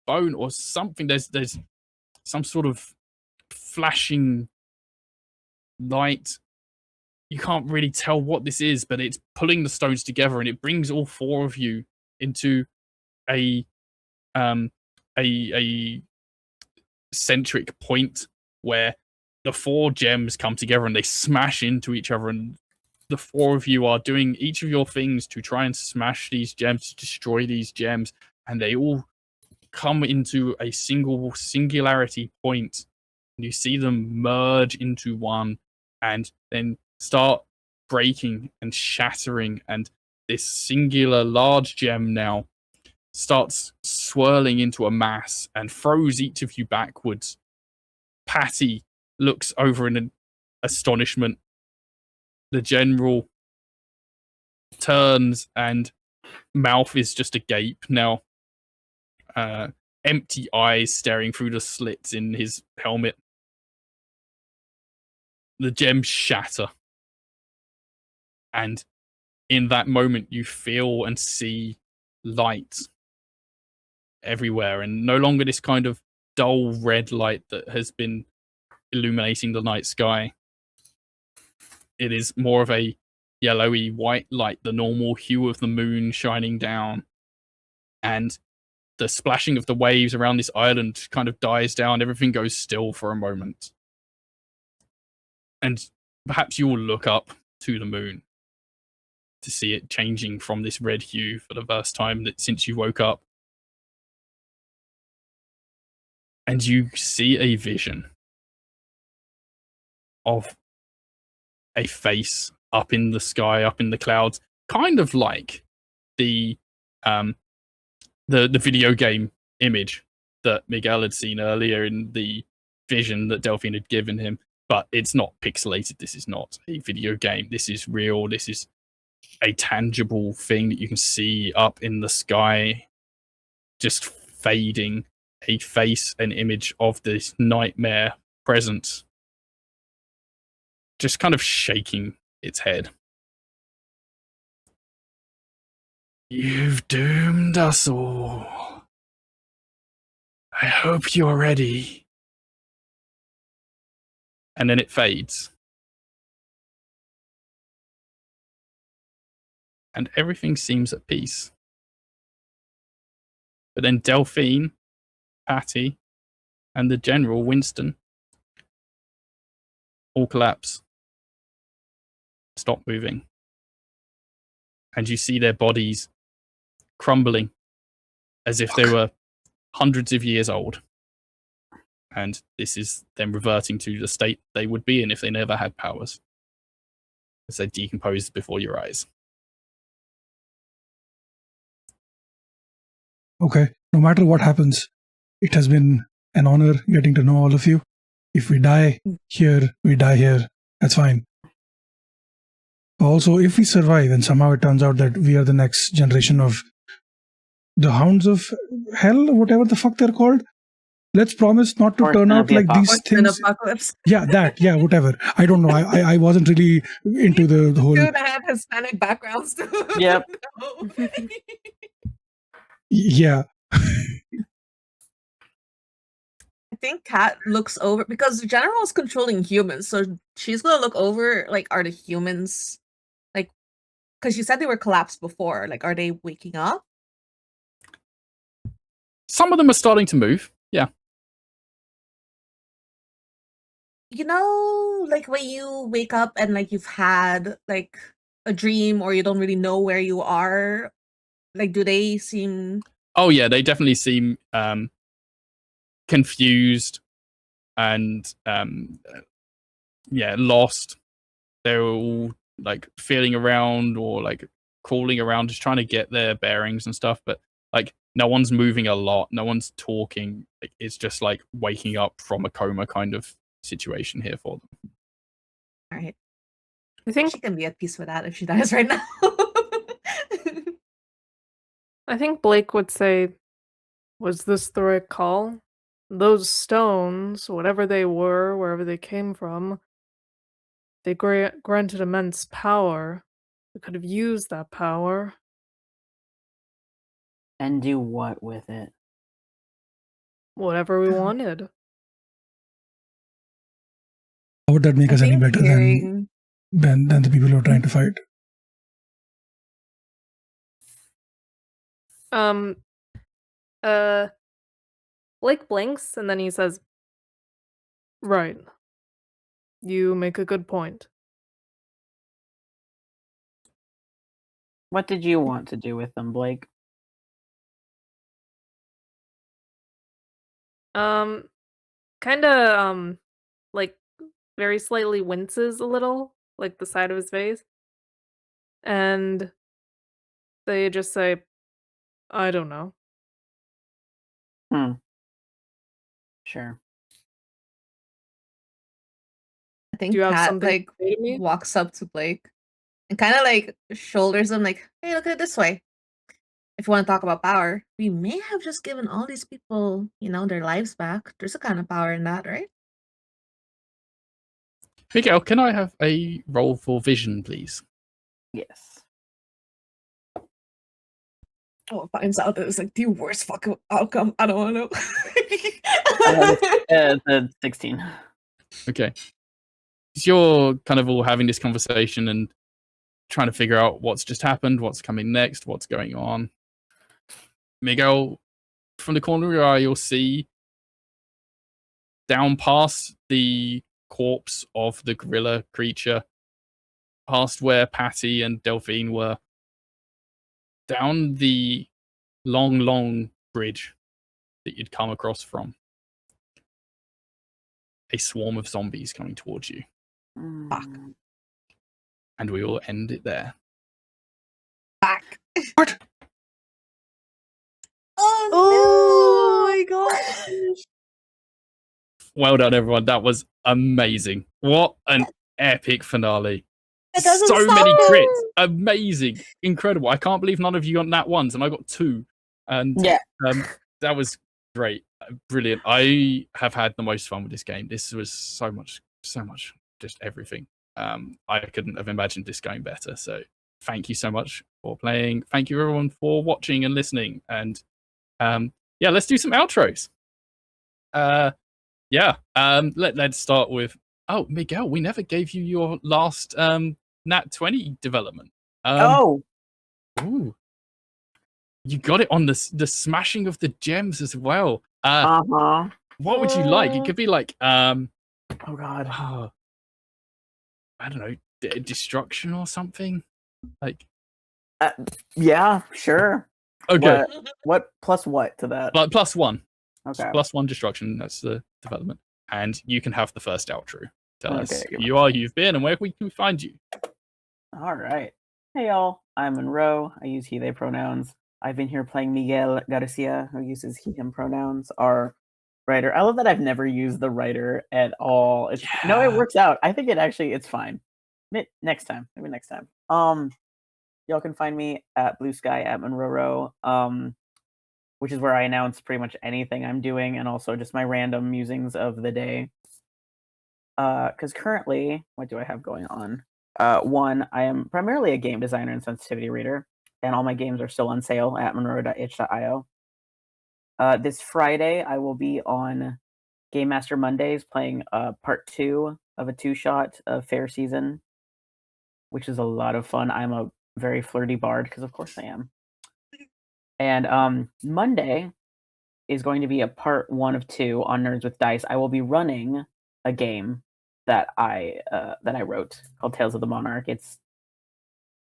bone or something. There's some sort of flashing light. You can't really tell what this is, but it's pulling the stones together, and it brings all 4 of you into a centric point where the 4 gems come together and they smash into each other, and the 4 of you are doing each of your things to try and smash these gems, to destroy these gems, and they all come into a singularity point, and you see them merge into one and then start breaking and shattering, and this singular large gem now starts swirling into a mass and throws each of you backwards. Patty looks over in astonishment. The general turns and mouth is just agape now. Empty eyes staring through the slits in his helmet. The gems shatter. And in that moment, you feel and see light everywhere, and no longer this kind of dull red light that has been illuminating the night sky. It is more of a yellowy white light, the normal hue of the moon shining down, and the splashing of the waves around this island kind of dies down. Everything goes still for a moment, and perhaps you will look up to the moon to see it changing from this red hue for the first time since you woke up. And you see a vision of a face up in the sky, up in the clouds, kind of like the video game image that Miguel had seen earlier in the vision that Delphine had given him. But it's not pixelated. This is not a video game. This is real. This is a tangible thing that you can see up in the sky, just fading. A face, an image of this nightmare presence, just kind of shaking its head. You've doomed us all. I hope you're ready. And then it fades. And everything seems at peace. But then Delphine, Patty, and the General, Winston, all collapse. Stop moving. And you see their bodies crumbling as if they were hundreds of years old. And this is them reverting to the state they would be in if they never had powers, as they decompose before your eyes. Okay, no matter what happens, it has been an honor getting to know all of you. If we die here, we die here. That's fine. Also, if we survive and somehow it turns out that we are the next generation of the Hounds of Hell, or whatever the fuck they're called, let's promise not to turn out like these things. Apocalypse. Yeah, that. Yeah, whatever. I don't know. I wasn't really into the whole... Dude, I have Hispanic backgrounds too. Yep. No. Yeah. I think Kat looks over because the general is controlling humans, so she's gonna look over. Like, are the humans like? Because you said they were collapsed before. Like, are they waking up? Some of them are starting to move. Yeah. You know, like when you wake up and like you've had like a dream or you don't really know where you are. Like, do they seem? Oh yeah, they definitely seem confused and lost. They're all like feeling around or like crawling around, just trying to get their bearings and stuff. But like, no one's moving a lot. No one's talking. Like, it's just like waking up from a coma kind of situation here for them. All right. I think She can be at peace with that if she dies right now. I think Blake would say, was this the right call? Those stones, whatever they were, wherever they came from, they granted immense power. We could have used that power. And do what with it? Whatever we wanted. How would that make I us any think better hearing than the people who are trying to fight? Blake blinks and then he says, right. You make a good point. What did you want to do with them, Blake? Kinda, like, very slightly winces a little, like the side of his face. And they just say, I don't know. Sure. I Do think you have Kat something like to say to me? walks up to Blake and kind of like shoulders him like, hey, look at it this way. If you want to talk about power, we may have just given all these people, their lives back. There's a kind of power in that, right? Miguel, can I have a roll for vision, please? Yes. Oh, it finds out that it's like the worst fucking outcome. I don't want to know. The 16. Okay. So you're kind of all having this conversation and trying to figure out what's just happened, what's coming next, what's going on. Miguel, from the corner of your eye, you'll see down past the corpse of the gorilla creature, past where Patty and Delphine were, down the long, long bridge that you'd come across from, a swarm of zombies coming towards you. Fuck. And we will end it there. Back. What? Oh my gosh. Well done, everyone. That was amazing. What an epic finale. It doesn't So stop. many crits. Amazing. Incredible. I can't believe none of you got nat ones and I got 2. And Yeah. that was great. Brilliant. I have had the most fun with this game. This was so much, just everything. I couldn't have imagined this going better. So thank you so much for playing. Thank you everyone for watching and listening. And yeah, let's do some outros. Let's start with, Miguel, we never gave you your last Nat 20 development. Ooh. You got it on the smashing of the gems as well. What would you like? It could be like oh god. I don't know, destruction or something. Like yeah, sure. okay. What plus what to that? But +1. Okay. +1 destruction, that's the development. And you can have the first outro. Tell us Okay, who you are, who you've been, and where we can find you. All right. Hey y'all, I'm Monroe. I use he, they pronouns. I've been here playing Miguel Garcia, who uses he, him pronouns. Our writer. I love that I've never used the writer at all. No, it works out. I think it's fine. Maybe next time. Y'all can find me at Blue Sky at Monroe, which is where I announce pretty much anything I'm doing and also just my random musings of the day. Because currently, what do I have going on? One, I am primarily a game designer and sensitivity reader, and all my games are still on sale at monroe.itch.io. This Friday, I will be on Game Master Mondays playing part 2 of a 2-shot of Fair Season, which is a lot of fun. I'm a very flirty bard, because of course I am. And Monday is going to be a part 1 of 2 on Nerds with Dice. I will be running a game that I wrote called Tales of the Monarch. It's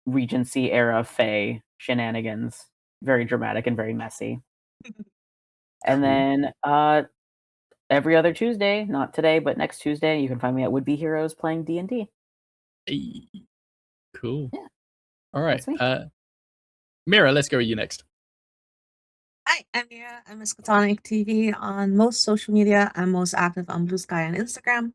Regency era Fae shenanigans, very dramatic and very messy. And then every other Tuesday, not today, but next Tuesday, you can find me at Would Be Heroes playing D&D. Hey. Cool. Yeah. All right. That's me. Mira, let's go with you next. Hi, I'm Mira. I'm Miskatonic TV on most social media. I'm most active on Blue Sky and Instagram.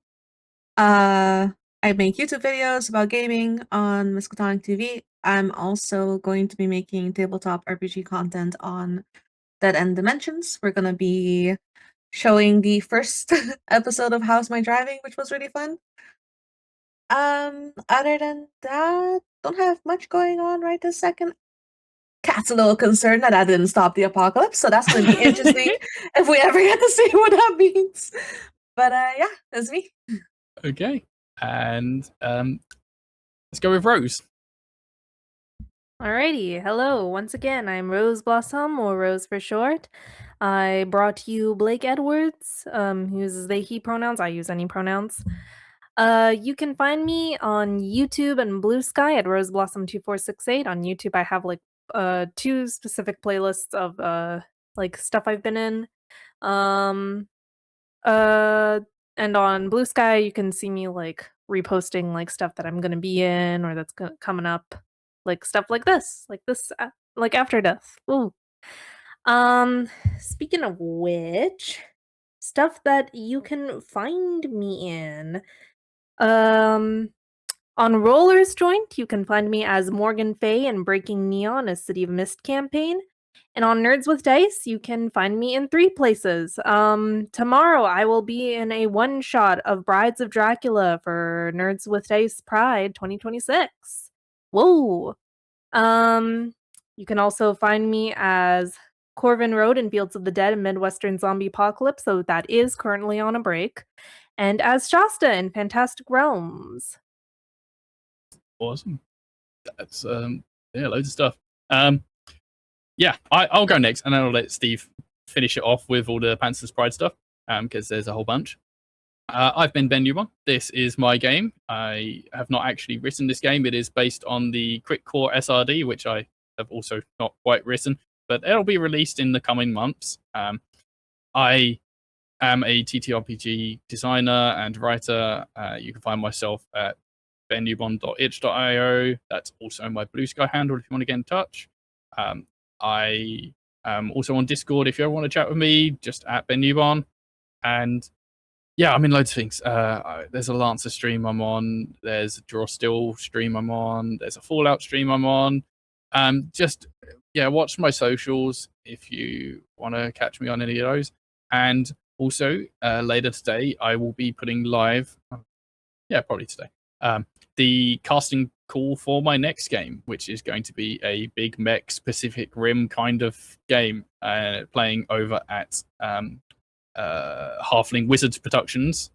I make YouTube videos about gaming on Miskatonic TV. I'm also going to be making tabletop RPG content on Dead End Dimensions. We're going to be showing the first episode of How's My Driving, which was really fun. Other than that, don't have much going on right this second. Cat's a little concerned that I didn't stop the apocalypse, so that's going to be interesting if we ever get to see what that means. But yeah, that's me. Okay, and let's go with Rose. Alrighty, hello. Once again, I'm Rose Blossom, or Rose for short. I brought you Blake Edwards, who uses they, he pronouns. I use any pronouns. You can find me on YouTube and Blue Sky at Rose Blossom 2468. On YouTube, I have like 2 specific playlists of like stuff I've been in. And on Blue Sky, you can see me like reposting like stuff that I'm gonna be in or that's coming up, like stuff like this, like Afterdeath. Ooh. Speaking of which, stuff that you can find me in. On Rollers Joint, you can find me as Morgan Fay in Breaking Neon, a City of Mist campaign. And on Nerds with Dice, you can find me in 3 places. Tomorrow I will be in a one-shot of Brides of Dracula for Nerds with Dice Pride 2026. Whoa! You can also find me as Corvin Road in Fields of the Dead and Midwestern Zombie Apocalypse, so that is currently on a break. And as Shasta in Fantastic Realms. Awesome. That's yeah, loads of stuff. Yeah, I'll go next, and then I'll let Steve finish it off with all the Pantsless Pride stuff, because there's a whole bunch. I've been Ben Newbon. This is my game. I have not actually written this game. It is based on the Critcore SRD, which I have also not quite written, but it'll be released in the coming months. I am a TTRPG designer and writer. You can find myself at bennewbon.itch.io. That's also my Blue Sky handle if you want to get in touch. I am also on Discord if you ever want to chat with me, just at Ben Newbon. And yeah, I'm in loads of things. There's a Lancer stream I'm on. There's a Draw Still stream I'm on. There's a Fallout stream I'm on. Just, yeah, watch my socials if you want to catch me on any of those. And also, later today, I will be putting live, probably today, the casting call for my next game, which is going to be a big mech Pacific Rim kind of game, playing over at Halfling Wizards Productions,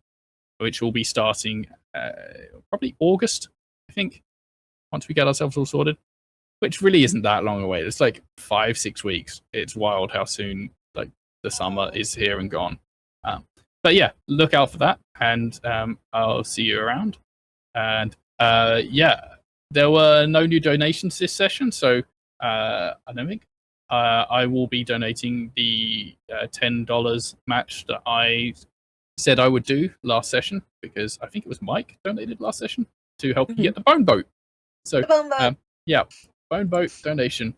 which will be starting probably August, I think, once we get ourselves all sorted, which really isn't that long away. It's like 5-6 weeks. It's wild how soon like the summer is here and gone. But yeah, look out for that, and I'll see you around. And yeah, there were no new donations this session, so I don't think. I will be donating the $10 match that I said I would do last session, because I think it was Mike donated last session to help you get the bone boat. So yeah, bone boat donation.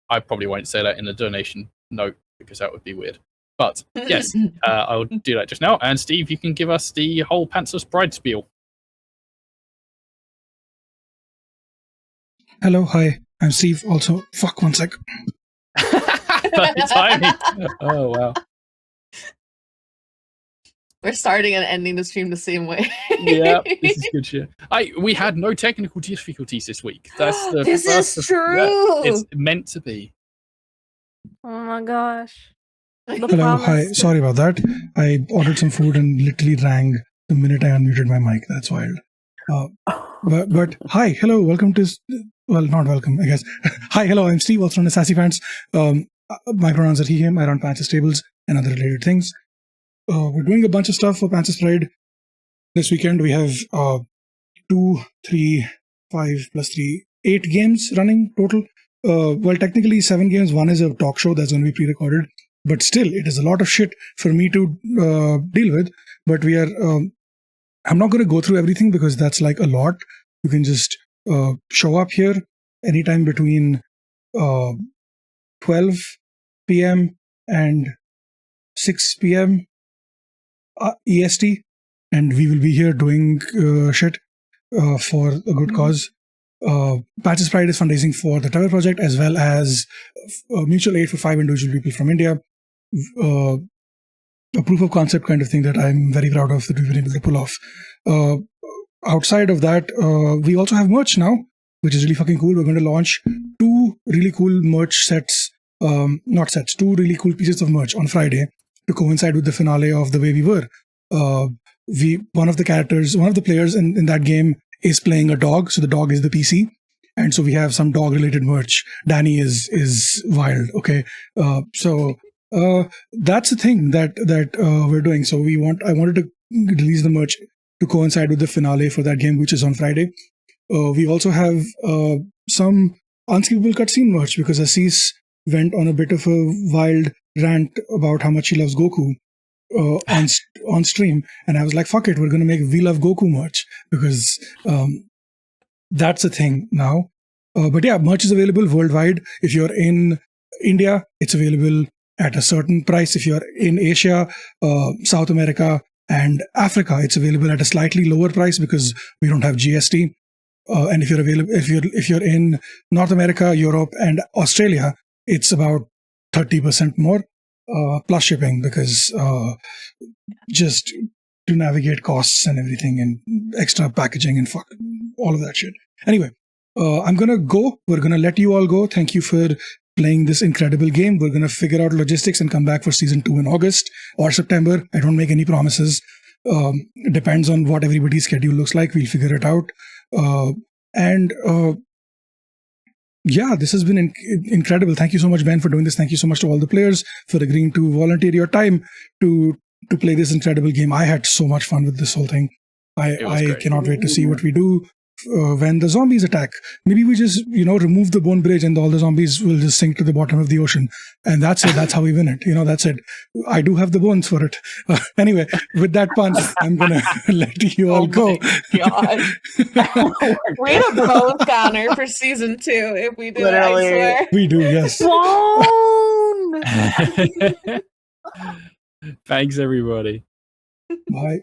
I probably won't say that in the donation note because that would be weird. But yes, I'll do that just now. And Steve, you can give us the whole Pantsless Pride spiel. Hello, hi, I'm Steve. Also, fuck, one sec. Timing. Oh, wow. We're starting and ending the stream the same way. Yeah, this is good shit. We had no technical difficulties this week. That's the This first is true. Yeah, it's meant to be. Oh my gosh. Hello, hi, sorry about that. I ordered some food and literally rang the minute I unmuted my mic. That's wild. But hi, hello, welcome to, well, not welcome, I guess. Hi, hello, I'm Steve, also known as Sassy Pants. My pronouns are he, him. I run Pantsless tables and other related things. We're doing a bunch of stuff for Pantsless Pride. This weekend we have 2, 3, 5 plus 3, 8 games running total. Well, technically 7 games. One is a talk show that's going to be pre-recorded, but still, it is a lot of shit for me to deal with. But we are, I'm not going to go through everything because that's like a lot. You can just show up here anytime between 12 p.m. and 6 p.m. EST, and we will be here doing shit for a good cause. Pantsless Pride is fundraising for the Tower Project as well as mutual aid for 5 individual people from India. A proof of concept kind of thing that I'm very proud of that we've been able to pull off. Outside of that, we also have merch now, which is really fucking cool. We're going to launch 2 really cool merch sets, not sets, 2 really cool pieces of merch on Friday to coincide with the finale of The Way We Were. One of the players in that game is playing a dog, so the dog is the PC. And so we have some dog related merch. Danny is wild, okay? So that's the thing that we're doing. So I wanted to release the merch to coincide with the finale for that game, which is on Friday. We also have some unskippable cutscene merch because Assis went on a bit of a wild rant about how much he loves Goku on stream, and I was like, fuck it, we're going to make We Love Goku merch because that's a thing now. But yeah, merch is available worldwide. If you're in India, it's available at a certain price. If you're in Asia, South America, and Africa, it's available at a slightly lower price because we don't have GST. And if you're in North America, Europe, and Australia, it's about 30% more plus shipping because just to navigate costs and everything and extra packaging and fuck all of that shit. Anyway, I'm gonna go. We're gonna let you all go. Thank you for playing this incredible game. We're gonna figure out logistics and come back for season 2 in August or September. I don't make any promises. It depends on what everybody's schedule looks like. We'll figure it out. Yeah, this has been incredible. Thank you so much, Ben, for doing this. Thank you so much to all the players for agreeing to volunteer your time to play this incredible game. I had so much fun with this whole thing. I cannot wait to see what we do when the zombies attack. Maybe we just, remove the bone bridge and all the zombies will just sink to the bottom of the ocean. And that's it. That's how we win it. That's it. I do have the bones for it. Anyway, with that pun, I'm going to let you all go. God. We have a bone counter for season 2 if we do Literally. it, I swear. We do, yes. Bone! Thanks, everybody. Bye.